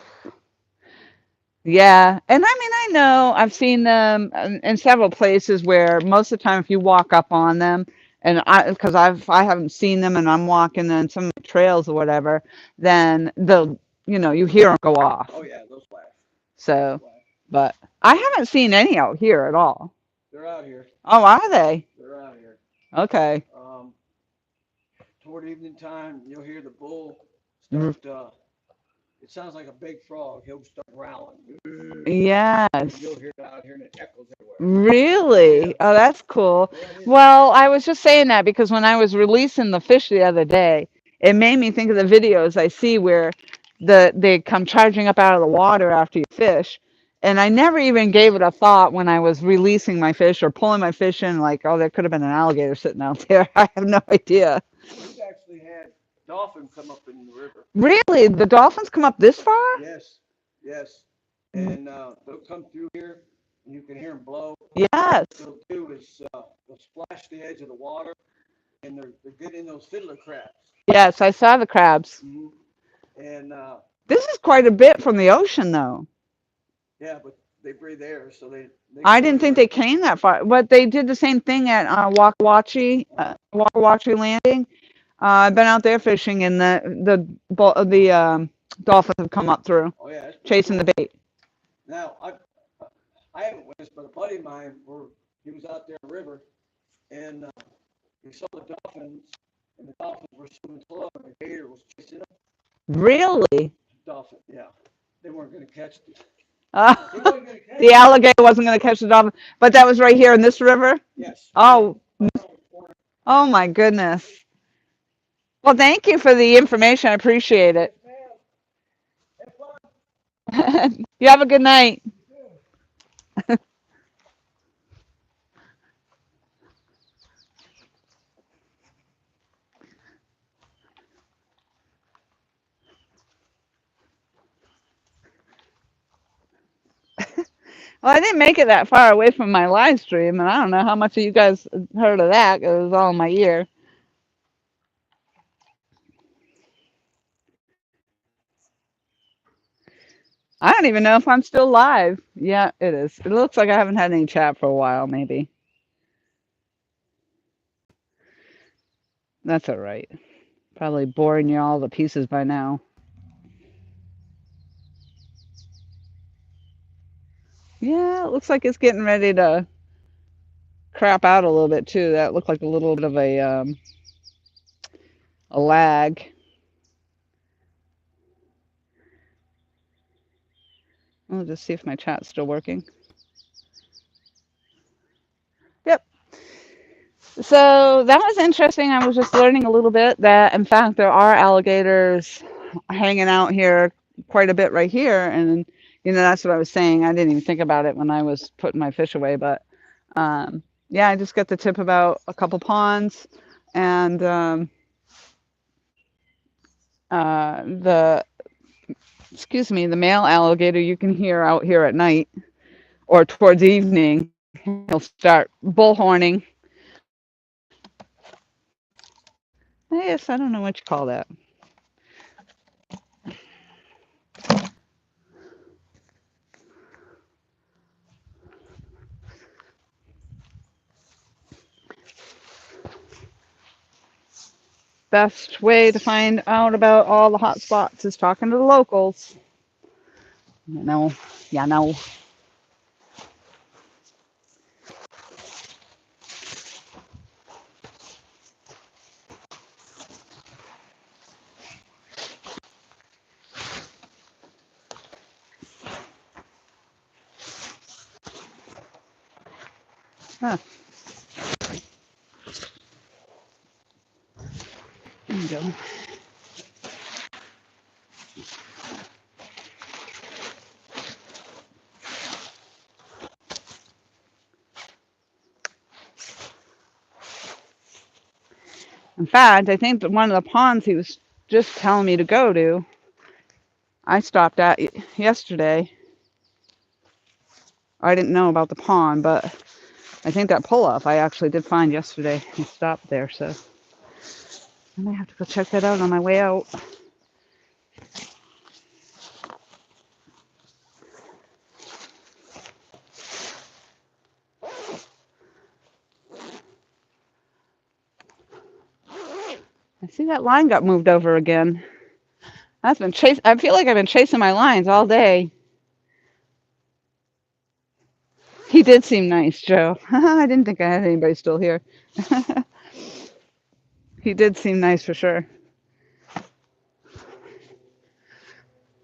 Yeah, and I mean, I know I've seen them in several places where most of the time, if you walk up on them, and because I haven't seen them, and I'm walking on some trails or whatever, then you hear them go off. Oh yeah, those flash. Those So, flash. but I haven't seen any out here at all. They're out here. Oh, are they? They're out here. Okay. Toward evening time, you'll hear the bull R- start. It sounds like a big frog. He'll start growling. Yes. You'll hear it out here, and it echoes everywhere. Really? Yeah. Oh, that's cool. Yeah, it is. Well, I was just saying that because when I was releasing the fish the other day, it made me think of the videos I see where they come charging up out of the water after you fish. And I never even gave it a thought when I was releasing my fish or pulling my fish in, like, oh, there could have been an alligator sitting out there. I have no idea. We've actually had dolphins come up in the river. Really? The dolphins come up this far? Yes, yes. And they'll come through here, and you can hear them blow. Yes. What they'll do is they'll splash the edge of the water, and they're getting those fiddler crabs. Yes, I saw the crabs. Mm-hmm. And This is quite a bit from the ocean, though. yeah, but they breathe air, so they can I go didn't think anywhere. they came that far, but they did the same thing at Waka Wachi Landing. I've been out there fishing, and the dolphins have come up through, Oh yeah, that's pretty chasing cool. the bait. Now I haven't witnessed, but a buddy of mine, he was out there in the river, and he saw the dolphins, and the dolphins were swimming slow, and the gator was chasing them. Really? Dolphin, yeah, they weren't going to catch it. Uh, He wasn't going to catch the it. alligator wasn't going to catch the dolphin, but that was right here in this river. Yes. Oh, Right around the corner. oh my goodness. Well, thank you for the information. I appreciate it. Yes, ma'am. Have fun. You have a good night. Well, I didn't make it that far away from my live stream, and I don't know how much of you guys heard of that. 'Cause it was all in my ear. I don't even know if I'm still live. Yeah, it is. It looks like I haven't had any chat for a while, maybe. That's all right. Probably boring you all to pieces by now. Yeah, it looks like it's getting ready to crap out a little bit too. That looked like a little bit of a lag. I'll just see if my chat's still working. So that was interesting. I was just learning a little bit that, in fact, there are alligators hanging out here quite a bit right here. And, that's what I was saying. I didn't even think about it when I was putting my fish away. But yeah, I just got the tip about a couple ponds. And the, excuse me, the male alligator you can hear out here at night or towards evening. He'll start bullhorning. Yes, I don't know what you call that. Best way to find out about all the hot spots is talking to the locals. You know, yeah, know. Huh, there you go. In fact, I think that one of the ponds he was just telling me to go to, I stopped at yesterday. I didn't know about the pond, but I think that pull off I actually did find yesterday. He stopped there, so I may have to go check that out on my way out. I see that line got moved over again. I've been chasing. I feel like I've been chasing my lines all day. He did seem nice, Joe. I didn't think I had anybody still here. He did seem nice for sure.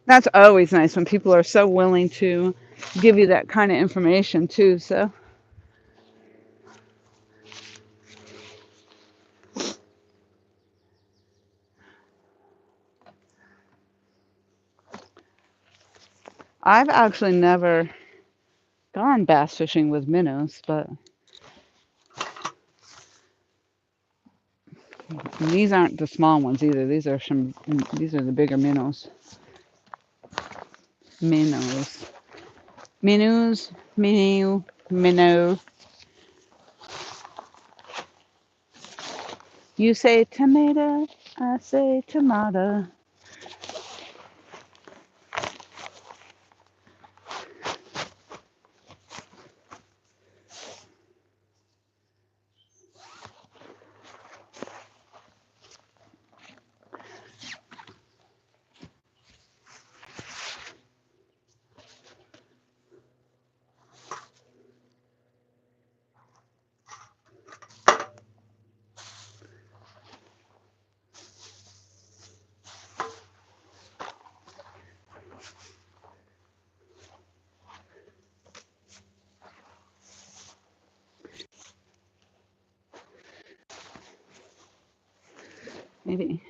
That's always nice when people are so willing to give you that kind of information too. So I've actually never gone bass fishing with minnows, but these aren't the small ones either. These are some. These are the bigger minnows. Minnows. Minnows. Minnow. Minnow. You say tomato. I say tomato. Maybe.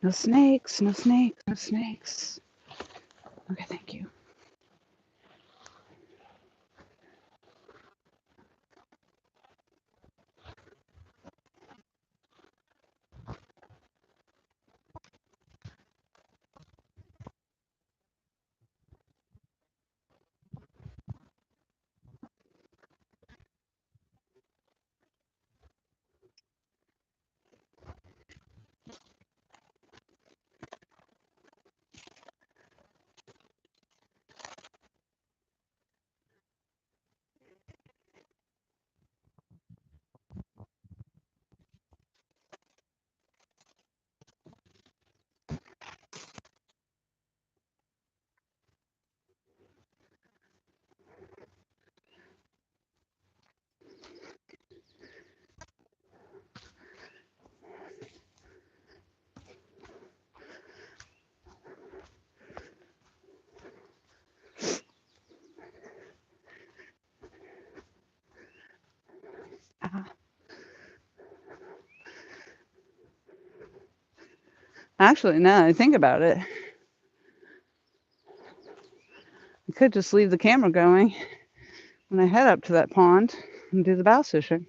No snakes. No snakes. No snakes. Okay, thank you. Actually, now that I think about it, I could just leave the camera going when I head up to that pond and do the bass fishing.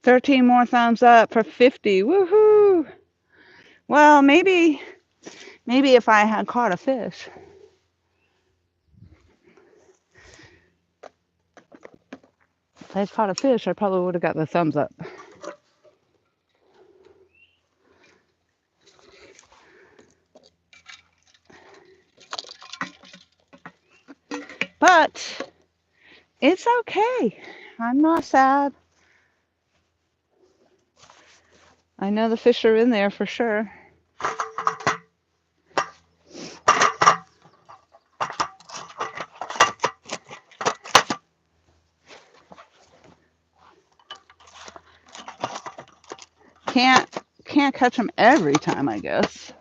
$13 more thumbs up for 50. Woohoo! Well, maybe if I had caught a fish. If I had caught a fish, I probably would have got the thumbs up. But it's okay. I'm not sad. I know the fish are in there for sure. Can't catch them every time, I guess.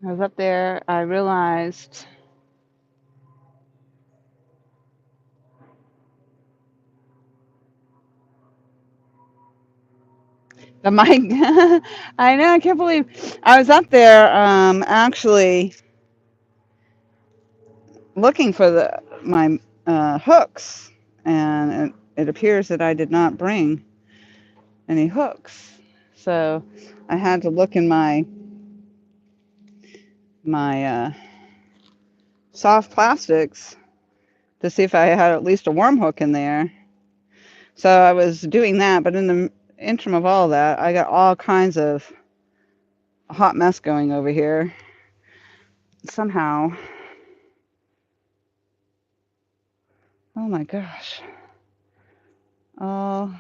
I was up there, I realized the mic. I know, I can't believe I was up there actually looking for my hooks, and it appears that I did not bring any hooks. So I had to look in my soft plastics to see if I had at least a worm hook in there. So I was doing that, but in the interim of all that, I got all kinds of hot mess going over here. Somehow, oh my gosh. Oh,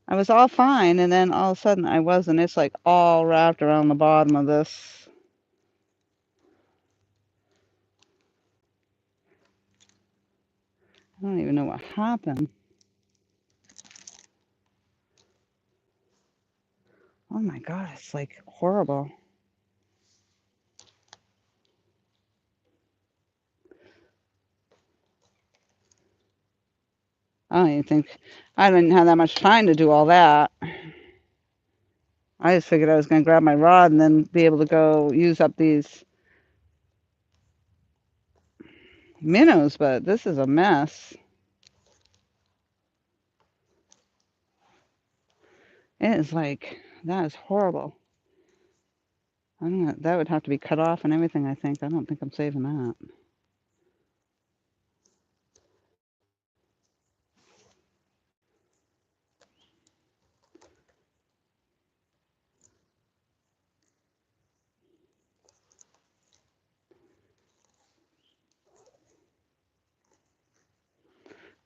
I was all fine, and then all of a sudden I wasn't. It's like all wrapped around the bottom of this. I don't even know what happened. Oh my God, it's like horrible. I don't even think, I didn't have that much time to do all that. I just figured I was going to grab my rod and then be able to go use up these minnows, but this is a mess. It is like, that is horrible. I don't know, that would have to be cut off and everything, I think. I don't think I'm saving that.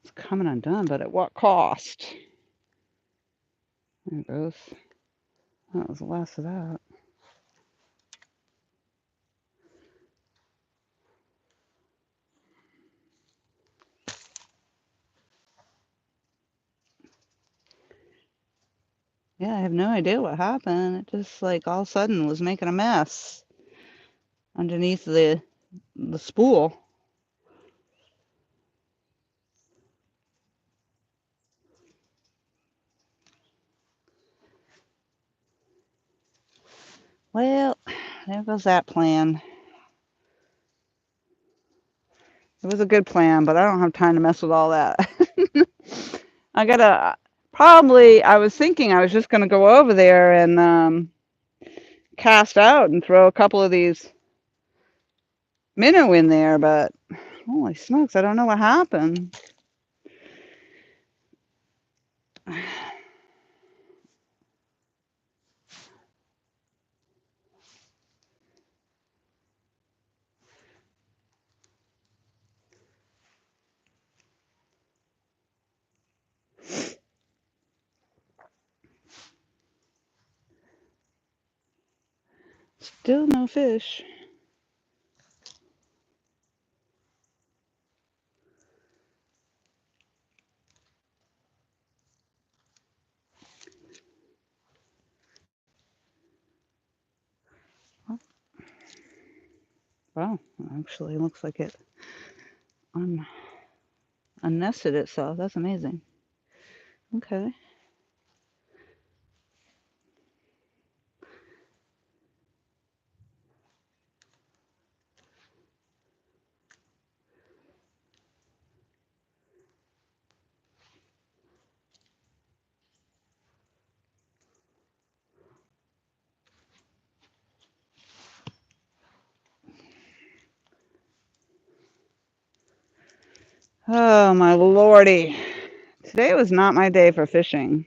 It's coming undone, but at what cost? There it goes. That was the last of that. Yeah, I have no idea what happened. It just like all of a sudden was making a mess underneath the spool. Well, there goes that plan. It was a good plan, but I don't have time to mess with all that. I gotta probably. I was thinking I was just gonna go over there and cast out and throw a couple of these minnow in there, but holy smokes, I don't know what happened. Still no fish. Wow, actually looks like it unnested itself. That's amazing. Okay. Oh my lordy. Today was not my day for fishing.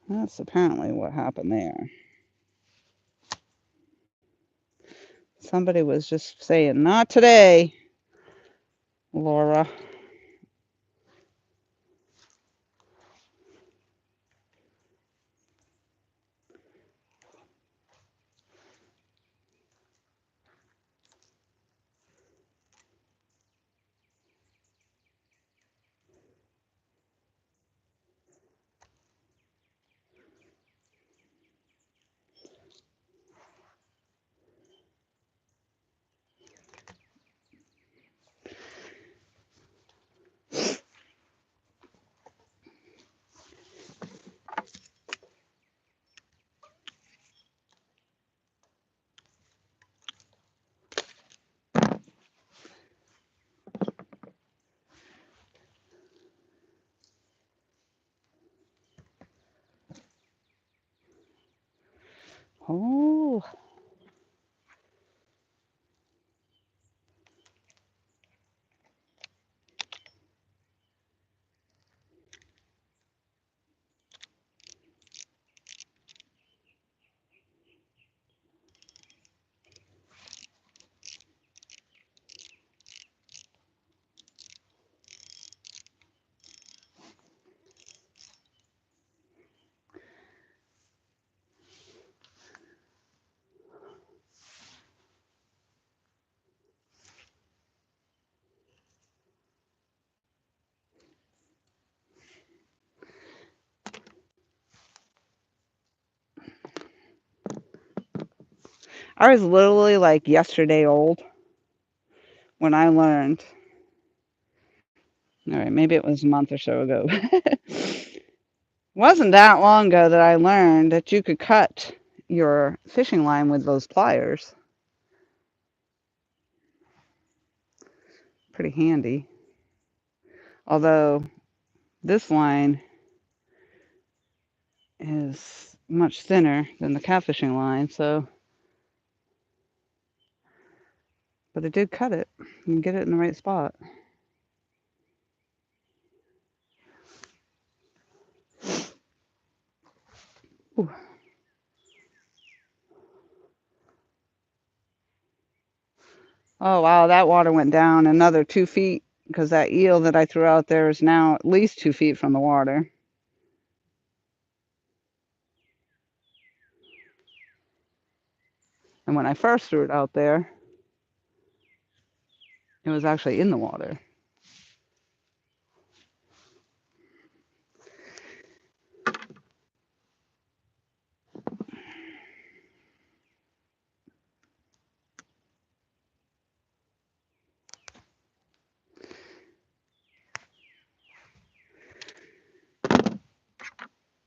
That's apparently what happened there. Somebody was just saying, not today, Laura. I was literally like yesterday old when I learned. All right, maybe it was a month or so ago. Wasn't that long ago that I learned that you could cut your fishing line with those pliers. Pretty handy. Although this line is much thinner than the catfishing line, so but it did cut it. You can get it in the right spot. Ooh. Oh wow, that water went down another 2 feet because that eel that I threw out there is now at least 2 feet from the water. And when I first threw it out there, it was actually in the water.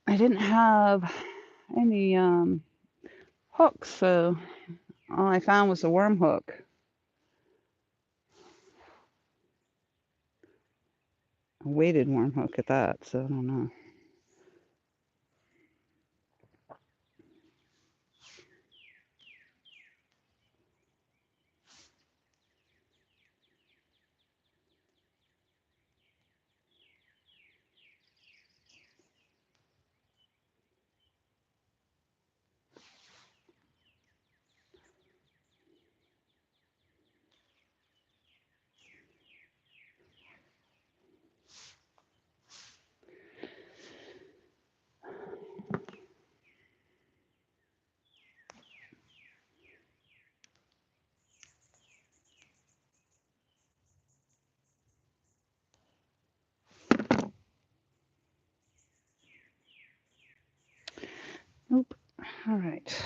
I didn't have any hooks, so all I found was a worm hook. A weighted worm hook at that, so I don't know. Nope. All right.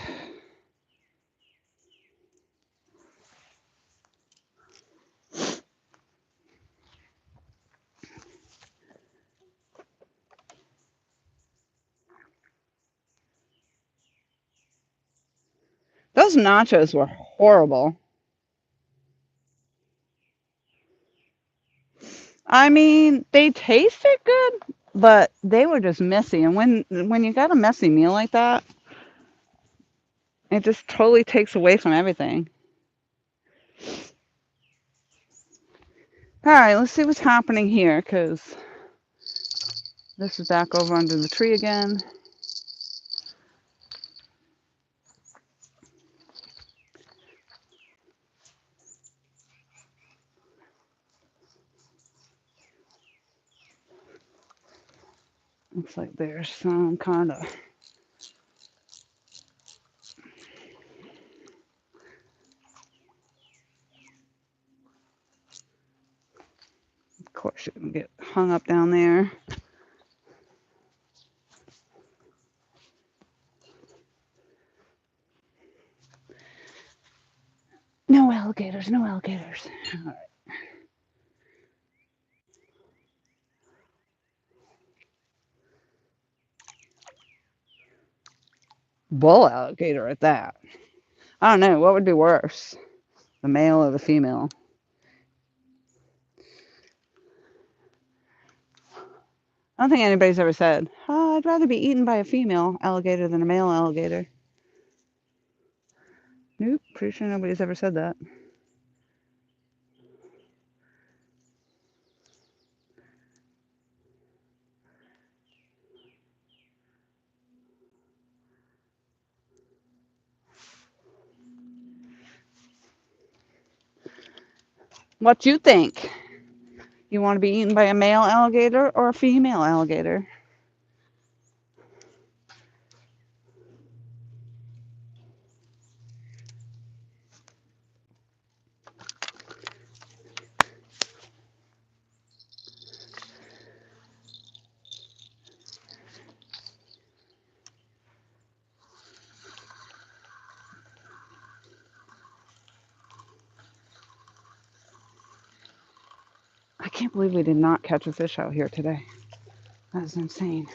Those nachos were horrible. I mean, they tasted good, but they were just messy. And when you got a messy meal like that, it just totally takes away from everything. All right, let's see what's happening here, because this is back over under the tree again. Looks like there's some kind of course, you can get hung up down there. No alligators, no alligators. All right. Bull alligator at that. I don't know, what would be worse? The male or the female? I don't think anybody's ever said, oh, I'd rather be eaten by a female alligator than a male alligator. Nope, pretty sure nobody's ever said that. What you think? You want to be eaten by a male alligator or a female alligator? can't believe we did not catch a fish out here today. That is insane.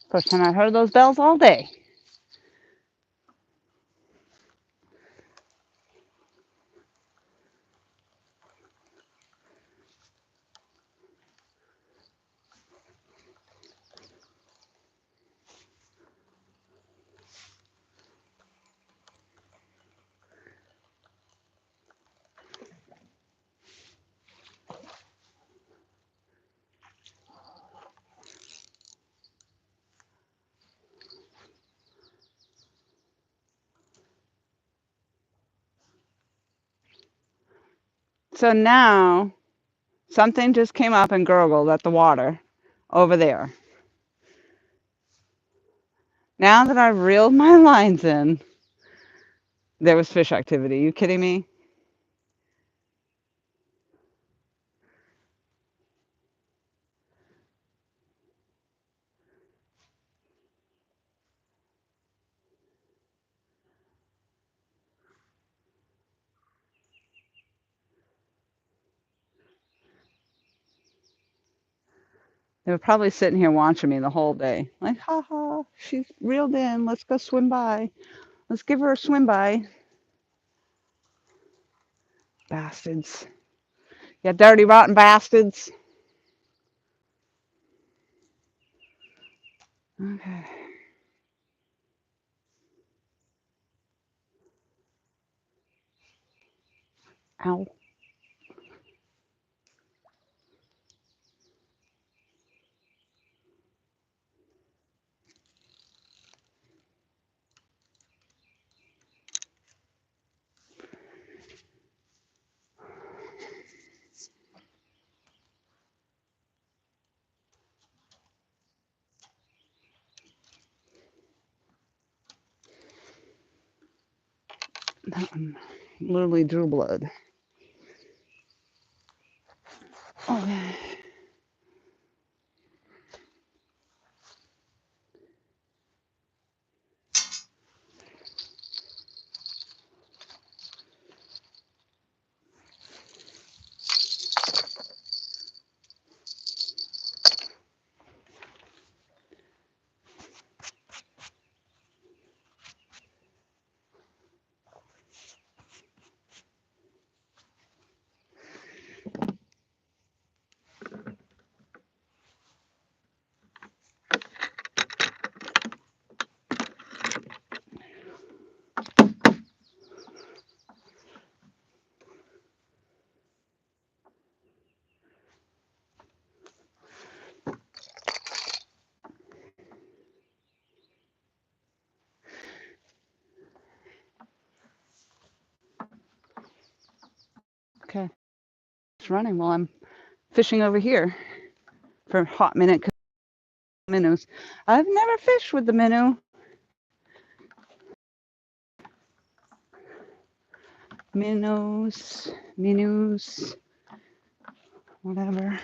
First time I heard those bells all day. So now something just came up and gurgled at the water over there. Now that I've reeled my lines in, there was fish activity. You kidding me? They were probably sitting here watching me the whole day. Like, ha ha, she's reeled in. Let's go swim by. Let's give her a swim by. Bastards. You dirty, rotten bastards. Okay. Ow. That one literally drew blood. Okay. Okay. It's running while I'm fishing over here for a hot minute. Minnows. I've never fished with the minnow. Minnows, whatever.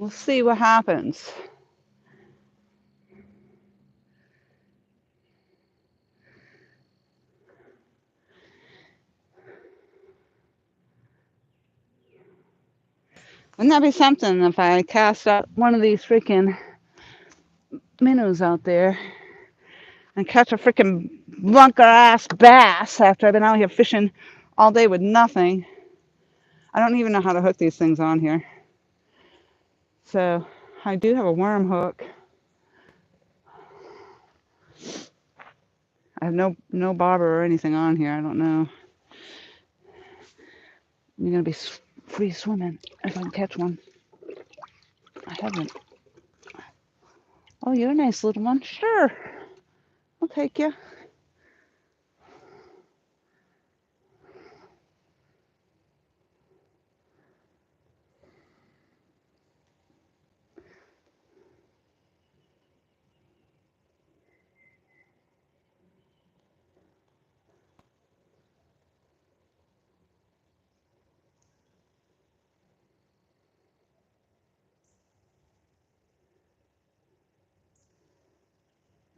We'll see what happens. Wouldn't that be something if I cast out one of these freaking minnows out there and catch a freaking bunker ass bass after I've been out here fishing all day with nothing? I don't even know how to hook these things on here. So I do have a worm hook. I have no bobber or anything on here. I don't know. I'm gonna be free swimming if I can catch one. I haven't. Oh, you're a nice little one. Sure, I'll take you.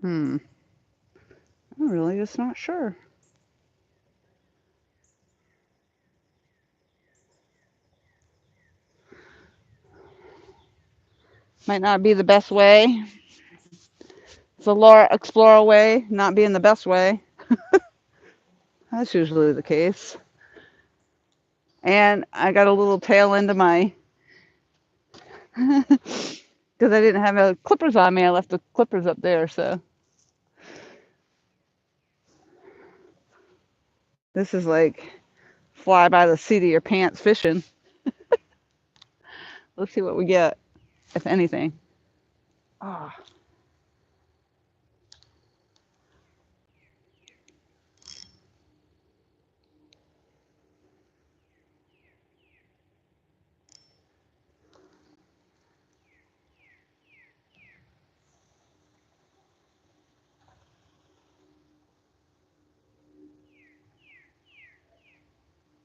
I'm really just not sure. Might not be the best way. It's a Laura Explorer way, not being the best way. That's usually the case. And I got a little tail into my, because I didn't have no clippers on me. I left the clippers up there, so. This is like fly by the seat of your pants fishing. Let's see what we get, if anything. Ah, oh,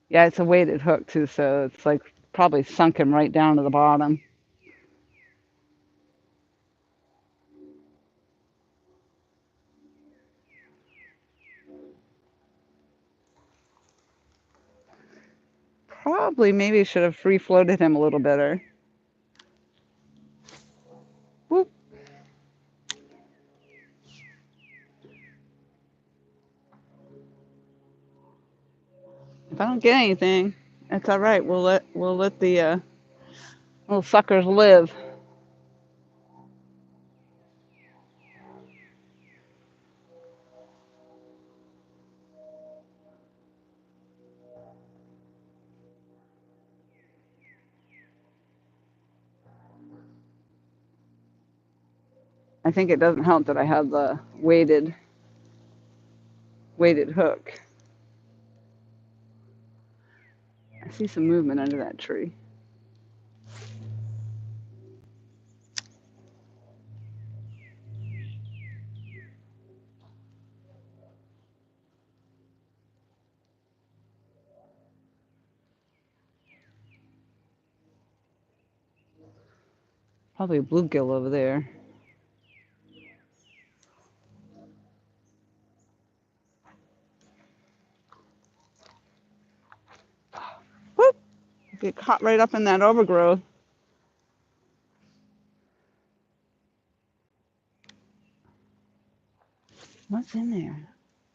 yeah, it's a weighted hook too, so it's like probably sunk him right down to the bottom. Probably maybe should have free floated him a little better. Whoop. If I don't get anything, that's all right. We'll let the little suckers live. I think it doesn't help that I have the weighted hook. I see some movement under that tree. Probably a bluegill over there. Whoop! Get caught right up in that overgrowth. What's in there?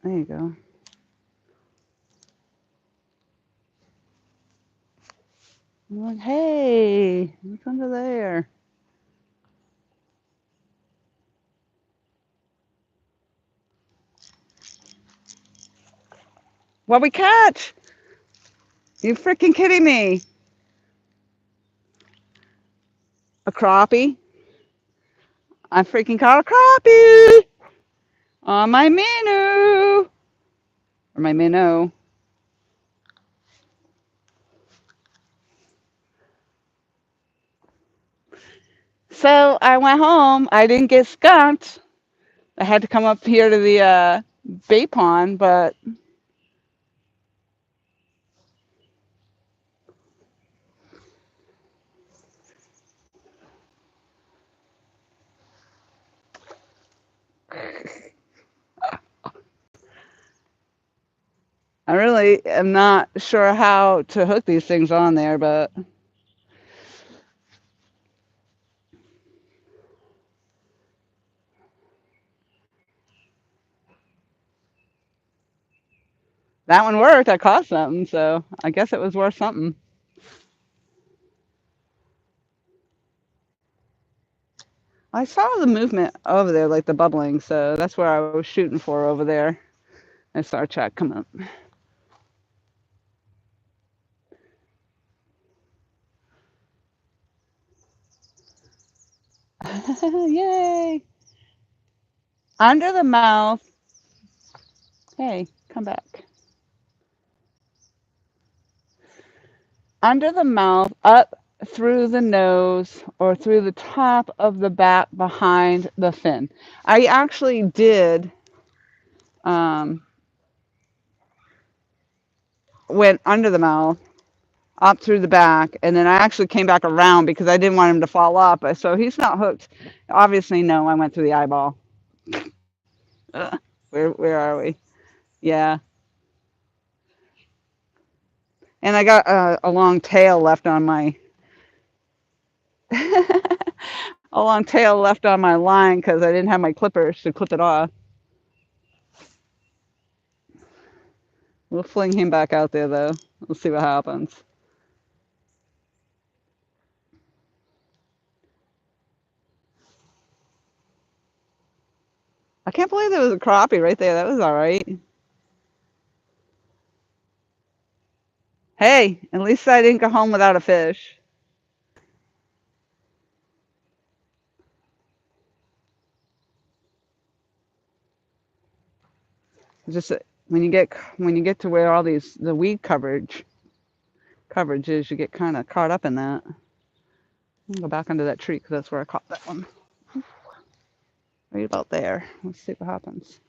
There you go. I'm like, hey, what's under there? What we catch? You freaking kidding me? A crappie? I freaking caught a crappie on my minnow. Or my minnow. So I went home. I didn't get skunked. I had to come up here to the bait pond, but I really am not sure how to hook these things on there, but that one worked. I caught something, so I guess it was worth something. I saw the movement over there, like the bubbling, so that's where I was shooting for over there. I saw our chat come up. Yay! Under the mouth. Hey, come back. Under the mouth, up through the nose, or through the top of the back behind the fin. I actually did um, went under the mouth, up through the back, and then I actually came back around because I didn't want him to fall off. So he's not hooked. Obviously, no. I went through the eyeball. Where are we? Yeah, and I got a long tail left on my a long tail left on my line because I didn't have my clippers to clip it off. We'll fling him back out there though. We'll see what happens. I can't believe there was a crappie right there. That was all right. Hey, at least I didn't go home without a fish. Just when you get to where all these the weed coverage is, you get kind of caught up in that. I'll go back under that tree because that's where I caught that one. Right about there. Let's see what happens.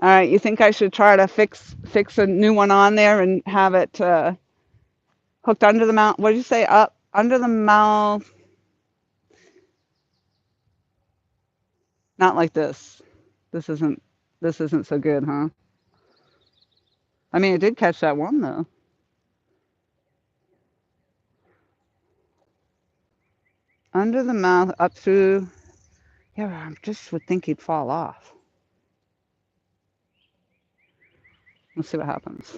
All right, you think I should try to fix a new one on there and have it hooked under the mouth? What did you say? Up under the mouth? Not like this. This isn't this isn't so good, huh? I mean, it did catch that one though. Under the mouth, up through. Yeah, I just would think he'd fall off. Let's see what happens.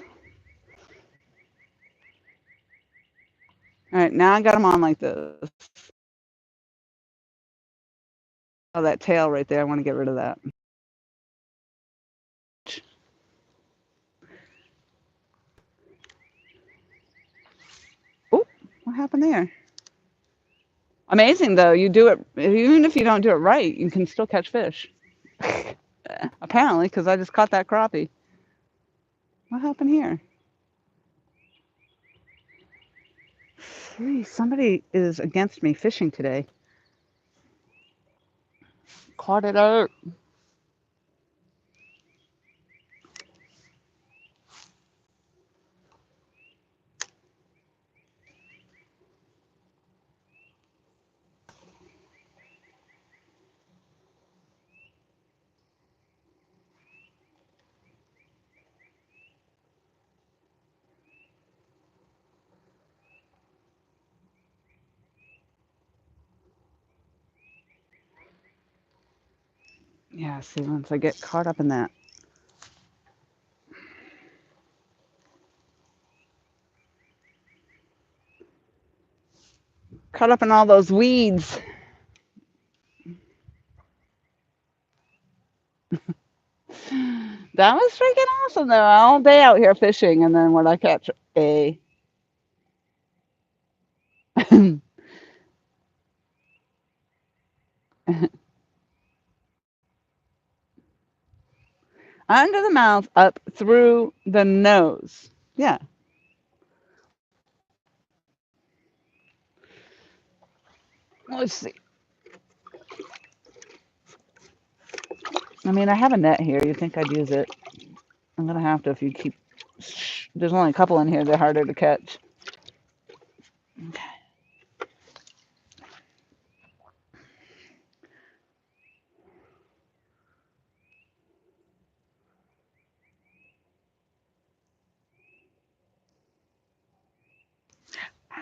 All right, now I got him on like this. Oh, that tail right there. I want to get rid of that. Oh, what happened there? Amazing though. You do it even if you don't do it right, you can still catch fish. Apparently, because I just caught that crappie. What happened here? Gee, somebody is against me fishing today. Caught it out. Yeah, see, once I get caught up in that. Caught up in all those weeds. That was freaking awesome though. All day out here fishing, and then when I catch a under the mouth, up through the nose. Yeah. Let's see. I mean, I have a net here. You'd think I'd use it. I'm gonna have to if you keep. There's only a couple in here. They're harder to catch. Okay.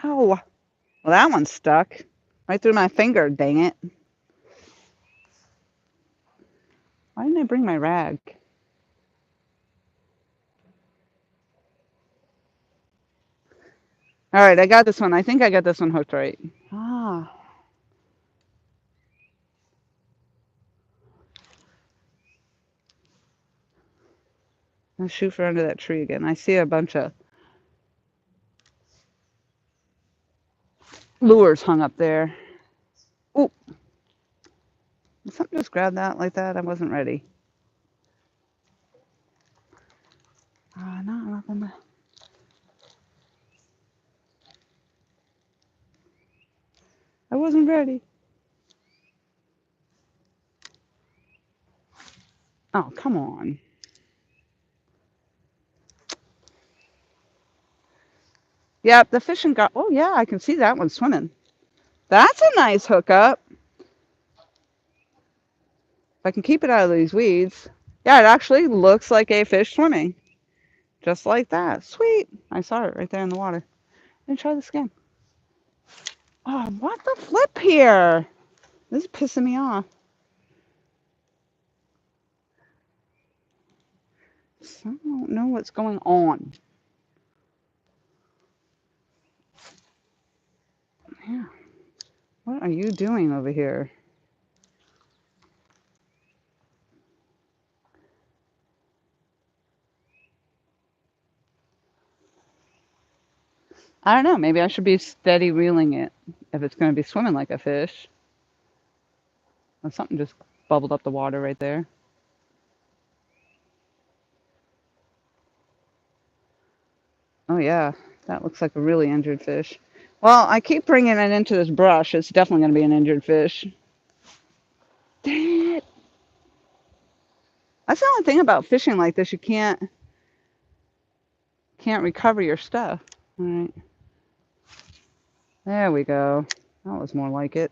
Ow. Well, that one's stuck right through my finger. Dang it. Why didn't I bring my rag? All right, I got this one. I think I got this one hooked right. Ah. Let's shoot for under that tree again. I see a bunch of lures hung up there. Ooh, did something just grab that like that? I wasn't ready. No, nothing. I wasn't ready. Oh, come on. Yep, the fishing got. Oh, yeah, I can see that one swimming. That's a nice hookup. If I can keep it out of these weeds. Yeah, it actually looks like a fish swimming. Just like that. Sweet. I saw it right there in the water. Let me try this again. Oh, what the flip here? This is pissing me off. So I don't know what's going on. Yeah. What are you doing over here? I don't know. Maybe I should be steady reeling it if it's going to be swimming like a fish. Or something just bubbled up the water right there. Oh, yeah. That looks like a really injured fish. Well, I keep bringing it into this brush. It's definitely going to be an injured fish. Dang it. That's the only thing about fishing like this. You can't recover your stuff. All right. There we go. That was more like it.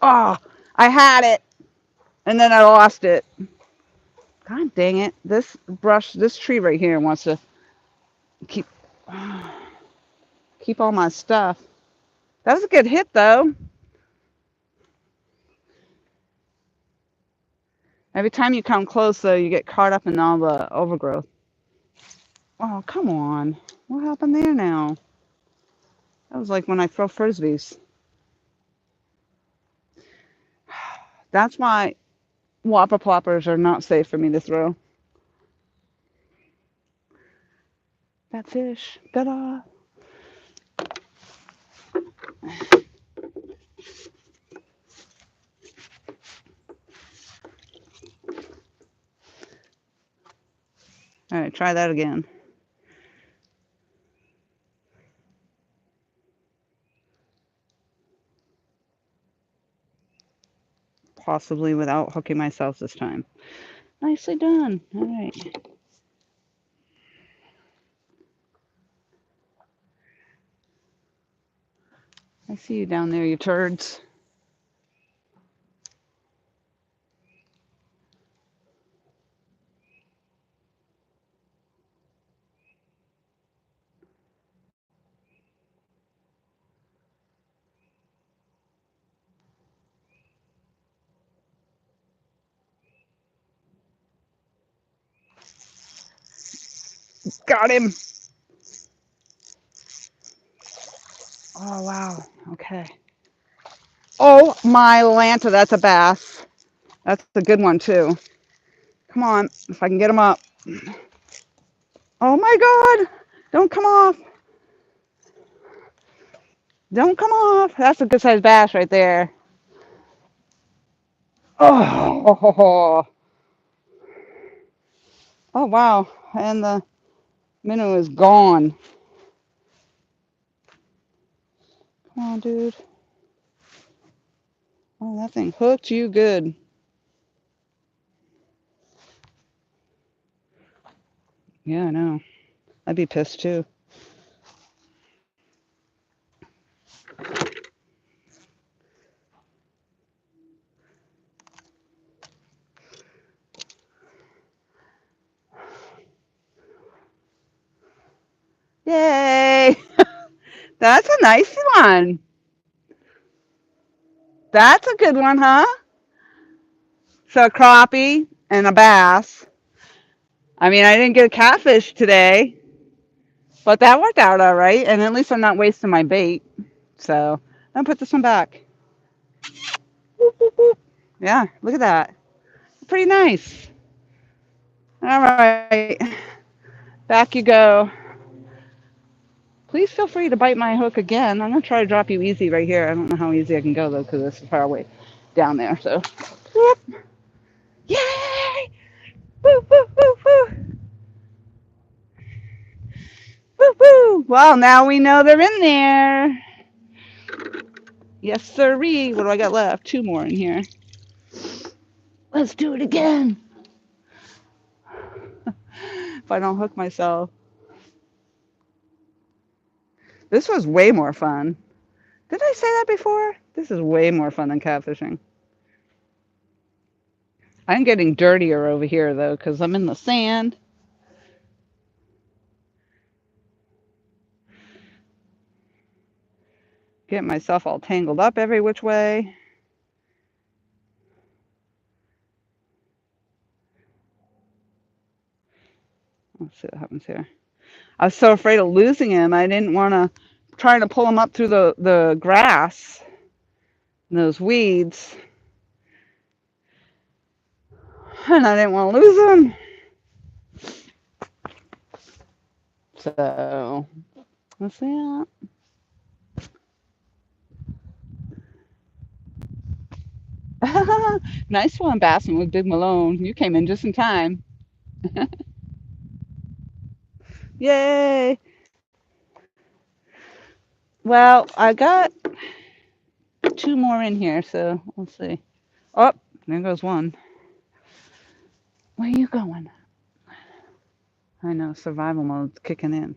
Oh, I had it. And then I lost it. God dang it. This brush, this tree right here wants to keep keep all my stuff. That was a good hit though. Every time you come close though, you get caught up in all the overgrowth. Oh, come on. What happened there now? That was like when I throw frisbees. That's why whopper ploppers are not safe for me to throw. That fish. Ta-da. All right, try that again. Possibly without hooking myself this time. Nicely done. All right. I see you down there, you turds. Got him. Oh, wow. Okay. Oh, my Lanta. That's a bass. That's a good one, too. Come on, if I can get them up. Oh my God! Don't come off. Don't come off. That's a good sized bass right there. Oh, oh wow. And the minnow is gone. Come on, dude. Oh, that thing hooked you good. Yeah, I know. I'd be pissed too. Yay! That's a nice one. That's a good one, huh? So a crappie and a bass. I mean, I didn't get a catfish today, but that worked out all right. And at least I'm not wasting my bait. So I'll put this one back. Boop, boop, boop. Yeah, look at that. Pretty nice. All right, back you go. Please feel free to bite my hook again. I'm going to try to drop you easy right here. I don't know how easy I can go, though, because this is far away down there. So, whoop. Yay! Woo, woo, woo, woo. Woo, woo. Well, now we know they're in there. Yes, sirree. What do I got left? Two more in here. Let's do it again. If I don't hook myself. This was way more fun. Did I say that before? This is way more fun than catfishing. I'm getting dirtier over here, though, because I'm in the sand. Get myself all tangled up every which way. Let's see what happens here. I was so afraid of losing him. I didn't want to try to pull him up through the grass and those weeds. And I didn't want to lose him. So, let's see that. Nice one, Bassin with Big Malone. You came in just in time. Yay! Well, I got two more in here, so let's see. Oh, there goes one. Where are you going? I know, survival mode's kicking in.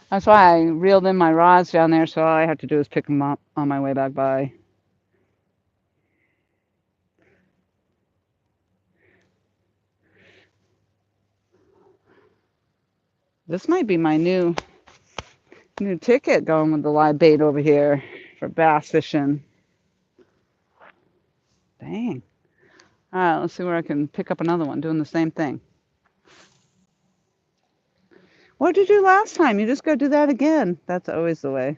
That's why I reeled in my rods down there, so all I have to do is pick them up on my way back by. This might be my new ticket going with the live bait over here for bass fishing. Dang. All right, let's see where I can pick up another one doing the same thing. What did you do last time? You just go do that again. That's always the way.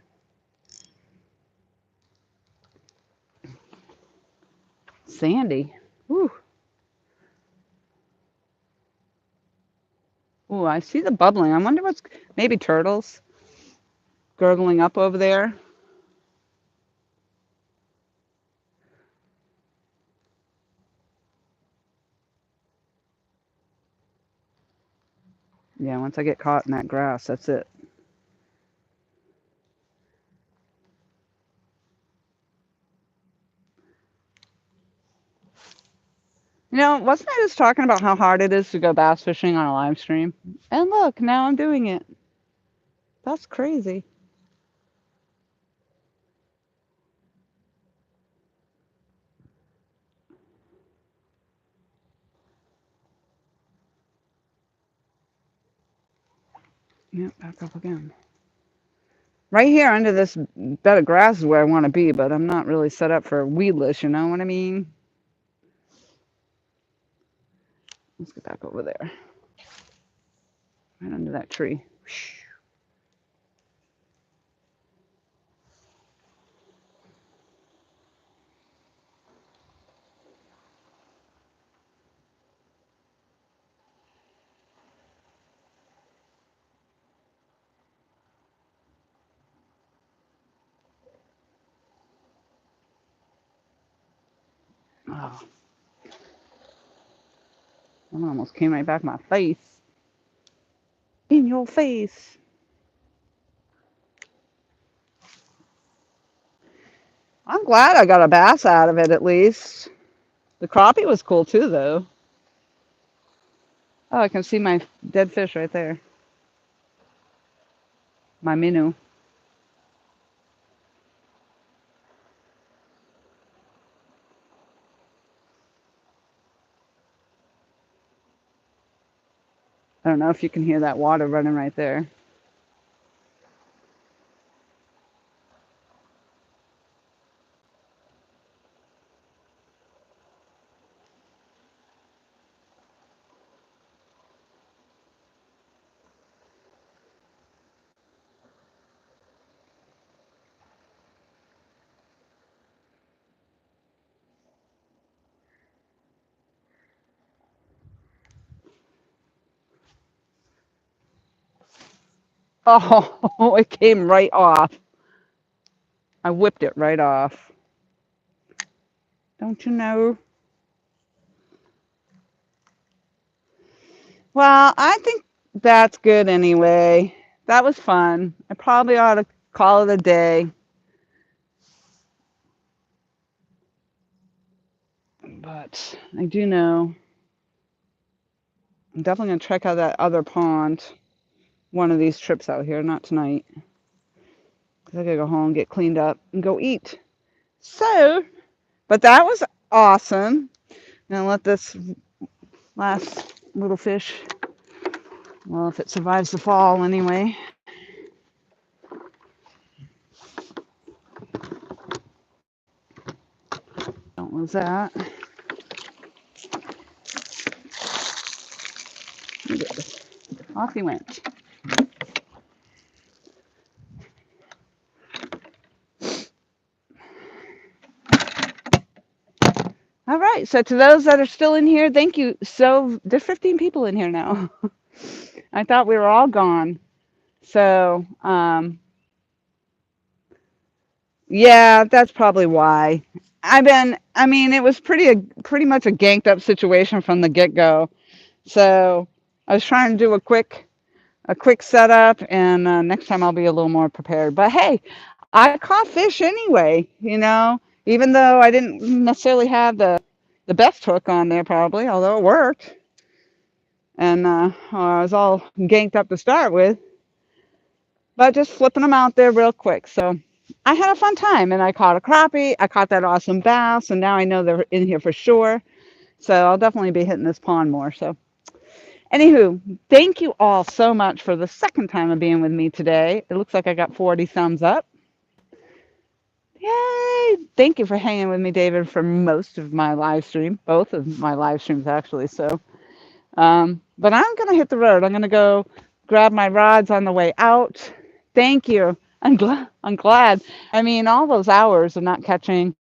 Sandy. Ooh. Ooh, I see the bubbling. I wonder what's maybe turtles gurgling up over there. Yeah, once I get caught in that grass, that's it. You know, wasn't I just talking about how hard it is to go bass fishing on a live stream? And look, now I'm doing it. That's crazy. Yep, back up again. Right here under this bed of grass is where I want to be, but I'm not really set up for weedless, you know what I mean? Let's get back over there. Right under that tree. Oh, that almost came right back in my face. In your face. I'm glad I got a bass out of it at least. The crappie was cool too, though. Oh, I can see my dead fish right there. My minnow. I don't know if you can hear that water running right there. Oh, it came right off. I whipped it right off. Don't you know? Well, I think that's good anyway. That was fun. I probably ought to call it a day. But I do know I'm definitely going to check out that other pond one of these trips out here, not tonight. Because I got to go home, get cleaned up, and go eat. So, but that was awesome. Now let this last little fish, well, if it survives the fall anyway. Don't lose that. Off he went. All right. So to those that are still in here, thank you. So there's 15 people in here now. I thought we were all gone. So yeah, that's probably why. I mean, it was pretty much a ganked up situation from the get go. So I was trying to do a quick setup, and next time I'll be a little more prepared. But hey, I caught fish anyway. Even though I didn't necessarily have the best hook on there, probably, although it worked. And I was all ganked up to start with, but just flipping them out there real quick. So I had a fun time, and I caught a crappie. I caught that awesome bass, and now I know they're in here for sure. So I'll definitely be hitting this pond more. So, anywho, thank you all so much for the second time of being with me today. It looks like I got 40 thumbs up. Yay! Thank you for hanging with me, David, for most of my live stream, both of my live streams actually. So, but I'm gonna hit the road. I'm gonna go grab my rods on the way out. Thank you. I'm glad. I'm glad. I mean, all those hours of not catching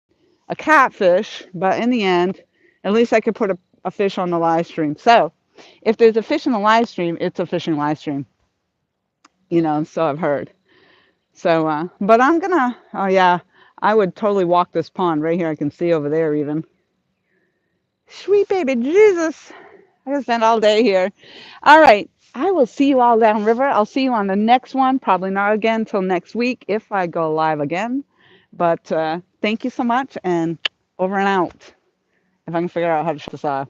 a catfish, but in the end, at least I could put a fish on the live stream. So, if there's a fish in the live stream, it's a fishing live stream. So I've heard. So, but I'm gonna. Oh yeah, I would totally walk this pond right here. I can see over there even. Sweet baby Jesus. I can spend all day here. All right. I will see you all downriver. I'll see you on the next one. Probably not again till next week if I go live again. But thank you so much, and over and out. If I can figure out how to shut this off.